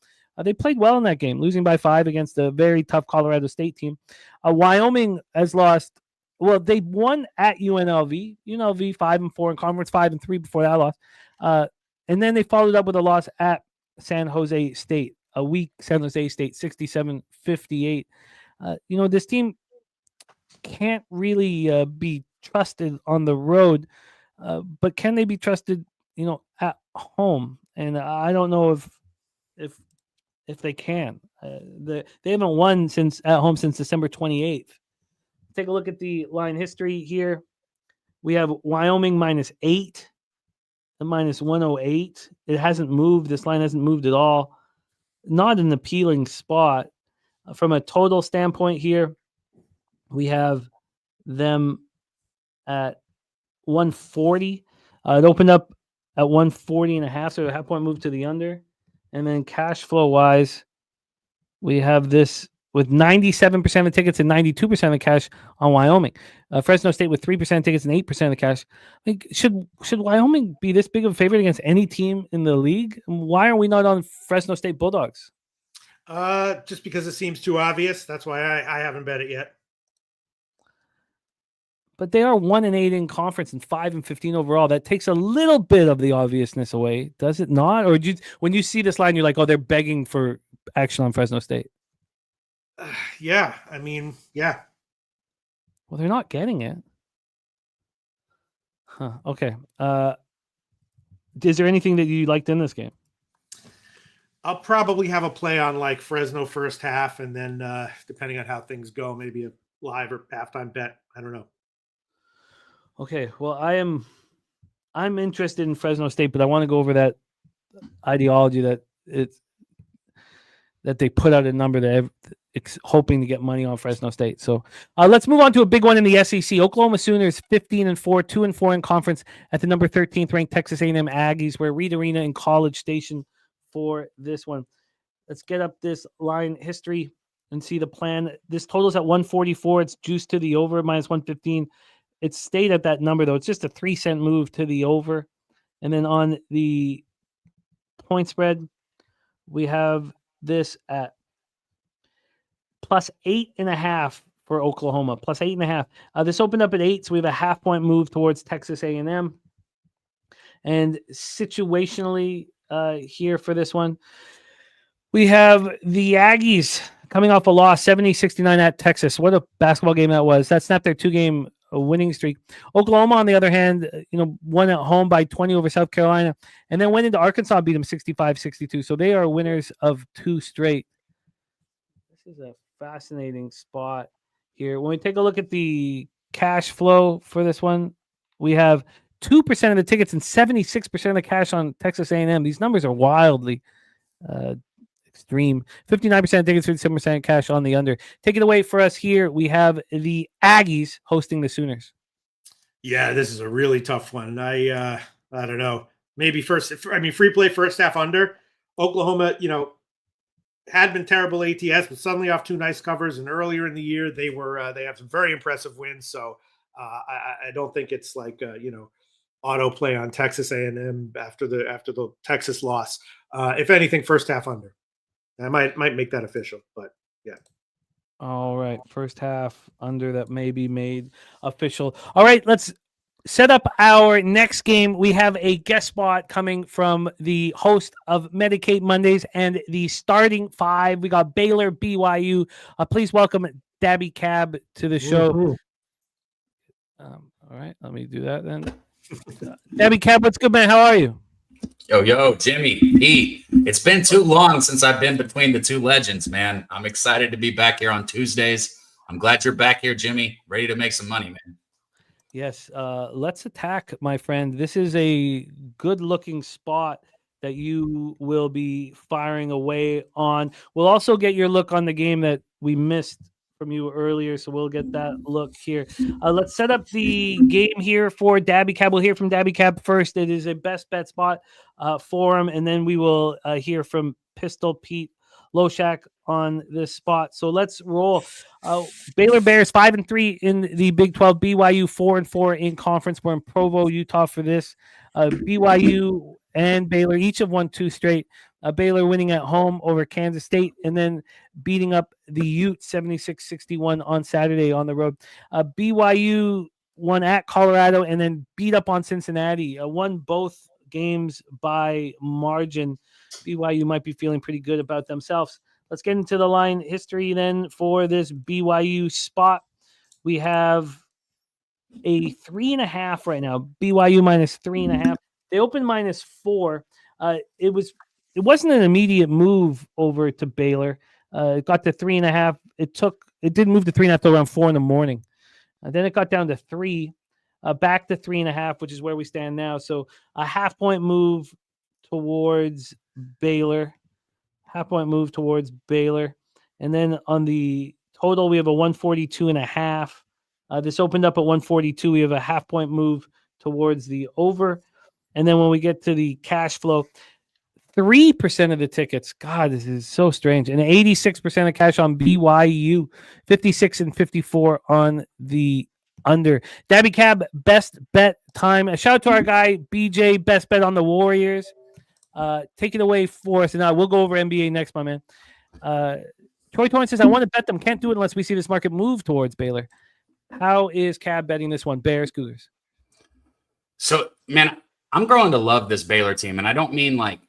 They played well in that game, losing by 5 against a very tough Colorado State team. Wyoming has lost. Well, they won at UNLV. UNLV 5-4 in conference, 5-3 before that loss. And then they followed up with a loss at San Jose State, a weak San Jose State, 67-58. This team can't really be trusted on the road, but can they be trusted, at home? And I don't know if they can. They haven't won at home since December 28th. Take a look at the line history here. We have Wyoming -8. The -108. It hasn't moved. This line hasn't moved at all. Not an appealing spot. From a total standpoint here, we have them at 140. It opened up at 140.5, so a half point move to the under. And then cash flow wise, we have this with 97% of tickets and 92% of the cash on Wyoming. Fresno State with 3% of tickets and 8% of the cash. I think should Wyoming be this big of a favorite against any team in the league? Why are we not on Fresno State Bulldogs? Just because it seems too obvious. That's why I haven't bet it yet. But they are 1-8 in conference and 5-15 overall. That takes a little bit of the obviousness away, does it not? Or when you see this line, you're like, oh, they're begging for action on Fresno State. Yeah, I mean, yeah. Well, they're not getting it. Huh. Okay. Is there anything that you liked in this game? I'll probably have a play on like Fresno first half, and then depending on how things go, maybe a live or halftime bet. I don't know. Okay. Well, I'm interested in Fresno State, but I want to go over that ideology that they put out a number that hoping to get money on Fresno State. So let's move on to a big one in the SEC. Oklahoma Sooners 15-4, 2-4 in conference at the number 13th ranked Texas A&M Aggies. We're at Reed Arena in College Station for this one. Let's get up this line history and see the plan. This total's at 144. It's juiced to the over -115. It stayed at that number though. It's just a 3-cent move to the over. And then on the point spread, we have this at +8.5 for Oklahoma, +8.5. This opened up at 8, so we have a half point move towards Texas A&M. And situationally here for this one, we have the Aggies coming off a loss, 70-69 at Texas. What a basketball game that was. That snapped their 2-game winning streak. Oklahoma, on the other hand, won at home by 20 over South Carolina, and then went into Arkansas, beat them 65-62. So they are winners of 2 straight. This is a fascinating spot here. When we take a look at the cash flow for this one. We have 2% of the tickets and 76% of the cash on Texas A&M. These numbers are wildly extreme. 59% tickets, 57% cash on the under. Take it away for us here. We have the Aggies hosting the Sooners. Yeah, this is a really tough one. I don't know. Maybe free play first half under. Oklahoma, had been terrible ATS, but suddenly off 2 nice covers. And earlier in the year, they have some very impressive wins. So I don't think it's like auto play on Texas A&M after the Texas loss. If anything, first half under. I might make that official, but yeah. All right, first half under that may be made official. All right, let's set up our next game. We have a guest spot coming from the host of Medicate Mondays and the starting 5. We got Baylor, BYU. Please welcome Dabby Cab to the show. All right, let me do that then. Dabby Cab, what's good, man? How are you? Yo, Jimmy, Pete. It's been too long since I've been between the two legends, man. I'm excited to be back here on Tuesdays. I'm glad you're back here, Jimmy. Ready to make some money, man. Yes, let's attack, my friend. This is a good-looking spot that you will be firing away on. We'll also get your look on the game that we missed from you earlier, so we'll get that look here. Let's set up the game here for Dabby Cab. We'll hear from Dabby Cab first. It is a best bet spot for him, and then we will hear from Pistol Pete Loshak on this spot. So let's roll. Baylor Bears 5-3 in the Big 12. BYU 4-4 in conference. We're in Provo, Utah for this. BYU and Baylor each have won 2 straight. Baylor winning at home over Kansas State and then beating up the Ute 76-61 on Saturday on the road. BYU won at Colorado and then beat up on Cincinnati. Won both games by margin. BYU might be feeling pretty good about themselves. Let's get into the line history then for this BYU spot. We have a 3.5 right now. BYU minus 3.5. They opened -4. It wasn't an immediate move over to Baylor. It got to 3.5. It didn't move to 3.5 till around 4 in the morning. Then it got down to 3, back to 3.5, which is where we stand now. So a half-point move towards Baylor. Half-point move towards Baylor. And then on the total, we have a 142.5. This opened up at 142. We have a half-point move towards the over. And then when we get to the cash flow, 3% of the tickets. God, this is so strange. And 86% of cash on BYU, 56 and 54 on the under. Dabby Cab, best bet time. A shout out to our guy, BJ, best bet on the Warriors. Take it away for us. And we'll go over NBA next, my man. Troy Torrance says, I want to bet them. Can't do it unless we see this market move towards Baylor. How is Cab betting this one? Bears, Cougars. So, man, I'm growing to love this Baylor team. And I don't mean like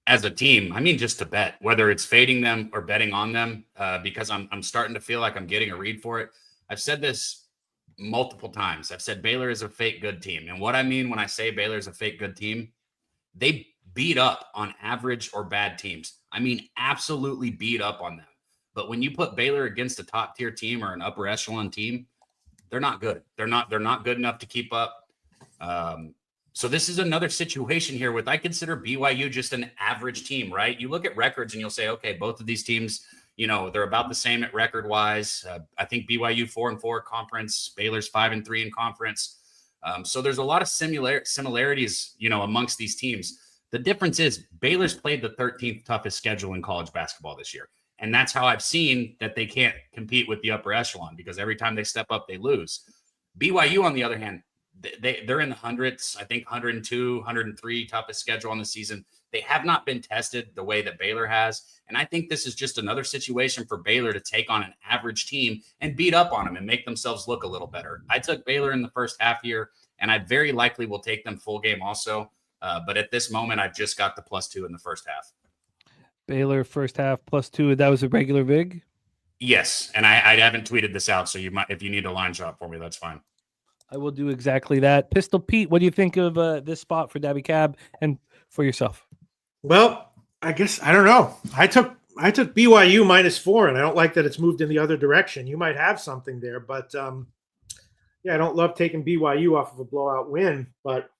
as a team, I mean just to bet, whether it's fading them or betting on them, because I'm starting to feel like I'm getting a read for it. I've said this multiple times. I've said Baylor is a fake good team. And what I mean when I say Baylor is a fake good team, they beat up on average or bad teams. I mean, absolutely beat up on them. But when you put Baylor against a top tier team or an upper echelon team, they're not good. They're not good enough to keep up. So this is another situation here with, I consider BYU just an average team, right? You look at records and you'll say, okay, both of these teams, they're about the same at record wise. I think BYU 4-4 conference, Baylor's 5-3 in conference. So there's a lot of similarities, amongst these teams. The difference is Baylor's played the 13th toughest schedule in college basketball this year. And that's how I've seen that they can't compete with the upper echelon, because every time they step up, they lose. BYU, on the other hand, they're in the hundreds, I think 102, 103 toughest schedule on the season. They have not been tested the way that Baylor has. And I think this is just another situation for Baylor to take on an average team and beat up on them and make themselves look a little better. I took Baylor in the first half here, and I very likely will take them full game also. But at this moment, I've just got the +2 in the first half. Baylor first half +2. That was a regular vig? Yes. And I haven't tweeted this out. So you might, if you need a line shot for me, that's fine. I will do exactly that. Pistol Pete, what do you think of this spot for Dabby Cab and for yourself? Well, I guess I don't know. I took I took BYU -4, and I don't like that it's moved in the other direction. You might have something there, but yeah, I don't love taking BYU off of a blowout win, but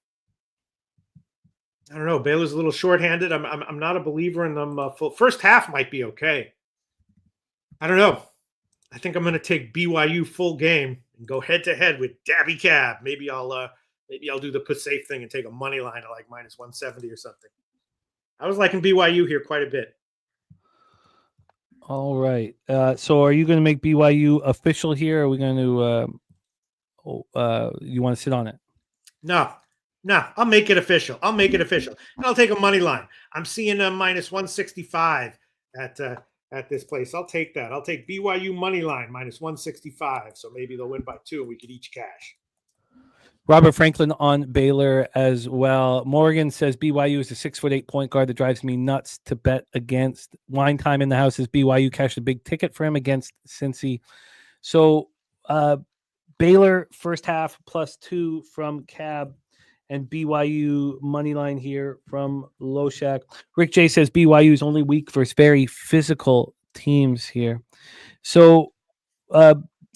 I don't know. Baylor's a little shorthanded. I'm not a believer in them. Full first half might be okay. I don't know. I think I'm going to take BYU full game and go head to head with Dabby Cab. Maybe I'll do the put safe thing and take a money line at like -170 or something. I was liking BYU here quite a bit. All right. So are you going to make BYU official here? Or are we going to you want to sit on it? No, I'll make it official. And I'll take a money line. I'm seeing a -165 at this place. I'll take that. I'll take BYU money line -165. So maybe they'll win by 2 and we could each cash. Robert Franklin on Baylor as well. Morgan says BYU is a 6'8" point guard that drives me nuts to bet against. Wine time in the house is BYU cashed a big ticket for him against Cincy. So Baylor first half +2 from Cab, and BYU money line here from Loshak. Rick J says BYU is only weak versus very physical teams here. So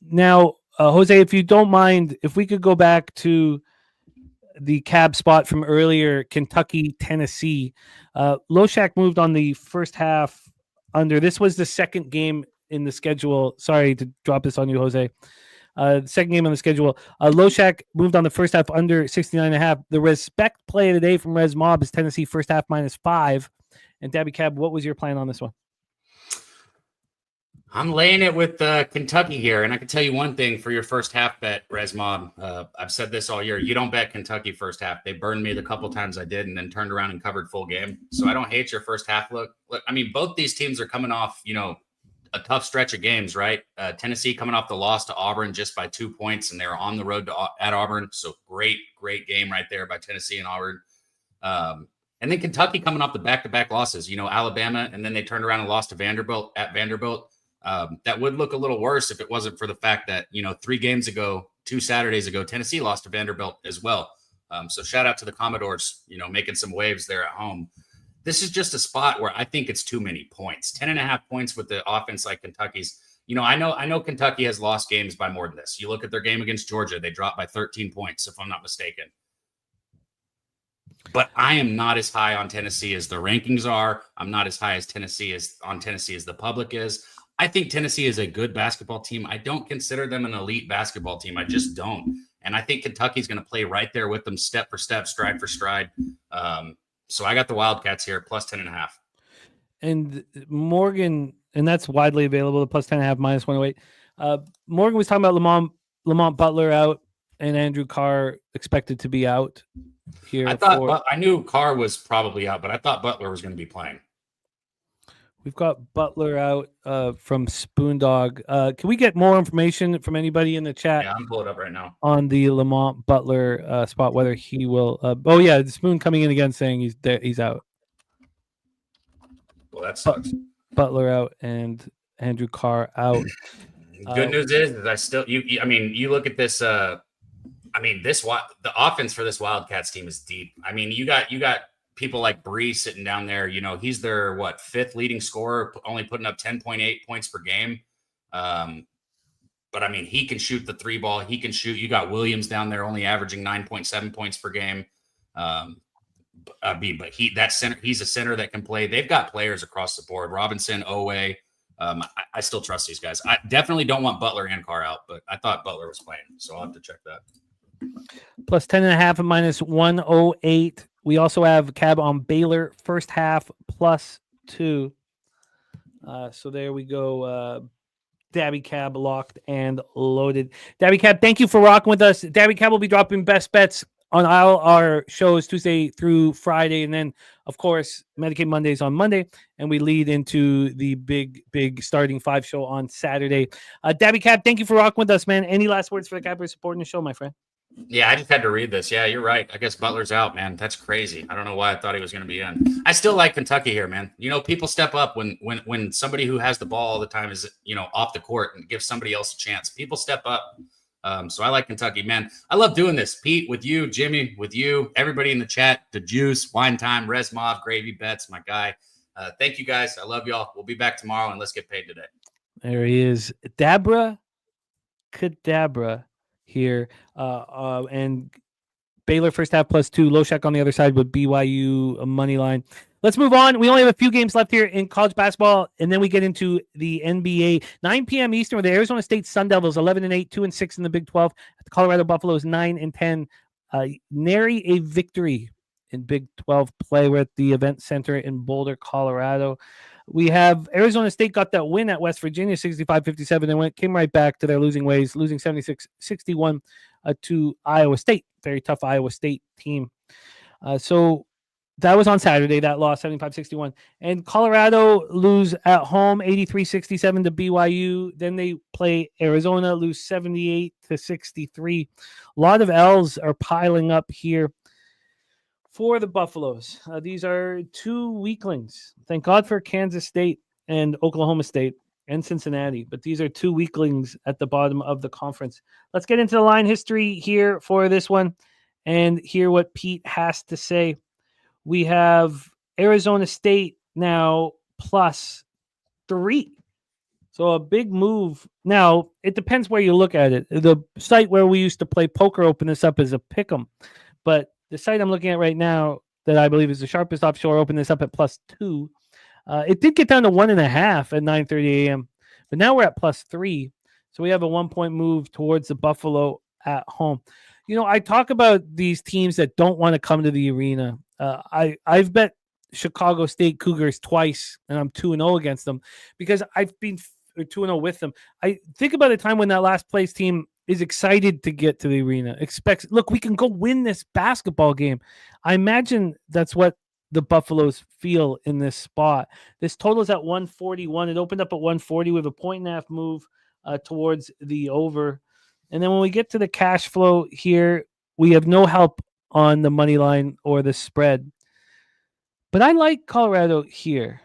now, Jose, if you don't mind, if we could go back to the Cab spot from earlier, Kentucky, Tennessee. Loshak moved on the first half under. This was the second game in the schedule. Sorry to drop this on you, Jose. Second game on the schedule. Loshak moved on the first half under 69.5. The respect play of the day from Res Mob is Tennessee first half -5. And Dabby Cab, what was your plan on this one? I'm laying it with Kentucky here, and I can tell you one thing for your first half bet, Res Mob. I've said this all year. You don't bet Kentucky first half. They burned me the couple times I did and then turned around and covered full game. So I don't hate your first half look. Look, I mean, both these teams are coming off, a tough stretch of games, right? Tennessee coming off the loss to Auburn just by 2 points, and they're on the road at Auburn. So great game right there by Tennessee and Auburn. And then Kentucky coming off the back-to-back losses, Alabama, and then they turned around and lost to Vanderbilt at Vanderbilt. That would look a little worse if it wasn't for the fact that, 3 games ago, 2 Saturdays ago, Tennessee lost to Vanderbilt as well. So shout out to the Commodores, making some waves there at home. This is just a spot where I think it's too many points. 10.5 points with the offense like Kentucky's. I know Kentucky has lost games by more than this. You look at their game against Georgia, they dropped by 13 points, if I'm not mistaken. But I am not as high on Tennessee as the rankings are. I'm not as high as Tennessee as the public is. I think Tennessee is a good basketball team. I don't consider them an elite basketball team. I just don't. And I think Kentucky's going to play right there with them, step for step, stride for stride. So I got the Wildcats here, +10.5. And Morgan, and that's widely available, the +10.5, -108. Morgan was talking about Lamont Butler out and Andrew Carr expected to be out here. I knew Carr was probably out, but I thought Butler was going to be playing. We've got Butler out from Spoondog. Can we get more information from anybody in the chat? Yeah, I'm pulling it up right now. On the Lamont Butler spot, whether he will. The Spoon coming in again saying he's there. He's out. Well, that sucks. Butler out and Andrew Carr out. Good news is I still you look at this. The offense for this Wildcats team is deep. I mean, you got people like Bree sitting down there. He's their 5th leading scorer, only putting up 10.8 points per game. But I mean, he can shoot the 3 ball. He can shoot. You got Williams down there only averaging 9.7 points per game. But he's a center that can play. They've got players across the board. Robinson, Owe. I still trust these guys. I definitely don't want Butler and Carr out, but I thought Butler was playing, so I'll have to check that. +10.5 and -108. We also have Cab on Baylor first half +2. So there we go. Dabby Cab locked and loaded. Dabby Cab, thank you for rocking with us. Dabby Cab will be dropping best bets on all our shows Tuesday through Friday. And then, of course, Medicaid Mondays on Monday. And we lead into the big starting 5 show on Saturday. Dabby Cab, thank you for rocking with us, man. Any last words for the Cabbers supporting the show, my friend? Yeah, I just had to read this. Yeah, you're right. I guess Butler's out, man. That's crazy. I don't know why I thought he was going to be in. I still like Kentucky here, man. People step up when somebody who has the ball all the time is, off the court and gives somebody else a chance. People step up. So I like Kentucky, man. I love doing this. Pete, with you, Jimmy, with you, everybody in the chat, the Juice, Wine Time, Res Mob, Gravy Bets, my guy. Thank you guys. I love y'all. We'll be back tomorrow, and let's get paid today. There he is. Dabra Kadabra here. And Baylor first half +2. Loshak on the other side with BYU money line. Let's move on. We only have a few games left here in college basketball, and then we get into the NBA. 9 p.m. Eastern with the Arizona State Sun Devils, 11-8, 2-6 in the Big 12. The Colorado Buffaloes, 9-10. Nary a victory in Big 12 play. We're at the Event Center in Boulder, Colorado. We have Arizona State got that win at West Virginia, 65-57, and came right back to their losing ways, losing 76-61 to Iowa State. Very tough Iowa State team. So that was on Saturday, that loss, 75-61. And Colorado lose at home, 83-67 to BYU. Then they play Arizona, lose 78-63. A lot of L's are piling up here for the Buffaloes. These are two weaklings. Thank God for Kansas State and Oklahoma State and Cincinnati, but these are two weaklings at the bottom of the conference. Let's get into the line history here for this one and hear what Pete has to say. We have Arizona State now +3. So a big move. Now, it depends where you look at it. The site where we used to play poker opened this up as a pick'em, but the site I'm looking at right now that I believe is the sharpest offshore opened this up at +2. It did get down to 1.5 at 9:30 a.m., but now we're at +3. So we have a 1-point move towards the Buffalo at home. You know, I talk about these teams that don't want to come to the arena. I've bet Chicago State Cougars twice, and I'm 2-0 against them because I've been 2-0 with them. I think about a time when that last place team is excited to get to the arena, expects, look, we can go win this basketball game. I imagine that's what the Buffaloes feel in this spot. This total is at 141. It opened up at 140 with a 1.5 move towards the over. And then when we get to the cash flow here, we have no help on the money line or the spread. But I like Colorado here.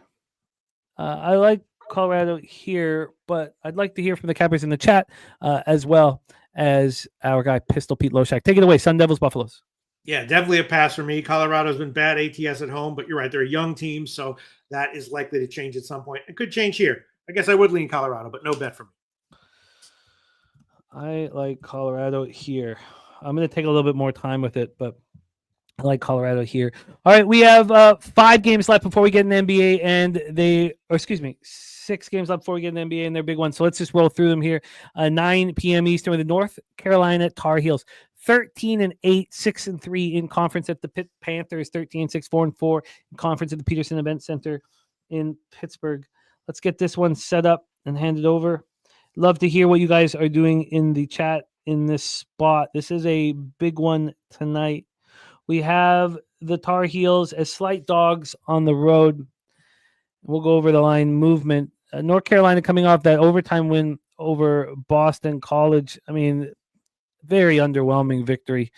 But I'd like to hear from the cappers in the chat as well as our guy Pistol Pete Loshak. Take it away, Sun Devils, Buffaloes. Yeah, definitely a pass for me. Colorado's been bad ATS at home, but you're right. They're a young team, so that is likely to change at some point. It could change here. I guess I would lean Colorado, but no bet for me. I like Colorado here. I'm going to take a little bit more time with it, but I like Colorado here. All right, we have 5 games left before we get an NBA, and 6 games left before we get an NBA and their big one. So let's just roll through them here. 9 p.m. Eastern with the North Carolina Tar Heels, 13-8, 6-3 in conference at the Pitt Panthers, 13-6, 4-4 in conference at the Peterson Event Center in Pittsburgh. Let's get this one set up and hand it over. Love to hear what you guys are doing in the chat in this spot. This is a big one tonight. We have the Tar Heels as slight dogs on the road. We'll go over the line movement. North Carolina coming off that overtime win over Boston College. I mean, very underwhelming victory,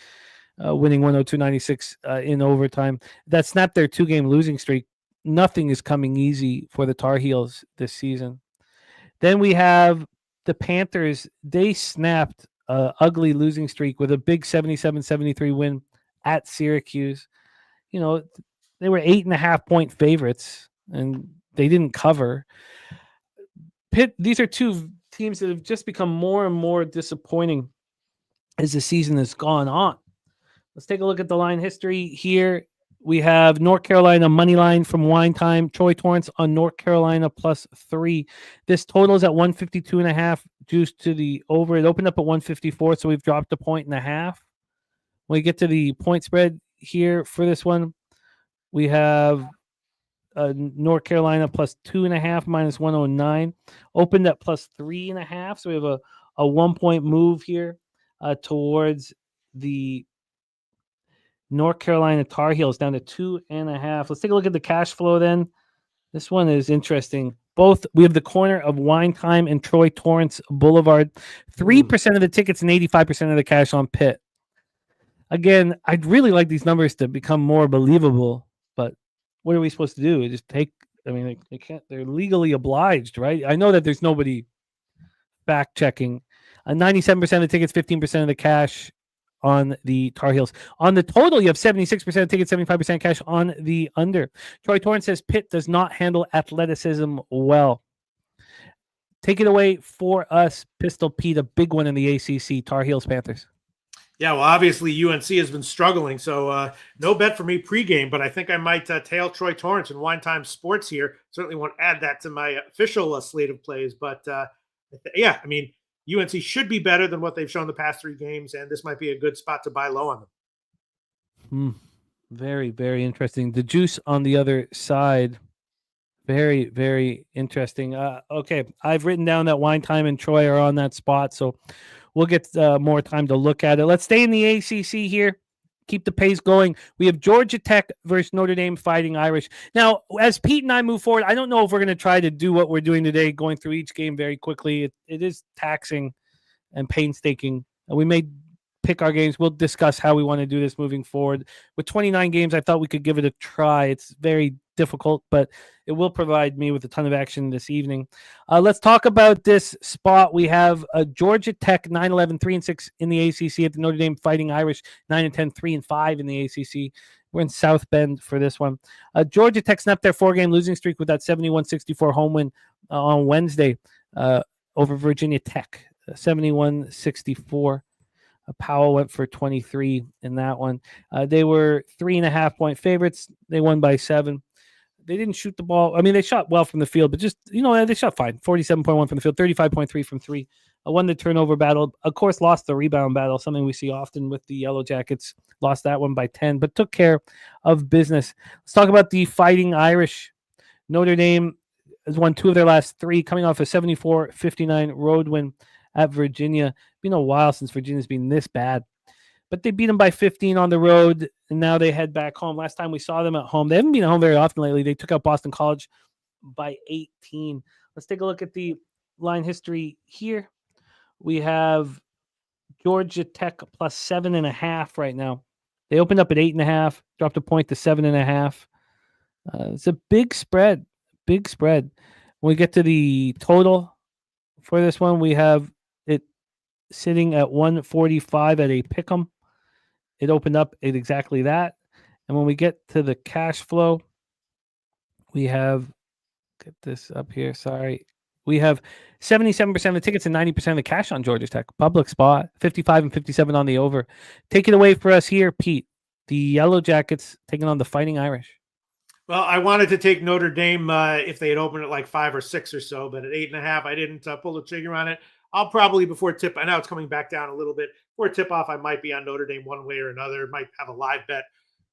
winning 102-96 in overtime. That snapped their 2-game losing streak. Nothing is coming easy for the Tar Heels this season. Then we have the Panthers. They snapped an ugly losing streak with a big 77-73 win at Syracuse. You know, they were 8.5-point favorites, and they didn't cover. Pitt, these are two teams that have just become more and more disappointing as the season has gone on. Let's take a look at the line history here. We have North Carolina money line from Wine Time. Troy Torrance on North Carolina +3. This total is at 152.5, juiced to the over. It opened up at 154, so we've dropped 1.5. When we get to the point spread here for this one, we have North Carolina +2.5 -109. Opened at +3.5, so we have a 1-point move here towards the North Carolina Tar Heels down to 2.5. Let's take a look at the cash flow then. This one is interesting. We have the corner of Wine Time and Troy Torrance Boulevard. 3% of the tickets and 85% of the cash on Pitt. Again, I'd really like these numbers to become more believable, but what are we supposed to do? Just take, they can't, they're legally obliged, right? I know that there's nobody fact checking. 97% of the tickets, 15% of the cash on the Tar Heels. On the total, you have 76% tickets, 75% cash on the under. Troy Torrance says Pitt does not handle athleticism well. Take it away for us, Pistol Pete, a big one in the ACC, Tar Heels Panthers. Yeah, well, obviously UNC has been struggling, so no bet for me pregame, but I think I might tail Troy Torrance and Wine Time Sports here. Certainly won't add that to my official slate of plays, but yeah, I mean, UNC should be better than what they've shown the past 3 games, and this might be a good spot to buy low on them. Very, very interesting. The juice on the other side, very, very interesting. Okay, I've written down that Wine Time and Troy are on that spot, so we'll get more time to look at it. Let's stay in the ACC here. Keep the pace going. We have Georgia Tech versus Notre Dame Fighting Irish. Now, as Pete and I move forward, I don't know if we're going to try to do what we're doing today, going through each game very quickly. It is taxing and painstaking. We may pick our games. We'll discuss how we want to do this moving forward. With 29 games, I thought we could give it a try. It's very difficult, but it will provide me with a ton of action this evening. Let's talk about this spot. We have Georgia Tech 9-11, 3-6 in the ACC at the Notre Dame Fighting Irish 9-10, 3-5 in the ACC. We're in South Bend for this one. Georgia Tech snapped their 4-game losing streak with that 71-64 home win on Wednesday over Virginia Tech, 71-64. Powell went for 23 in that one. They were 3.5-point favorites. They won by 7. They didn't shoot the ball. I mean, they shot well from the field, but just, they shot fine. 47.1 from the field, 35.3 from 3. Won the turnover battle. Of course, lost the rebound battle, something we see often with the Yellow Jackets. Lost that one by 10, but took care of business. Let's talk about the Fighting Irish. Notre Dame has won 2 of their last 3, coming off a 74-59 road win at Virginia. It's been a while since Virginia's been this bad. But they beat them by 15 on the road, and now they head back home. Last time we saw them at home, they haven't been at home very often lately. They took out Boston College by 18. Let's take a look at the line history here. We have Georgia Tech plus 7.5 right now. They opened up at 8.5, dropped a point to 7.5. It's a big spread, big spread. When we get to the total for this one, we have it sitting at 145 at a pick'em. It opened up at exactly that. And when we get to the cash flow, we have, get this up here, sorry. We have 77% of the tickets and 90% of the cash on Georgia Tech. Public spot, 55 and 57 on the over. Take it away for us here, Pete. The Yellow Jackets taking on the Fighting Irish. Well, I wanted to take Notre Dame if they had opened at like 5 or 6 or so, but at 8.5, I didn't pull the trigger on it. I'll probably before tip. I know it's coming back down a little bit. Before tip off, I might be on Notre Dame one way or another. Might have a live bet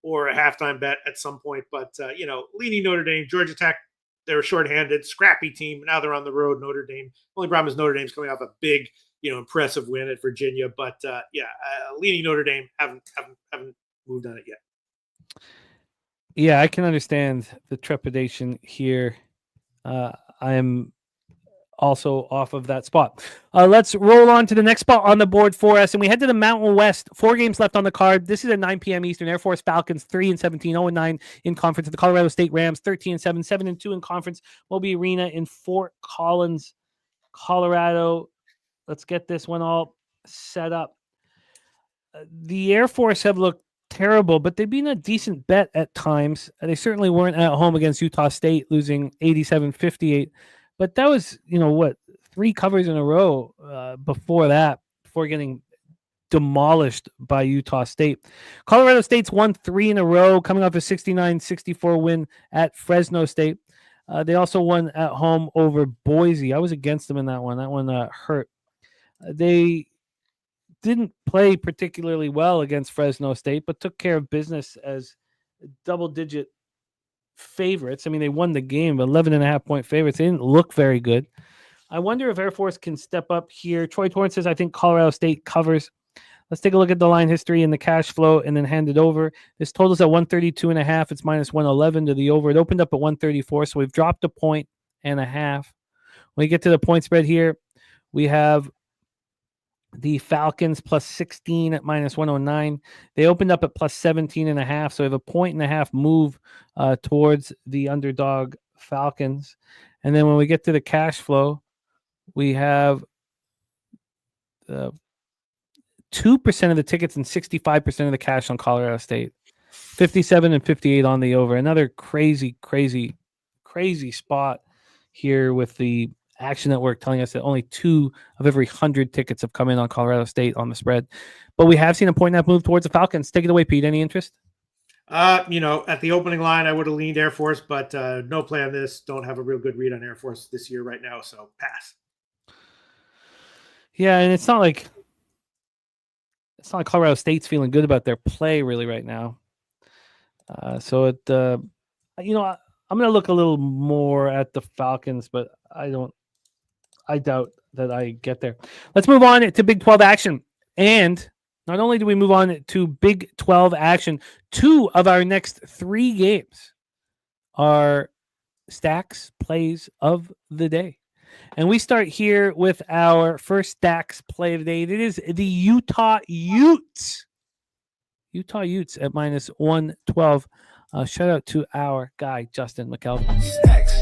or a halftime bet at some point. But leaning Notre Dame, Georgia Tech, they're shorthanded, scrappy team. Now they're on the road. Notre Dame. Only problem is Notre Dame's coming off a big, impressive win at Virginia. But leaning Notre Dame. Haven't moved on it yet. Yeah, I can understand the trepidation here. I am also off of that spot. Let's roll on to the next spot on the board for us, and we head to the Mountain West. 4 games left on the card. This is at 9 p.m. Eastern. Air Force Falcons 3-17, 0-9 in conference. The Colorado State Rams 13-7, 7-2 in conference. Moby Arena in Fort Collins, Colorado. Let's get this one all set up. The Air Force have looked terrible, but they've been a decent bet at times. They certainly weren't at home against Utah State, losing 87-58. But that was, 3 covers in a row before that, before getting demolished by Utah State. Colorado State's won 3 in a row, coming off a 69-64 win at Fresno State. They also won at home over Boise. I was against them in that one. That one hurt. They didn't play particularly well against Fresno State, but took care of business as double-digit favorites. I mean, they won the game, 11.5-point favorites. They didn't look very good. I wonder if Air Force can step up here. Troy Torrance says, I think Colorado State covers. Let's take a look at the line history and the cash flow and then hand it over. This total's at 132.5. It's minus 111 to the over. It opened up at 134, so we've dropped a 1.5 points. When we get to the point spread here, we have the Falcons plus 16 at minus 109. They opened up at plus 17.5, so we have a 1.5 move towards the underdog Falcons. And then when we get to the cash flow, we have 52% of the tickets and 65% of the cash on Colorado State. 57 and 58 on the over. Another crazy spot here with the Action Network telling us that only 2 of every 100 tickets have come in on Colorado State on the spread. But we have seen a point and a half move towards the Falcons. Take it away, Pete. Any interest? At the opening line, I would have leaned Air Force, but no play on this. Don't have a real good read on Air Force this year right now, so pass. Yeah, and it's not like Colorado State's feeling good about their play really right now. I'm going to look a little more at the Falcons, but I doubt that I get there. Let's move on to Big 12 action. And not only do we move on to Big 12 action, 2 of our next 3 games are stacks plays of the day. And we start here with our first stacks play of the day. It is the Utah Utes. Utah Utes at minus 112. Shout out to our guy, Justin McKelvey. Stacks.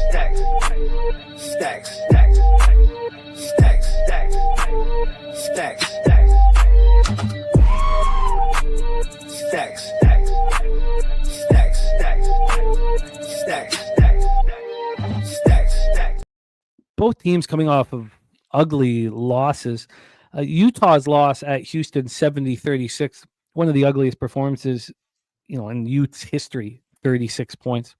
Both teams coming off of ugly losses. Utah's loss at Houston 70-36, one of the ugliest performances, in Utes history, 36 points.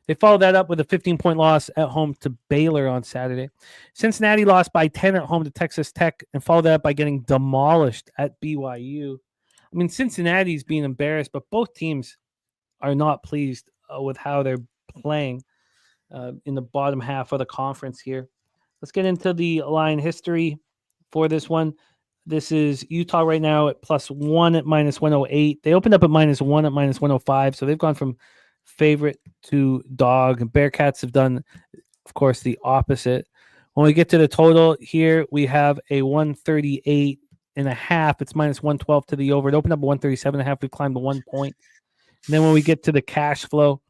They followed that up with a 15-point loss at home to Baylor on Saturday. Cincinnati lost by 10 at home to Texas Tech and followed that up by getting demolished at BYU. I mean, Cincinnati's being embarrassed, but both teams are not pleased with how they're playing in the bottom half of the conference here. Let's get into the line history for this one. This is Utah right now at +1 at minus 108. They opened up at -1 at minus 105, so they've gone from favorite to dog. Bearcats have done, of course, the opposite. When we get to the total here, we have a 138.5. It's minus 112 to the over. It opened up at 137.5. We've climbed to 1 point. And then when we get to the cash flow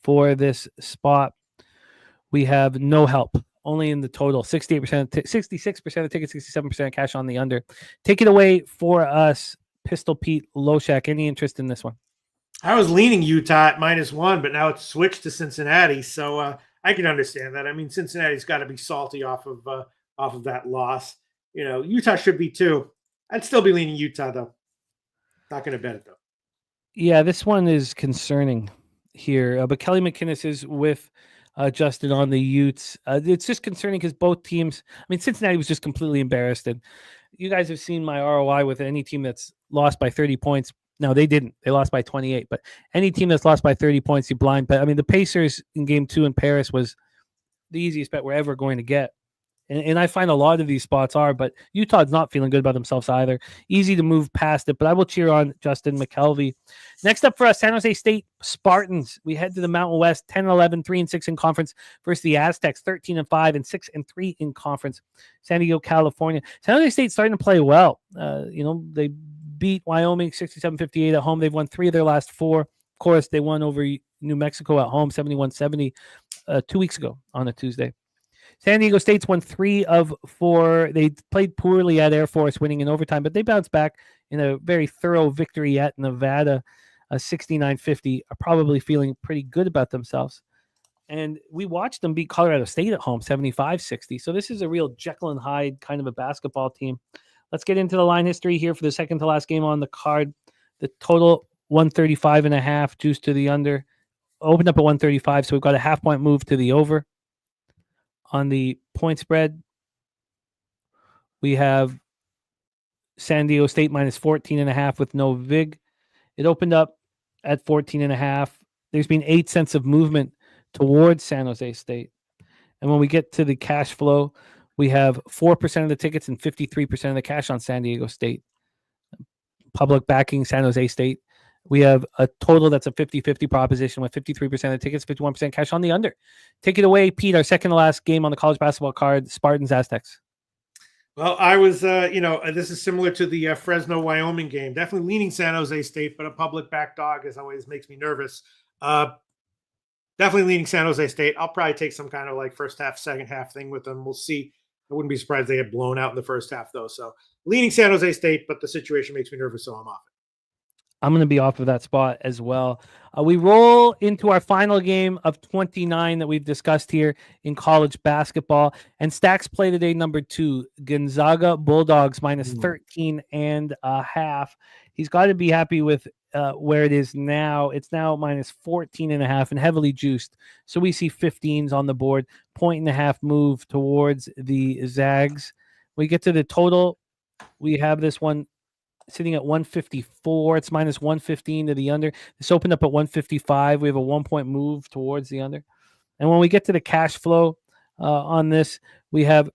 for this spot, we have no help. Only in the total, 68%, 66% of tickets, 67% cash on the under. Take it away for us, Pistol Pete Loshak. Any interest in this one? I was leaning Utah at -1, but now it's switched to Cincinnati, so I can understand that. I mean, Cincinnati's got to be salty off of that loss. Utah should be too. I'd still be leaning Utah though. Not going to bet it though. Yeah, this one is concerning here, but Kelly McInnes is with Justin on the Utes. It's just concerning because both teams, Cincinnati was just completely embarrassed. And you guys have seen my ROI with any team that's lost by 30 points. No, they didn't. They lost by 28. But any team that's lost by 30 points, you blind bet. The Pacers in game 2 in Paris was the easiest bet we're ever going to get. And I find a lot of these spots are, but Utah's not feeling good about themselves either. Easy to move past it, but I will cheer on Justin McKelvey. Next up for us, San Jose State Spartans. We head to the Mountain West, 10-11, 3-6 in conference versus the Aztecs, 13-5 and 6-3 in conference. San Diego, California. San Jose State starting to play well. They beat Wyoming 67-58 at home. They've won 3 of their last 4. Of course, they won over New Mexico at home, 71-70 2 weeks ago on a Tuesday. San Diego State's won 3 of 4. They played poorly at Air Force, winning in overtime, but they bounced back in a very thorough victory at Nevada, 69-50, are probably feeling pretty good about themselves. And we watched them beat Colorado State at home, 75-60. So this is a real Jekyll and Hyde kind of a basketball team. Let's get into the line history here for the second to last game on the card. The total, 135.5, juice to the under. Opened up at 135, so we've got a half-point move to the over. On the point spread, we have San Diego State minus 14.5 with no vig. It opened up at 14.5. There's been 8 cents of movement towards San Jose State. And when we get to the cash flow, we have 4% of the tickets and 53% of the cash on San Diego State. Public backing San Jose State. We have a total that's a 50-50 proposition with 53% of the tickets, 51% cash on the under. Take it away, Pete, our second to last game on the college basketball card, Spartans Aztecs. Well, I was, this is similar to the Fresno, Wyoming game. Definitely leaning San Jose State, but a public back dog as always makes me nervous. Definitely leaning San Jose State. I'll probably take some kind of like first half, second half thing with them. We'll see I wouldn't be surprised they get blown out in the first half, though. So leaning San Jose State, but the situation makes me nervous, so I'm off. I'm going to be off of that spot as well. We roll into our final game of 29 that we've discussed here in college basketball. And Stacks play today, number 2, Gonzaga Bulldogs minus 13.5. He's got to be happy with where it is now. It's now minus 14.5 and heavily juiced. So we see 15s on the board, 1.5 move towards the Zags. We get to the total. We have this one sitting at 154. It's minus 115 to the under. This opened up at 155. We have a 1-point move towards the under. And when we get to the cash flow on this, we have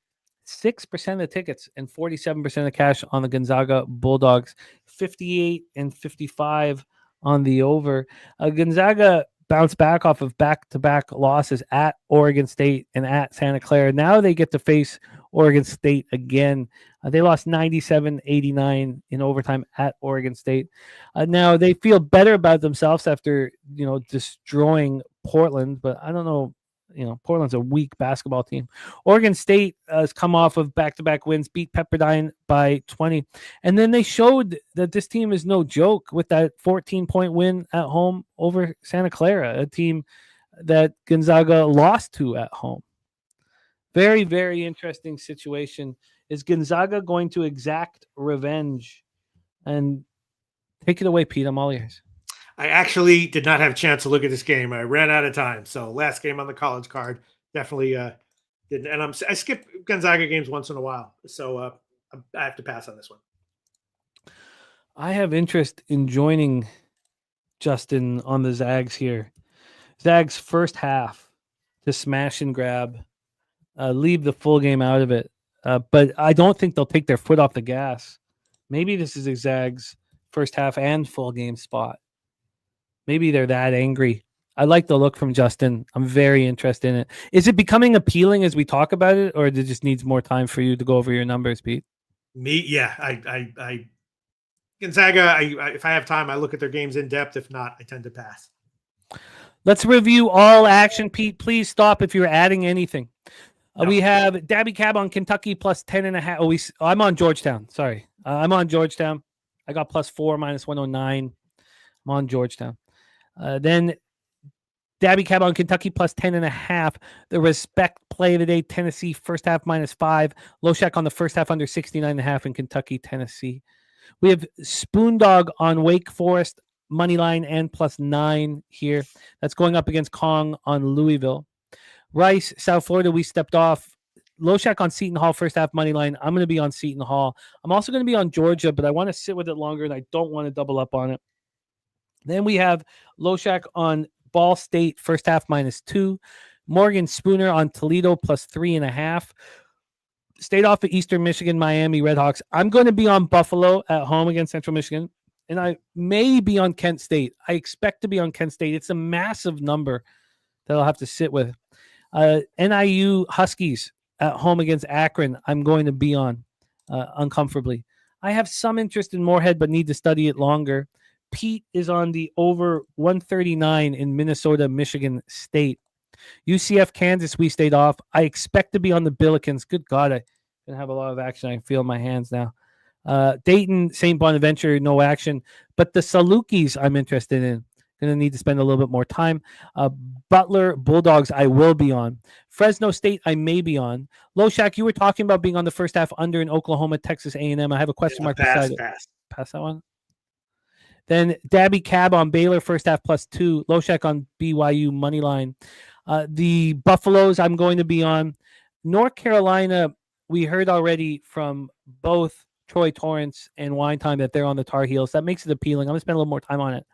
6% of the tickets and 47% of the cash on the Gonzaga Bulldogs, 58 and 55 on the over. Gonzaga bounced back off of back-to-back losses at Oregon State and at Santa Clara. Now they get to face Oregon State again. They lost 97-89 in overtime at Oregon State. Now they feel better about themselves after, destroying Portland, but I don't know. Portland's a weak basketball team. Oregon State has come off of back-to-back wins, beat Pepperdine by 20. And then they showed that this team is no joke with that 14-point win at home over Santa Clara, a team that Gonzaga lost to at home. Very, very interesting situation. Is Gonzaga going to exact revenge? And take it away, Pete. I'm all ears. I actually did not have a chance to look at this game. I ran out of time. So last game on the college card, definitely didn't. And I skip Gonzaga games once in a while. So I have to pass on this one. I have interest in joining Justin on the Zags here. Zags first half to smash and grab, leave the full game out of it. But I don't think they'll take their foot off the gas. Maybe this is a Zags first half and full game spot. Maybe they're that angry. I like the look from Justin. I'm very interested in it. Is it becoming appealing as we talk about it, or it just needs more time for you to go over your numbers, Pete? Yeah. I Gonzaga, if I have time, I look at their games in depth. If not, I tend to pass. Let's review all action, Pete. Please stop if you're adding anything. No. We have Dabby Cab on Kentucky plus 10.5. I'm on Georgetown. Sorry. I'm on Georgetown. I got plus 4, minus 109. I'm on Georgetown. Then Dabby Cab on Kentucky plus 10.5. The respect play today, Tennessee first half minus 5. Loshak on the first half under 69.5 in Kentucky, Tennessee. We have Spoondog on Wake Forest money line and plus 9 here. That's going up against Kong on Louisville. Rice, South Florida, we stepped off. Loshak on Seton Hall first half money line. I'm going to be on Seton Hall. I'm also going to be on Georgia, but I want to sit with it longer and I don't want to double up on it. Then we have Loshak on Ball State first half minus 2. Morgan Spooner on Toledo plus 3.5. Stayed off of Eastern Michigan, Miami Redhawks. I'm going to be on Buffalo at home against Central Michigan, and I may be on Kent State. I expect to be on Kent State. It's a massive number that I'll have to sit with. NIU Huskies at home against Akron. I'm going to be on uncomfortably. I have some interest in Morehead, but need to study it longer. Pete is on the over 139 in Minnesota, Michigan State. UCF, Kansas, we stayed off. I expect to be on the Billikens. Good God, I can have a lot of action. I can feel my hands now. Dayton, St. Bonaventure, no action. But the Salukis I'm interested in. Going to need to spend a little bit more time. Butler, Bulldogs, I will be on. Fresno State, I may be on. Loshak, you were talking about being on the first half under in Oklahoma, Texas A&M. I have a question mark beside it. Pass that one. Then Dabby Cab on Baylor, first half plus 2. Loshak on BYU money line. The Buffaloes, I'm going to be on. North Carolina, we heard already from both Troy Torrance and Winetime that they're on the Tar Heels. That makes it appealing. I'm going to spend a little more time on it.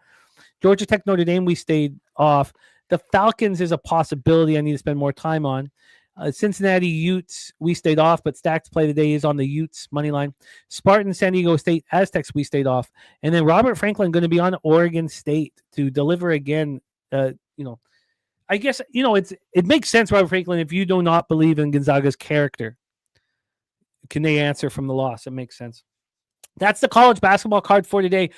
Georgia Tech, Notre Dame, we stayed off. The Falcons is a possibility I need to spend more time on. Cincinnati Utes, we stayed off, but Stacks play today is on the Utes money line. Spartan, San Diego State, Aztecs, we stayed off. And then Robert Franklin going to be on Oregon State to deliver again. I guess, it makes sense, Robert Franklin, if you do not believe in Gonzaga's character. Can they answer from the loss? It makes sense. That's the college basketball card for today.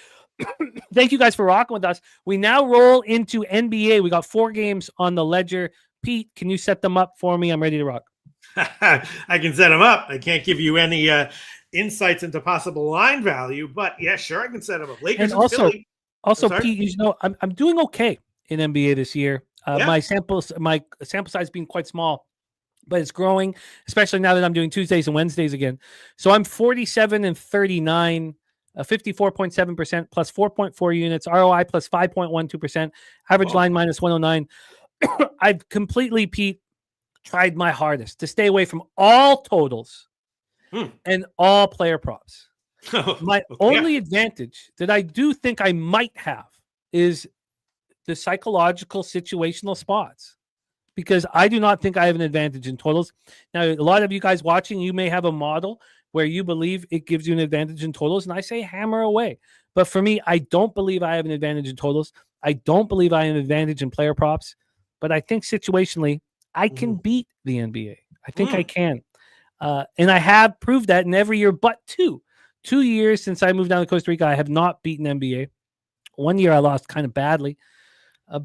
Thank you guys for rocking with us. We now roll into NBA. We got 4 games on the ledger. Pete, can you set them up for me? I'm ready to rock. I can set them up. I can't give you any insights into possible line value, but yeah, sure, I can set them up. Lakers and Philly. Also, Pete, you know, I'm doing okay in NBA this year. My sample size being quite small, but it's growing, especially now that I'm doing Tuesdays and Wednesdays again. So I'm 47 and 39, 54.7% plus 4.4 units, ROI plus 5.12%, average line minus 109. I've completely, Pete, tried my hardest to stay away from all totals and all player props. My only advantage that I do think I might have is the psychological situational spots, because I do not think I have an advantage in totals. Now, a lot of you guys watching, you may have a model where you believe it gives you an advantage in totals, and I say hammer away. But for me, I don't believe I have an advantage in totals. I don't believe I have an advantage in player props, but I think situationally I can beat the NBA. I think I can. And I have proved that in every year but 2 years since I moved down to Costa Rica. I have not beaten NBA. 1 year I lost kind of badly.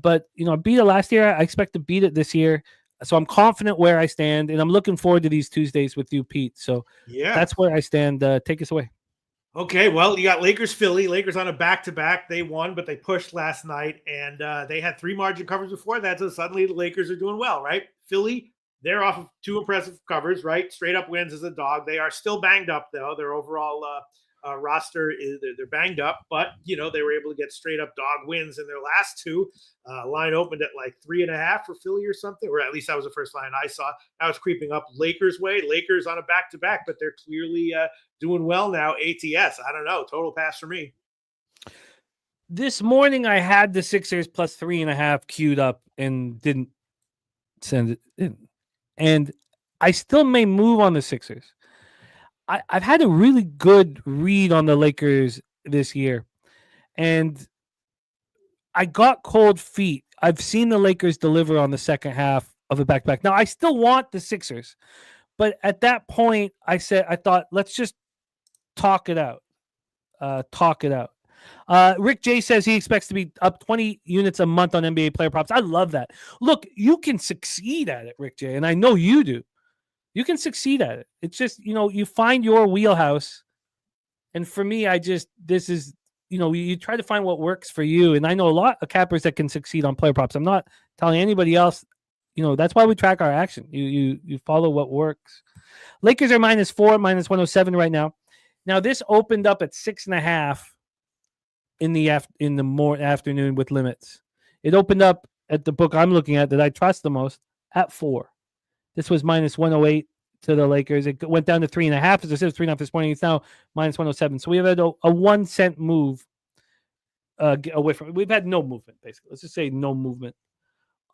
But, you know, I beat it last year. I expect to beat it this year. So I'm confident where I stand, and I'm looking forward to these Tuesdays with you, Pete. So that's where I stand. Take us away. Okay, well, you got Lakers-Philly. Lakers on a back-to-back. They won, but they pushed last night, and they had 3 margin covers before that, so suddenly the Lakers are doing well, right? Philly, they're off of 2 impressive covers, right? Straight-up wins as a dog. They are still banged up, though. Their overall roster they're banged up, but you know they were able to get straight up dog wins in their last 2. Line opened at like 3.5 for Philly or something, or at least that was the first line I saw. Now it's creeping up Lakers way. Lakers on a back-to-back, but they're clearly doing well now. ATS, I don't know, total pass for me. This morning I had the Sixers plus 3.5 queued up and didn't send it in, and I still may move on the Sixers. I've had a really good read on the Lakers this year, and I got cold feet. I've seen the Lakers deliver on the second half of a back-to-back. Now, I still want the Sixers, but at that point, I thought, let's just talk it out. Rick J says he expects to be up 20 units a month on NBA player props. I love that. Look, you can succeed at it, Rick J, and I know you do. You can succeed at it. It's just, you know, you find your wheelhouse. And for me, this is, you know, you try to find what works for you. And I know a lot of cappers that can succeed on player props. I'm not telling anybody else, you know, that's why we track our action. You follow what works. Lakers are -4, minus 107 right now. Now, this opened up at 6.5 in the afternoon with limits. It opened up at the book I'm looking at that I trust the most at 4. This was minus 108 to the Lakers. It went down to 3.5. As I said, it was 3.5 this morning. It's now minus 107. So we have had a 1 cent move away from it. We've had no movement, basically. Let's just say no movement.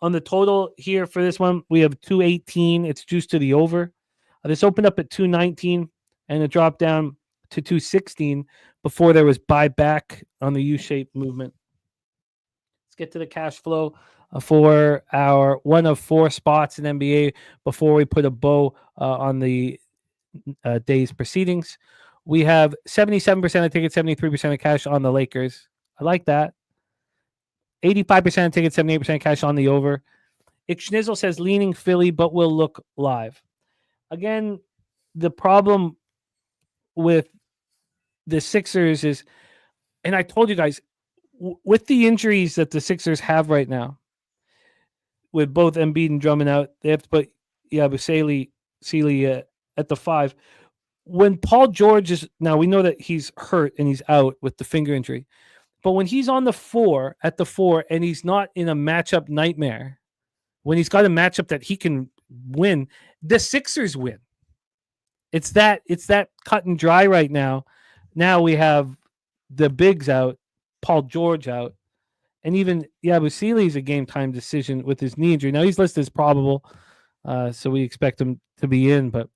On the total here for this one, we have 218. It's juiced to the over. This opened up at 219, and it dropped down to 216 before there was buyback on the U-shaped movement. Let's get to the cash flow for our 1 of 4 spots in NBA before we put a bow on the day's proceedings. We have 77% of tickets, 73% of cash on the Lakers. I like that. 85% of tickets, 78% cash on the over. Schnizzle says leaning Philly, but will look live. Again, the problem with the Sixers is, and I told you guys, with the injuries that the Sixers have right now, with both Embiid and Drummond out, they have to put Sealy at the 5. When Paul George is, now we know that he's hurt and he's out with the finger injury, but when he's on the 4, at the 4, and he's not in a matchup nightmare, when he's got a matchup that he can win, the Sixers win. It's that cut and dry right now. Now we have the bigs out, Paul George out, and even Yabusele's a game time decision with his knee injury. Now he's listed as probable, so we expect him to be in. But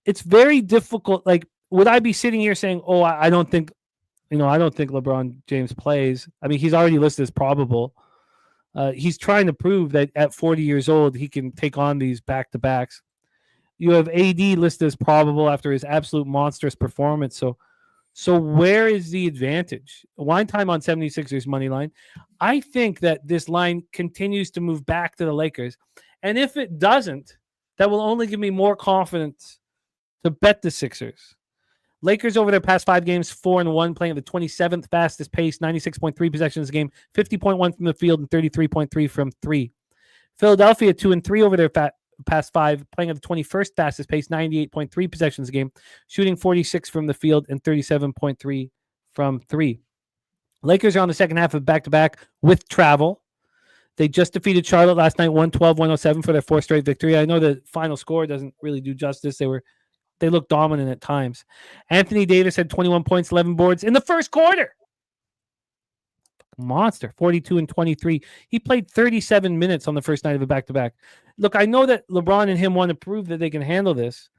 it's very difficult. Like, would I be sitting here saying, "Oh, I don't think LeBron James plays"? I mean, he's already listed as probable. He's trying to prove that at 40 years old he can take on these back-to-backs. You have AD listed as probable after his absolute monstrous performance. So where is the advantage? Wine time on 76ers money line. I think that this line continues to move back to the Lakers. And if it doesn't, that will only give me more confidence to bet the Sixers. Lakers over their past 5 games, 4-1, playing at the 27th fastest pace, 96.3 possessions a game, 50.1 from the field, and 33.3 from 3. Philadelphia 2-3 over their past 5, playing at the 21st fastest pace, 98.3 possessions a game, shooting 46 from the field and 37.3 from 3. Lakers are on the second half of back-to-back with travel. They just defeated Charlotte last night, 112-107 for their 4th straight victory. I know the final score doesn't really do justice. They looked dominant at times. Anthony Davis had 21 points, 11 boards in the first quarter. Monster, 42 and 23. He played 37 minutes on the first night of a back-to-back. Look, I know that LeBron and him want to prove that they can handle this,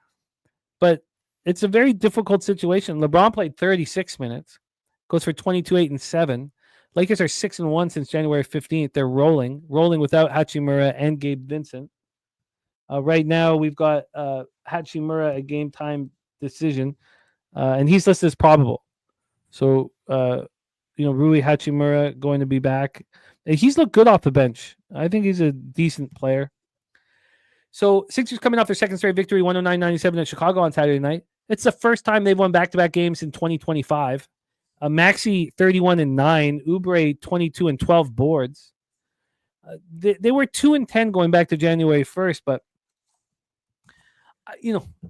but it's a very difficult situation. LeBron played 36 minutes, goes for 22, 8, and 7. Lakers are 6-1 since January 15th. They're rolling without Hachimura and Gabe Vincent. Right now, we've got Hachimura, a game-time decision, and he's listed as probable. So, Rui Hachimura going to be back. He's looked good off the bench. I think he's a decent player. So, Sixers coming off their second straight victory, 109-97 at Chicago on Saturday night. It's the first time they've won back-to-back games in 2025. Maxey, 31-9. Oubre, 22 and 12 boards. They were 2-10 going back to January 1st, but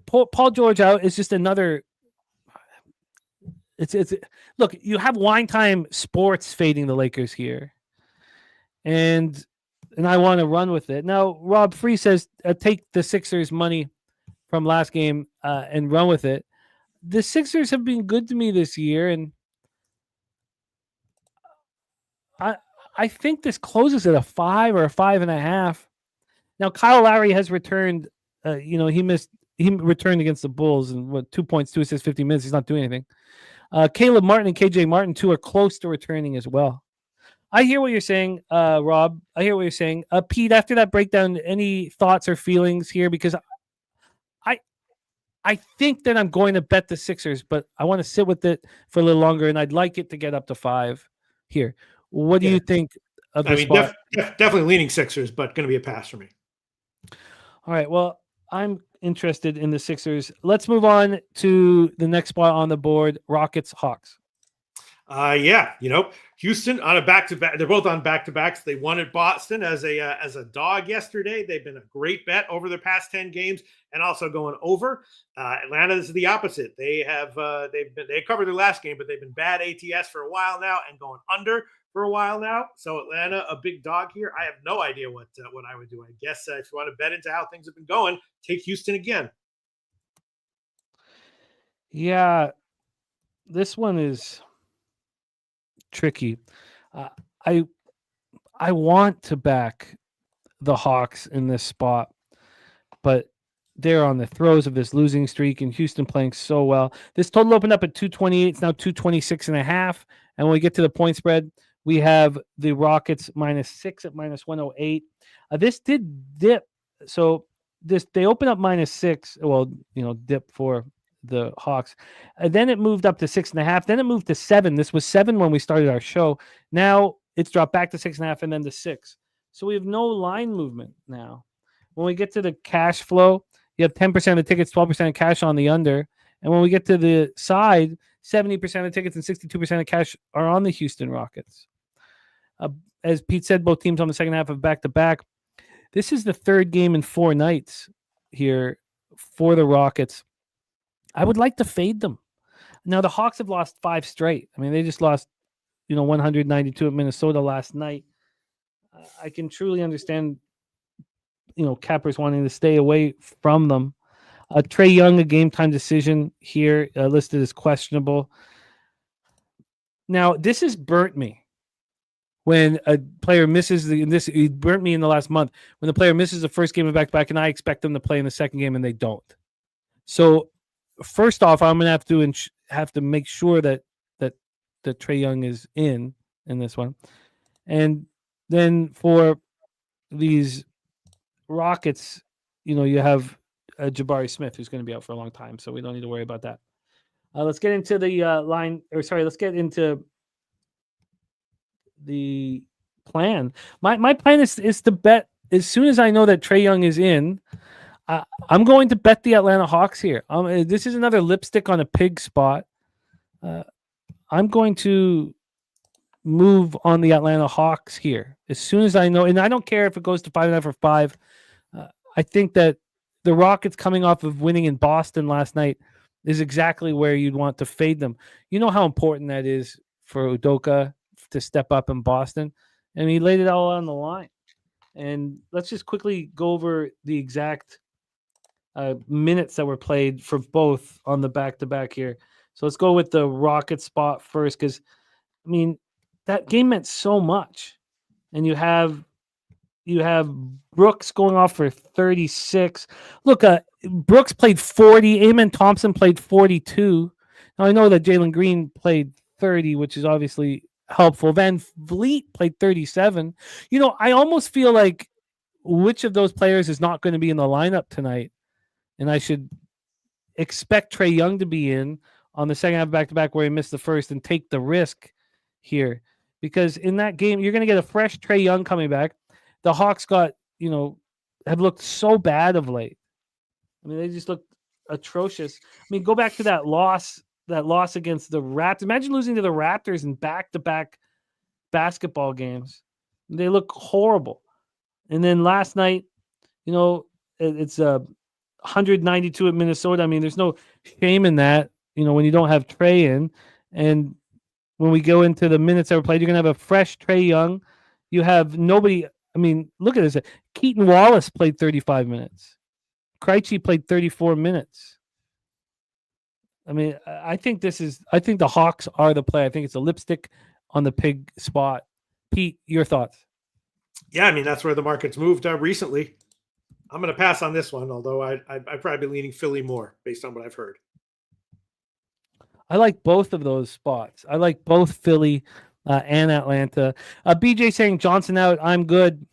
Paul George out is just another. It's look. You have Wine Time Sports fading the Lakers here, and I want to run with it. Now, Rob Free says take the Sixers money from last game and run with it. The Sixers have been good to me this year, and I think this closes at a 5 or a 5.5. Now, Kyle Lowry has returned. He returned against the Bulls and 2 points, 2 assists, 50 minutes. He's not doing anything. Caleb Martin and KJ Martin, too, are close to returning as well. I hear what you're saying, Rob. I hear what you're saying. Pete, after that breakdown, any thoughts or feelings here? Because I think that I'm going to bet the Sixers, but I want to sit with it for a little longer, and I'd like it to get up to 5 here. What do you think of this spot? Definitely leaning Sixers, but going to be a pass for me. All right, well, I'm interested in the Sixers. Let's move on to the next spot on the board, Rockets, Hawks. Houston on a back-to-back. They're both on back-to-backs. They won at Boston as a dog yesterday. They've been a great bet over their past 10 games and also going over. Atlanta is the opposite. They covered their last game, but they've been bad ATS for a while now and going under for a while now. So Atlanta, a big dog here. I have no idea what I would do. I guess if you want to bet into how things have been going, take Houston again. Yeah, this one is tricky. I want to back the Hawks in this spot, but they're on the throes of this losing streak, and Houston playing so well. This total opened up at 228. It's now 226.5. And when we get to the point spread, we have the Rockets -6 at -108. This did dip. So they open up -6. Well, dip for the Hawks. And then it moved up to 6.5. Then it moved to 7. This was 7 when we started our show. Now it's dropped back to 6.5 and then to 6. So we have no line movement now. When we get to the cash flow, you have 10% of tickets, 12% of cash on the under. And when we get to the side, 70% of tickets and 62% of cash are on the Houston Rockets. As Pete said, both teams on the second half of back-to-back. This is the third game in 4 nights here for the Rockets. I would like to fade them. Now, the Hawks have lost 5 straight. I mean, they just lost, 192 at Minnesota last night. I can truly understand, Cappers wanting to stay away from them. Trae Young, a game-time decision here, listed as questionable. Now, this has burnt me. When a player misses it burnt me in the last month. When the player misses the first game of back-to-back, and I expect them to play in the second game, and they don't. So, first off, I'm going to have to make sure that Trae Young is in this one, and then for these Rockets, you have Jabari Smith, who's going to be out for a long time, so we don't need to worry about that. Let's get into the let's get into the plan. My plan is to bet as soon as I know that Trae Young is in. I'm going to bet the Atlanta Hawks here. This is another lipstick on a pig spot. I'm going to move on the Atlanta Hawks here as soon as I know, and I don't care if it goes to 5.5 or 5. I think that the Rockets coming off of winning in Boston last night is exactly where you'd want to fade them. You know how important that is for Udoka to step up in Boston, and he laid it all on the line. And let's just quickly go over the exact minutes that were played for both on the back-to-back here. So let's go with the Rocket spot first, because, I mean, that game meant so much. And you have Brooks going off for 36. Look, Brooks played 40. Amen Thompson played 42. Now, I know that Jalen Green played 30, which is obviously helpful. Van Vliet played 37. I almost feel like which of those players is not going to be in the lineup tonight, and I should expect Trae Young to be in on the second half back-to-back where he missed the first and take the risk here. Because in that game, you're going to get a fresh Trae Young coming back. The Hawks have looked so bad of late. I mean, they just looked atrocious. I mean, go back to that loss against the Raptors. Imagine losing to the Raptors in back-to-back basketball games. They look horrible. And then last night, it's 192 at Minnesota. I mean, there's no shame in that, when you don't have Trae in. And when we go into the minutes that were played, you're going to have a fresh Trae Young. You have nobody. I mean, look at this. Keaton Wallace played 35 minutes. Krejci played 34 minutes. I mean, I think the Hawks are the play. I think it's a lipstick on the pig spot. Pete, your thoughts? Yeah, I mean, that's where the market's moved recently. I'm going to pass on this one, although I'd probably be leaning Philly more based on what I've heard. I like both of those spots. I like both Philly and Atlanta. BJ saying Johnson out. I'm good.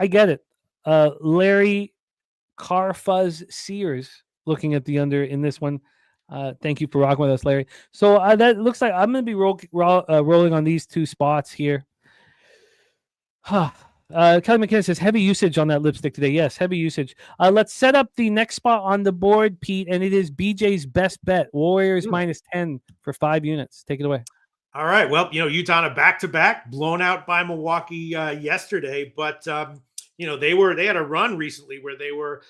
I get it. Larry Carfuzz Sears looking at the under in this one. Thank you for rocking with us, Larry. So that looks like I'm going to be rolling on these two spots here. Kelly McKinnon says heavy usage on that lipstick today. Yes, heavy usage. Let's set up the next spot on the board, Pete, and it is BJ's best bet. Warriors -10 for 5 units. Take it away. All right. Well, Utah on a back-to-back, blown out by Milwaukee yesterday, but they had a run recently where they were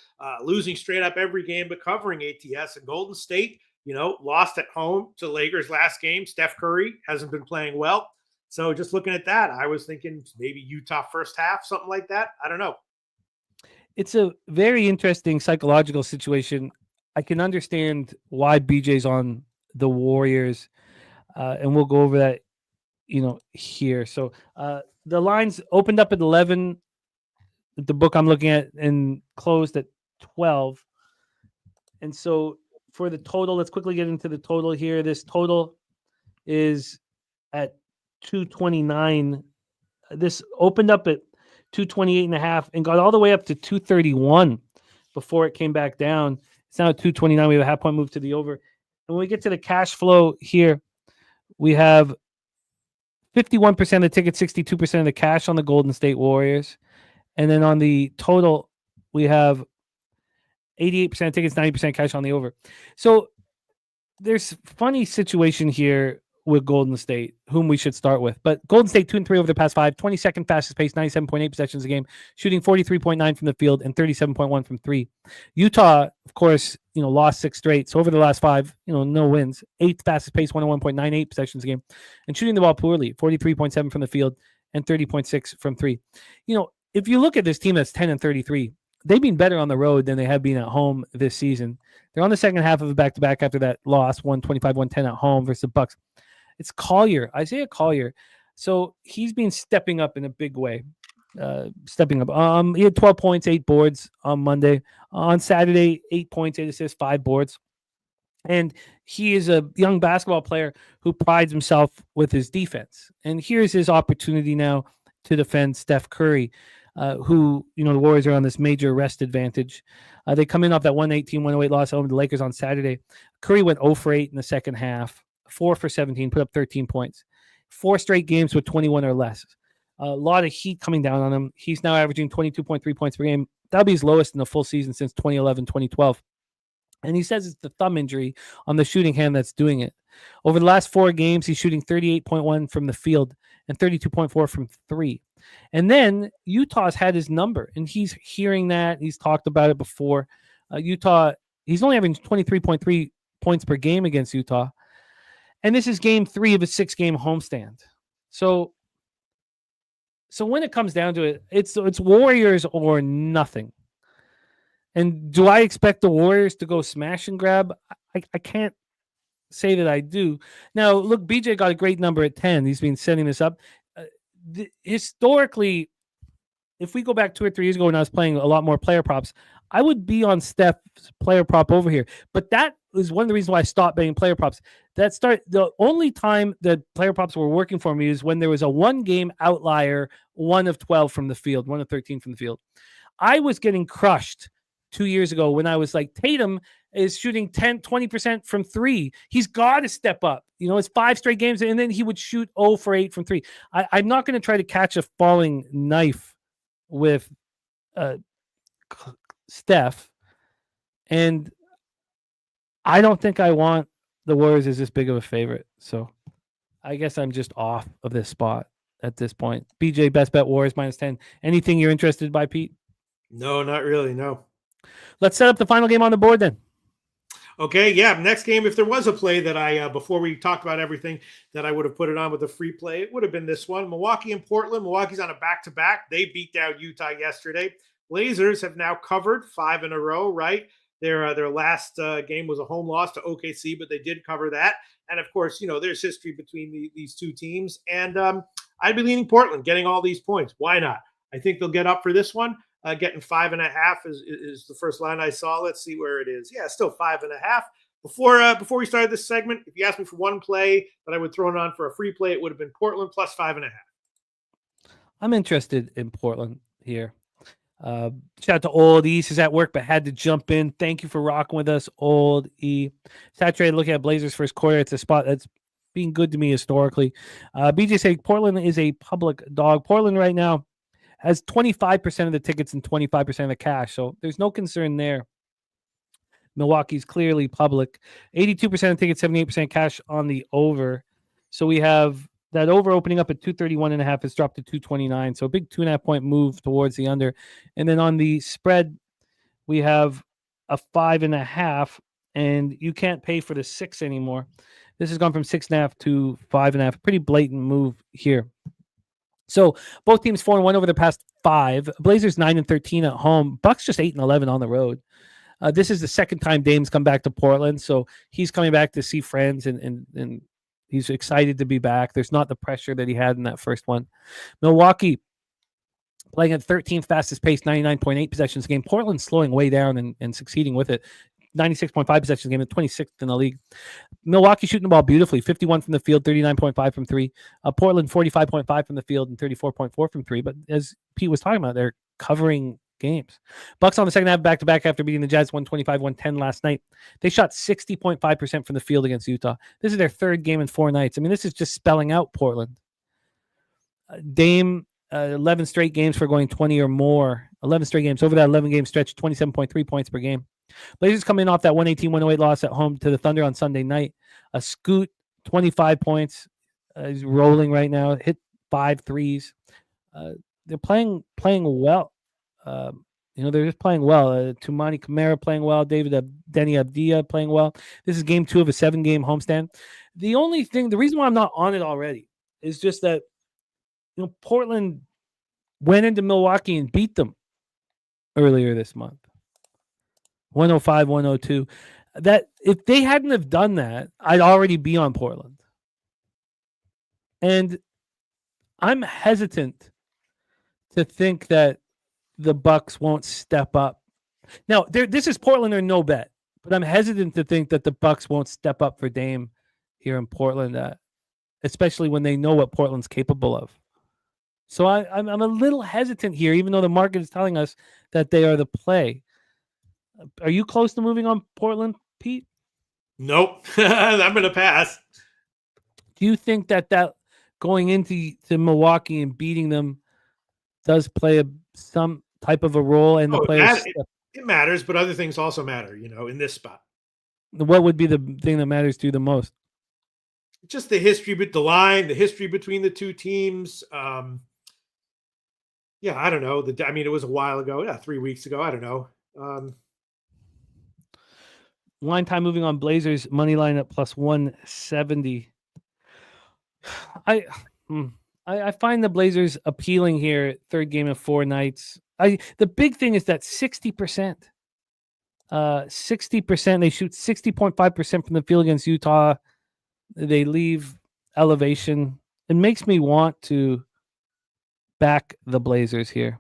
losing straight up every game but covering ATS. And Golden State, lost at home to Lakers last game. Steph Curry hasn't been playing well. So just looking at that, I was thinking maybe Utah first half, something like that. I don't know. It's a very interesting psychological situation. I can understand why BJ's on the Warriors, and we'll go over that, here. So the lines opened up at 11, the book I'm looking at, and closed at 12. And so for the total, let's quickly get into the total here. This total is at 229. This opened up at 228.5 and got all the way up to 231 before it came back down. It's now at 229. We have a half point move to the over. And when we get to the cash flow here, we have 51% of the tickets, 62% of the cash on the Golden State Warriors. And then on the total, we have 88% of tickets, 90% cash on the over. So there's a funny situation here with Golden State, whom we should start with. But Golden State 2-3 over the past 5, 22nd fastest pace, 97.8 possessions a game, shooting 43.9 from the field and 37.1 from 3. Utah, of course, lost 6 straight. So over the last 5, no wins. 8th fastest pace, 101.98 possessions a game, and shooting the ball poorly, 43.7 from the field and 30.6 from 3. If you look at this team that's 10-33, they've been better on the road than they have been at home this season. They're on the second half of a back-to-back after that loss, 125-110 at home versus the Bucks. It's Collier, Isaiah Collier. So he's been stepping up in a big way. He had 12 points, 8 boards on Monday. On Saturday, 8 points, 8 assists, 5 boards. And he is a young basketball player who prides himself with his defense. And here's his opportunity now to defend Steph Curry, who, the Warriors are on this major rest advantage. They come in off that 118-108 loss home to the Lakers on Saturday. Curry went 0 for 8 in the second half, 4 for 17, put up 13 points. 4 straight games with 21 or less. A lot of heat coming down on him. He's now averaging 22.3 points per game, that'll be his lowest in a full season since 2011, 2012. And he says it's the thumb injury on the shooting hand that's doing it. Over the last 4 games, he's shooting 38.1 from the field and 32.4 from 3. And then Utah's had his number, and he's hearing that. He's talked about it before. Utah, he's only having 23.3 points per game against Utah. And this is game 3 of a 6-game homestand. So when it comes down to it, it's Warriors or nothing. And do I expect the Warriors to go smash and grab? I can't say that I do. Now, look, BJ got a great number at 10. He's been setting this up. Historically, if we go back 2 or 3 years ago when I was playing a lot more player props, I would be on Steph's player prop over here. But that is one of the reasons why I stopped betting player props. The only time that player props were working for me is when there was a 1-game outlier, 1 of 12 from the field, 1 of 13 from the field. I was getting crushed 2 years ago when I was like, Tatum is shooting 20% from 3. He's got to step up. It's 5 straight games, and then he would shoot 0 for 8 from 3. I'm not going to try to catch a falling knife with Steph, and I don't think I want the Warriors as this big of a favorite. So I guess I'm just off of this spot at this point. BJ, best bet Warriors -10. Anything you're interested by, Pete? No, not really. No. Let's set up the final game on the board then. Okay, yeah. Next game, if there was a play that I, before we talked about everything, that I would have put it on with a free play, it would have been this one. Milwaukee and Portland. Milwaukee's on a back-to-back. They beat down Utah yesterday. Blazers have now covered 5 in a row, right? Their last game was a home loss to OKC, but they did cover that. And, of course, there's history between these two teams. And I'd be leaning Portland, getting all these points. Why not? I think they'll get up for this one. Getting 5.5 is the first line I saw. Let's see where it is. Yeah, still 5.5. Before we started this segment, if you asked me for one play that I would throw it on for a free play, it would have been Portland plus 5.5. I'm interested in Portland here. Shout out to Old E. He's at work but had to jump in. Thank you for rocking with us, Old E. Saturated looking at Blazers first quarter. It's a spot that's been good to me historically. BJ said Portland is a public dog. Portland right now has 25% of the tickets and 25% of the cash, so there's no concern there. Milwaukee's clearly public. 82% of tickets, 78% cash on the over. So we have that over opening up at 231.5 has dropped to 229. So a big 2.5 point move towards the under. And then on the spread, we have a 5.5, and you can't pay for the 6 anymore. This has gone from 6.5 to 5.5. Pretty blatant move here. So both teams 4-1 over the past 5. Blazers 9-13 at home. Bucks just 8-11 on the road. This is the second time Dame's come back to Portland, so he's coming back to see friends, and he's excited to be back. There's not the pressure that he had in that first one. Milwaukee playing at 13th fastest pace, 99.8 possessions a game. Portland slowing way down and succeeding with it. 96.5 possessions a game, at 26th in the league. Milwaukee shooting the ball beautifully, 51 from the field, 39.5 from 3. Portland 45.5 from the field and 34.4 from 3. But as Pete was talking about, they're covering games. Bucks on the second half back-to-back after beating the Jazz 125-110 last night. They shot 60.5% from the field against Utah. This is their third game in 4 nights. I mean, this is just spelling out Portland. Dame, 11 straight games for going 20 or more. 11 straight games. Over that 11-game stretch, 27.3 points per game. Blazers coming off that 118-108 loss at home to the Thunder on Sunday night. Scoot, 25 points. He's rolling right now. Hit 5 threes. They're playing well. They're just playing well. Tumani Kamara playing well. Denny Abdia playing well. This is game 2 of a 7-game homestand. The reason why I'm not on it already is just that, Portland went into Milwaukee and beat them earlier this month. 105-102. That if they hadn't have done that, I'd already be on Portland. And I'm hesitant to think that the Bucks won't step up. Now, this is Portland or no bet, but I'm hesitant to think that the Bucks won't step up for Dame here in Portland, especially when they know what Portland's capable of. So I'm a little hesitant here, even though the market is telling us that they are the play. Are you close to moving on Portland, Pete? Nope. I'm going to pass. Do you think that going into Milwaukee and beating them does play some type of a role and the players. It matters, but other things also matter, in this spot. What would be the thing that matters to you the most? Just the history, the line, the history between the two teams. I don't know. It was a while ago. 3 weeks ago. I don't know. Line time moving on. Blazers money line at plus 170. I find the Blazers appealing here. Third game of 4 nights. The big thing is that 60%. 60%. They shoot 60.5% from the field against Utah. They leave elevation. It makes me want to back the Blazers here.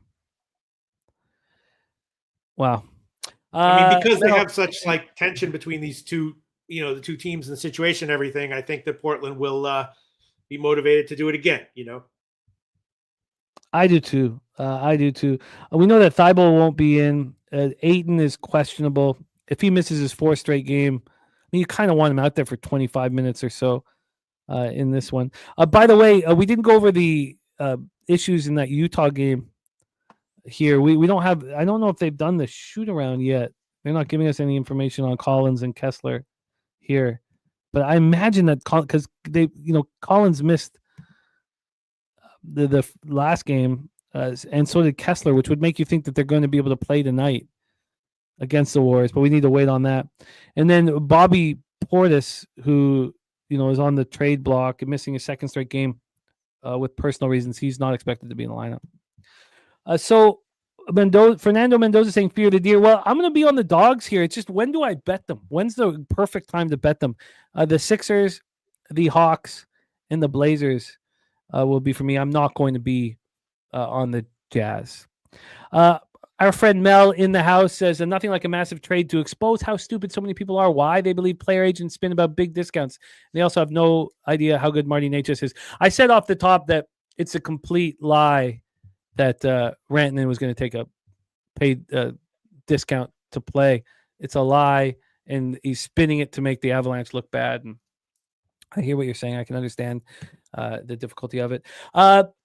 Wow. Because they have such tension between these two, the two teams and the situation and everything, I think that Portland will be motivated to do it again, I do too. We know that Thibault won't be in. Ayton is questionable. If he misses his 4th straight game, you kind of want him out there for 25 minutes or so in this one. By the way, we didn't go over the issues in that Utah game here. We don't have, I don't know if they've done the shoot around yet. They're not giving us any information on Collins and Kessler here. But I imagine that because Collins missed the last game, and so did Kessler, which would make you think that they're going to be able to play tonight against the Warriors, but we need to wait on that. And then Bobby Portis, who is on the trade block and missing a 2nd straight game with personal reasons, he's not expected to be in the lineup. So Fernando Mendoza saying fear the deer. Well, I'm going to be on the dogs here. It's just, when do I bet them? When's the perfect time to bet them? The Sixers, the Hawks, and the Blazers will be for me. I'm not going to be on the Jazz. Our friend Mel in the house says nothing like a massive trade to expose how stupid so many people are, why they believe player agents spin about big discounts. They also have no idea how good Marty Natchez is. I said off the top that it's a complete lie that Rantanen was going to take a paid discount to play. It's a lie, and he's spinning it to make the Avalanche look bad. And I hear what you're saying. I can understand the difficulty of it.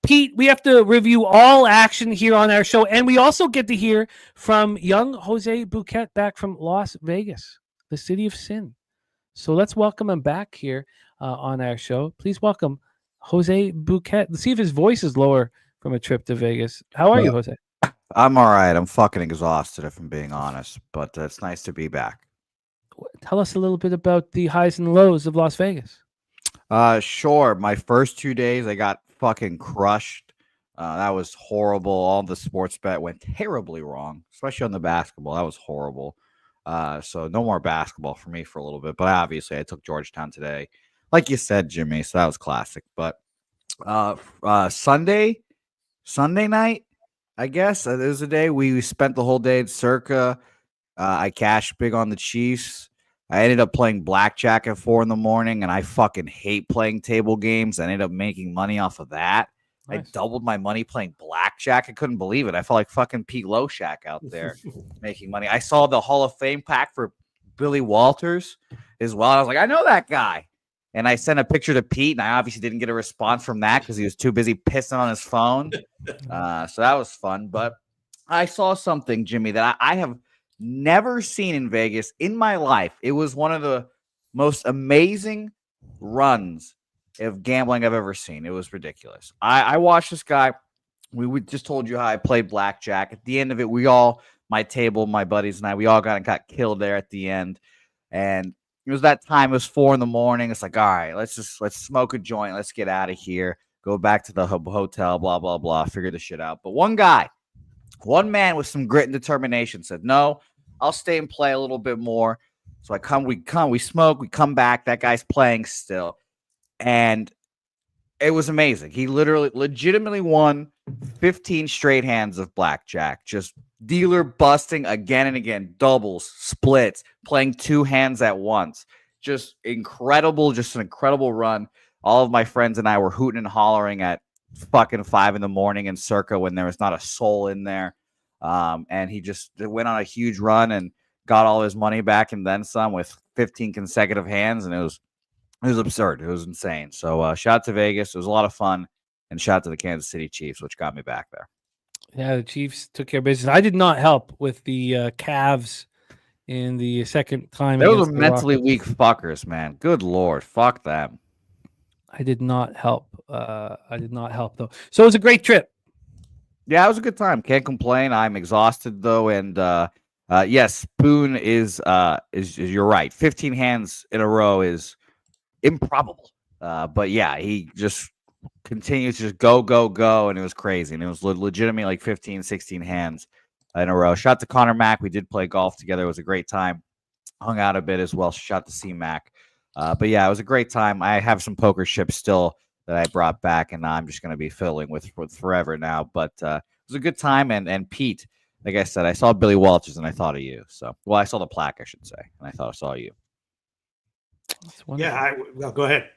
Pete, we have to review all action here on our show, and we also get to hear from young Jose Bouquet back from Las Vegas, the city of sin. So let's welcome him back here on our show. Please welcome Jose Bouquet. Let's see if his voice is lower from a trip to Vegas. How are you, Jose? I'm all right. I'm fucking exhausted, if I'm being honest, but it's nice to be back. Tell us a little bit about the highs and lows of Las Vegas. Sure. My first 2 days, I got fucking crushed. That was horrible. All the sports bet went terribly wrong, especially on the basketball. That was horrible. So no more basketball for me for a little bit. But obviously, I took Georgetown today, like you said, Jimmy. So that was classic. But Sunday night, I guess it was a day we spent the whole day at Circa. I cashed big on the Chiefs. I ended up playing blackjack at 4 a.m, and I fucking hate playing table games. I ended up making money off of that. Nice. I doubled my money playing blackjack. I couldn't believe it. I felt like fucking Pete Loshak out there making money. I saw the Hall of Fame pack for Billy Walters as well. I was like, I know that guy. And I sent a picture to Pete, and I obviously didn't get a response from that because he was too busy pissing on his phone. So that was fun. But I saw something, Jimmy, that I have never seen in Vegas in my life. It was one of the most amazing runs of gambling I've ever seen. It was ridiculous. I watched this guy. We just told you how I played blackjack. At the end of it, my table, my buddies and I, we all got killed there at the end. And it was that time. It was 4 a.m. It's like, all right, let's smoke a joint. Let's get out of here. Go back to the hotel, blah, blah, blah. Figure this shit out. But one man with some grit and determination said, no, I'll stay and play a little bit more. So we smoke, we come back. That guy's playing still. And it was amazing. He legitimately won 15 straight hands of blackjack. Just dealer busting again and again. Doubles, splits, playing 2 hands at once. Just incredible, just an incredible run. All of my friends and I were hooting and hollering at fucking 5 a.m. in Circa when there was not a soul in there. And he just went on a huge run and got all his money back and then some with 15 consecutive hands. And it was absurd. It was insane. So shout out to Vegas. It was a lot of fun. And shout out to the Kansas City Chiefs, which got me back there. Yeah, the Chiefs took care of business. I did not help with the Cavs in the second time Those against are the mentally Rockets. weak fuckers, man. Good lord, fuck them. I did not help. I did not help though. So it was a great trip. Yeah, it was a good time. Can't complain. I'm exhausted though, and yes, Boone is you're right. 15 hands in a row is improbable. But yeah, he just continues to just go, go, go, and it was crazy. And it was legitimately like 15, 16 hands in a row. Shout to Connor Mack. We did play golf together. It was a great time. Hung out a bit as well. Shout to C Mac. But yeah, it was a great time. I have some poker chips still that I brought back, and I'm just going to be filling with forever now. But it was a good time. And Pete, like I said, I saw Billy Walters, and I thought of you. So, well, I saw the plaque, I should say, and I saw you. Yeah, well, go ahead.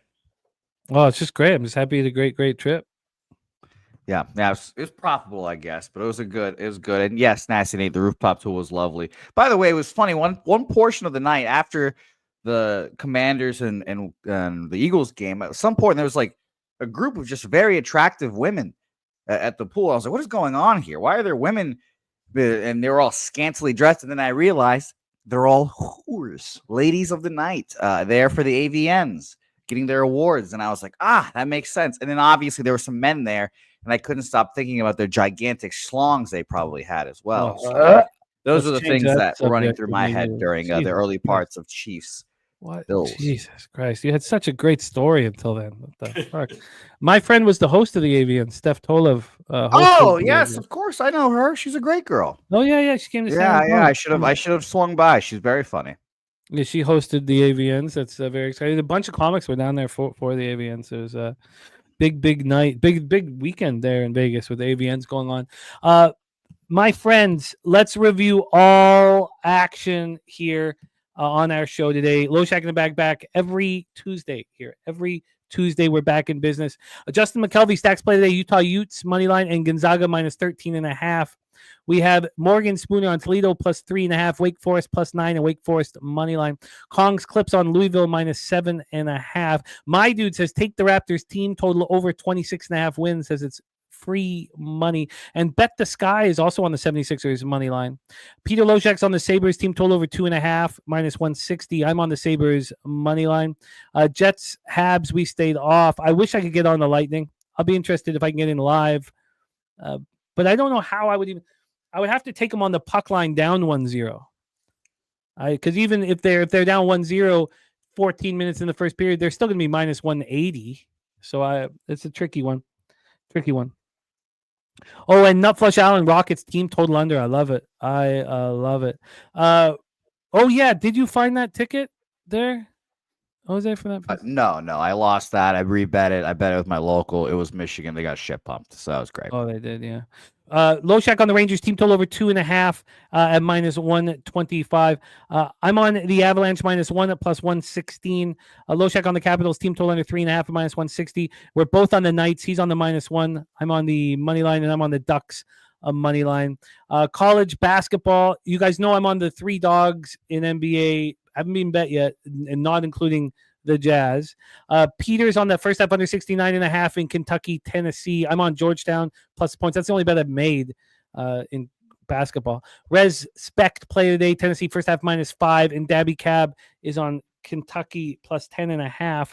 Oh, it's just great. I'm just happy you had a great trip. Yeah, it was profitable, I guess, but it was good. And yes, Nasty Nate, the rooftop tool was lovely. By the way, it was funny. One portion of the night after the Commanders and the Eagles game, at some point there was like a group of just very attractive women at the pool. I was like, what is going on here? Why are there women? And they were all scantily dressed. And then I realized they're all whores, ladies of the night, there for the AVNs, getting their awards. And I was like, that makes sense. And then obviously there were some men there. And I couldn't stop thinking about their gigantic schlongs they probably had as well. So those are the things that were running through my head during the early parts of Chiefs. What? Bills. Jesus Christ. You had such a great story until then. What the fuck? My friend was the host of the AVN, Steph Tolev. Yes, of course. I know her. She's a great girl. Oh, yeah. She came to San Antonio. I should have swung by. She's very funny. Yeah, she hosted the AVNs. That's very exciting. A bunch of comics were down there for the AVNs. It was a big night, big weekend there in Vegas with AVNs going on. My friends, let's review all action here on our show today. Loshak in the back every Tuesday here. Every Tuesday, we're back in business. Justin McKelvey stacks play today. Utah Utes money line and Gonzaga minus 13.5. We have Morgan Spooner on Toledo plus 3.5, Wake Forest plus 9, and Wake Forest money line. Kong's clips on Louisville minus 7.5. My dude says take the Raptors team total over 26.5 wins. Says it's free money. And Bet the Sky is also on the 76ers money line. Peter Loshak's on the Sabres team total over 2.5 minus 160. I'm on the Sabres money line. Jets Habs, we stayed off. I wish I could get on the Lightning. I'll be interested if I can get in live. But I don't know how I would have to take them on the puck line down 1-0. Because even if they're down 1-0, 14 minutes in the first period, they're still going to be minus 180. So it's a tricky one. Oh, and Nutflush Allen Rockets team total under. I love it. I love it. Oh yeah, did you find that ticket there? Oh, was there for that? No, I lost that. I rebet it. I bet it with my local. It was Michigan. They got shit pumped, so that was great. Oh, they did, yeah. Loshak on the Rangers team total over 2.5 at minus 125. I'm on the Avalanche minus 1 at plus 116. Loshak on the Capitals team total under 3.5 at minus 160. We're both on the Knights. He's on the minus 1. I'm on the money line, and I'm on the Ducks money line. College basketball. You guys know I'm on the 3 dogs in NBA. I haven't been bet yet, and not including the Jazz. Peter's on the first half under 69.5 in Kentucky, Tennessee. I'm on Georgetown plus points. That's the only bet I've made in basketball. Res Spect play today, Tennessee first half minus 5, and Dabby Cab is on Kentucky plus 10.5.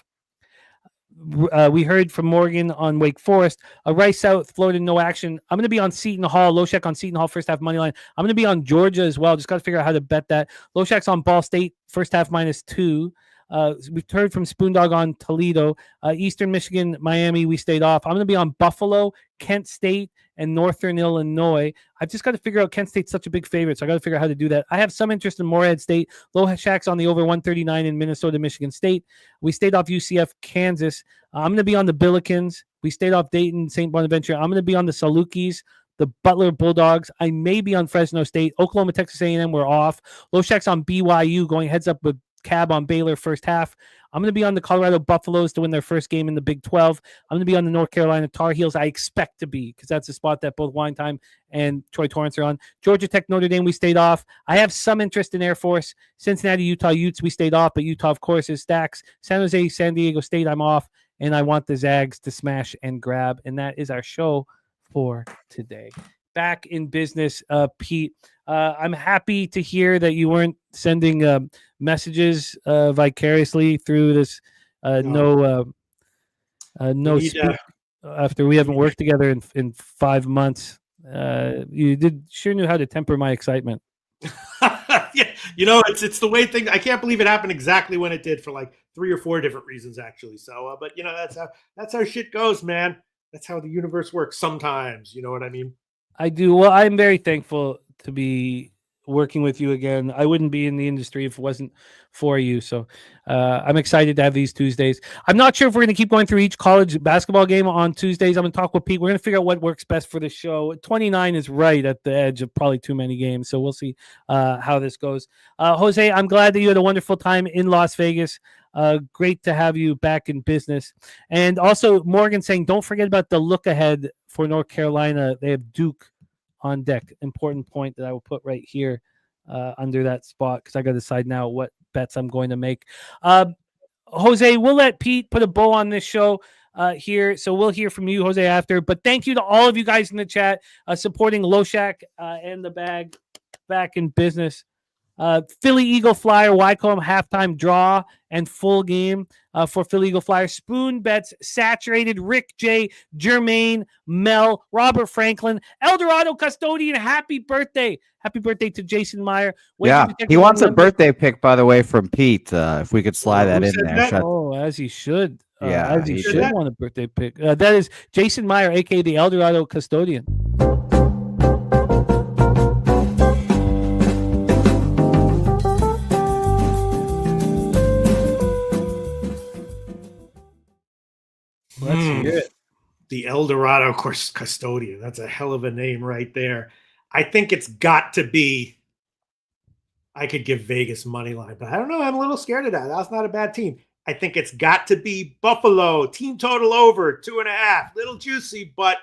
We heard from Morgan on Wake Forest. Rice South, Florida, no action. I'm going to be on Seton Hall. Loshak on Seton Hall, first half money line. I'm going to be on Georgia as well. Just got to figure out how to bet that. Loshak's on Ball State, first half minus 2. We've heard from Spoondog on Toledo. Eastern Michigan, Miami, we stayed off. I'm going to be on Buffalo, Kent State, and Northern Illinois. I've just got to figure out Kent State's such a big favorite, so I got to figure out how to do that. I have some interest in Morehead State. Loshak's on the over 139 in Minnesota, Michigan State. We stayed off UCF, Kansas. I'm going to be on the Billikens. We stayed off Dayton, St. Bonaventure. I'm going to be on the Salukis, the Butler Bulldogs. I may be on Fresno State. Oklahoma, Texas A&M, we're off. Loshak's on BYU, going heads up with Cab on Baylor first half. I'm going to be on the Colorado Buffaloes to win their first game in the Big 12. I'm going to be on the North Carolina Tar Heels. I expect to be, because that's a spot that both Wine Time and Troy Torrance are on. Georgia Tech, Notre Dame, we stayed off. I have some interest in Air Force. Cincinnati, Utah Utes, we stayed off, but Utah, of course, is stacks. San Jose, San Diego State, I'm off, and I want the Zags to smash and grab, and that is our show for today. back in business, Pete. I'm happy to hear that you weren't sending messages vicariously through this no speak after we haven't worked together in 5 months. You sure knew how to temper my excitement. Yeah, it's the way things. I can't believe it happened exactly when it did for like 3 or 4 different reasons, actually. So, but that's how shit goes, man. That's how the universe works sometimes. You know what I mean? I do. Well, I'm very thankful to be working with you again. I wouldn't be in the industry if it wasn't for you. So I'm excited to have these Tuesdays. I'm not sure if we're going to keep going through each college basketball game on Tuesdays. I'm going to talk with Pete. We're going to figure out what works best for the show. 29 is right at the edge of probably too many games. So we'll see how this goes. Jose, I'm glad that you had a wonderful time in Las Vegas. Great to have you back in business. And also Morgan saying, don't forget about the look ahead for North Carolina. They have Duke on deck. Important point that I will put right here under that spot because I got to decide now what bets I'm going to make. Jose, we'll let Pete put a bow on this show here. So we'll hear from you, Jose, after. But thank you to all of you guys in the chat supporting Loshak and the bag back in business. Philly Eagle Flyer, Wycombe halftime draw and full game for Philly Eagle Flyer. Spoon bets, Saturated, Rick J, Jermaine, Mel, Robert Franklin, Eldorado Custodian. Happy birthday. Happy birthday to Jason Meyer. He wants a birthday pick, by the way, from Pete. If we could slide that in there. Oh, as he should. As he should want a birthday pick. That is Jason Meyer, a.k.a. the Eldorado Custodian. Let's hear it. The Eldorado Custodian. That's a hell of a name right there. I think it's got to be. I could give Vegas money line, but I don't know. I'm a little scared of that. That's not a bad team. I think it's got to be Buffalo. Team total over 2.5. Little juicy, but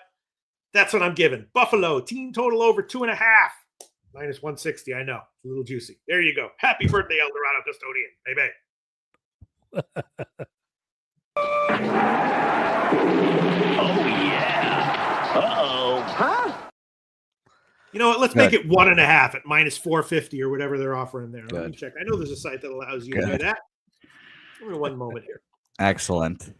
that's what I'm giving. Buffalo. Team total over 2.5. Minus 160. I know. A little juicy. There you go. Happy birthday, Eldorado Custodian. Baby. Oh, yeah. Uh-oh. Huh? You know what? Let's make it 1.5 at minus 450 or whatever they're offering there. Good. Let me check. I know there's a site that allows you to do that. Give me one moment here. Excellent.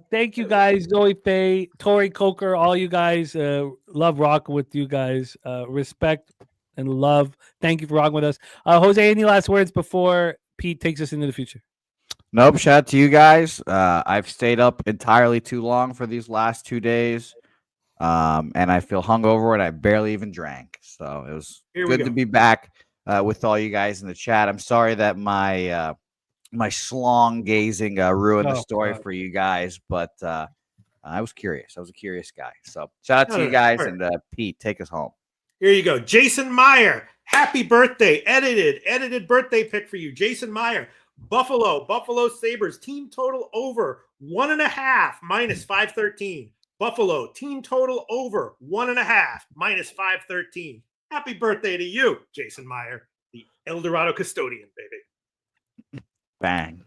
Thank you guys, Zoe Faye, Tori Coker, all you guys. Love rocking with you guys. Respect and love. Thank you for rocking with us. Jose, any last words before Pete takes us into the future? Nope. Shout out to you guys. I've stayed up entirely too long for these last 2 days. And I feel hungover and I barely even drank. So it was good to be back with all you guys in the chat. I'm sorry that my schlong gazing ruined the story for you guys, but I was curious. I was a curious guy. So shout out to you guys and Pete, take us home. Here you go. Jason Meyer. Happy birthday. Edited birthday pick for you. Jason Meyer. Buffalo Sabres. Team total over 1.5 minus 513. Buffalo, team total over 1.5 minus 513. Happy birthday to you, Jason Meyer, the Eldorado Custodian, baby. Bang.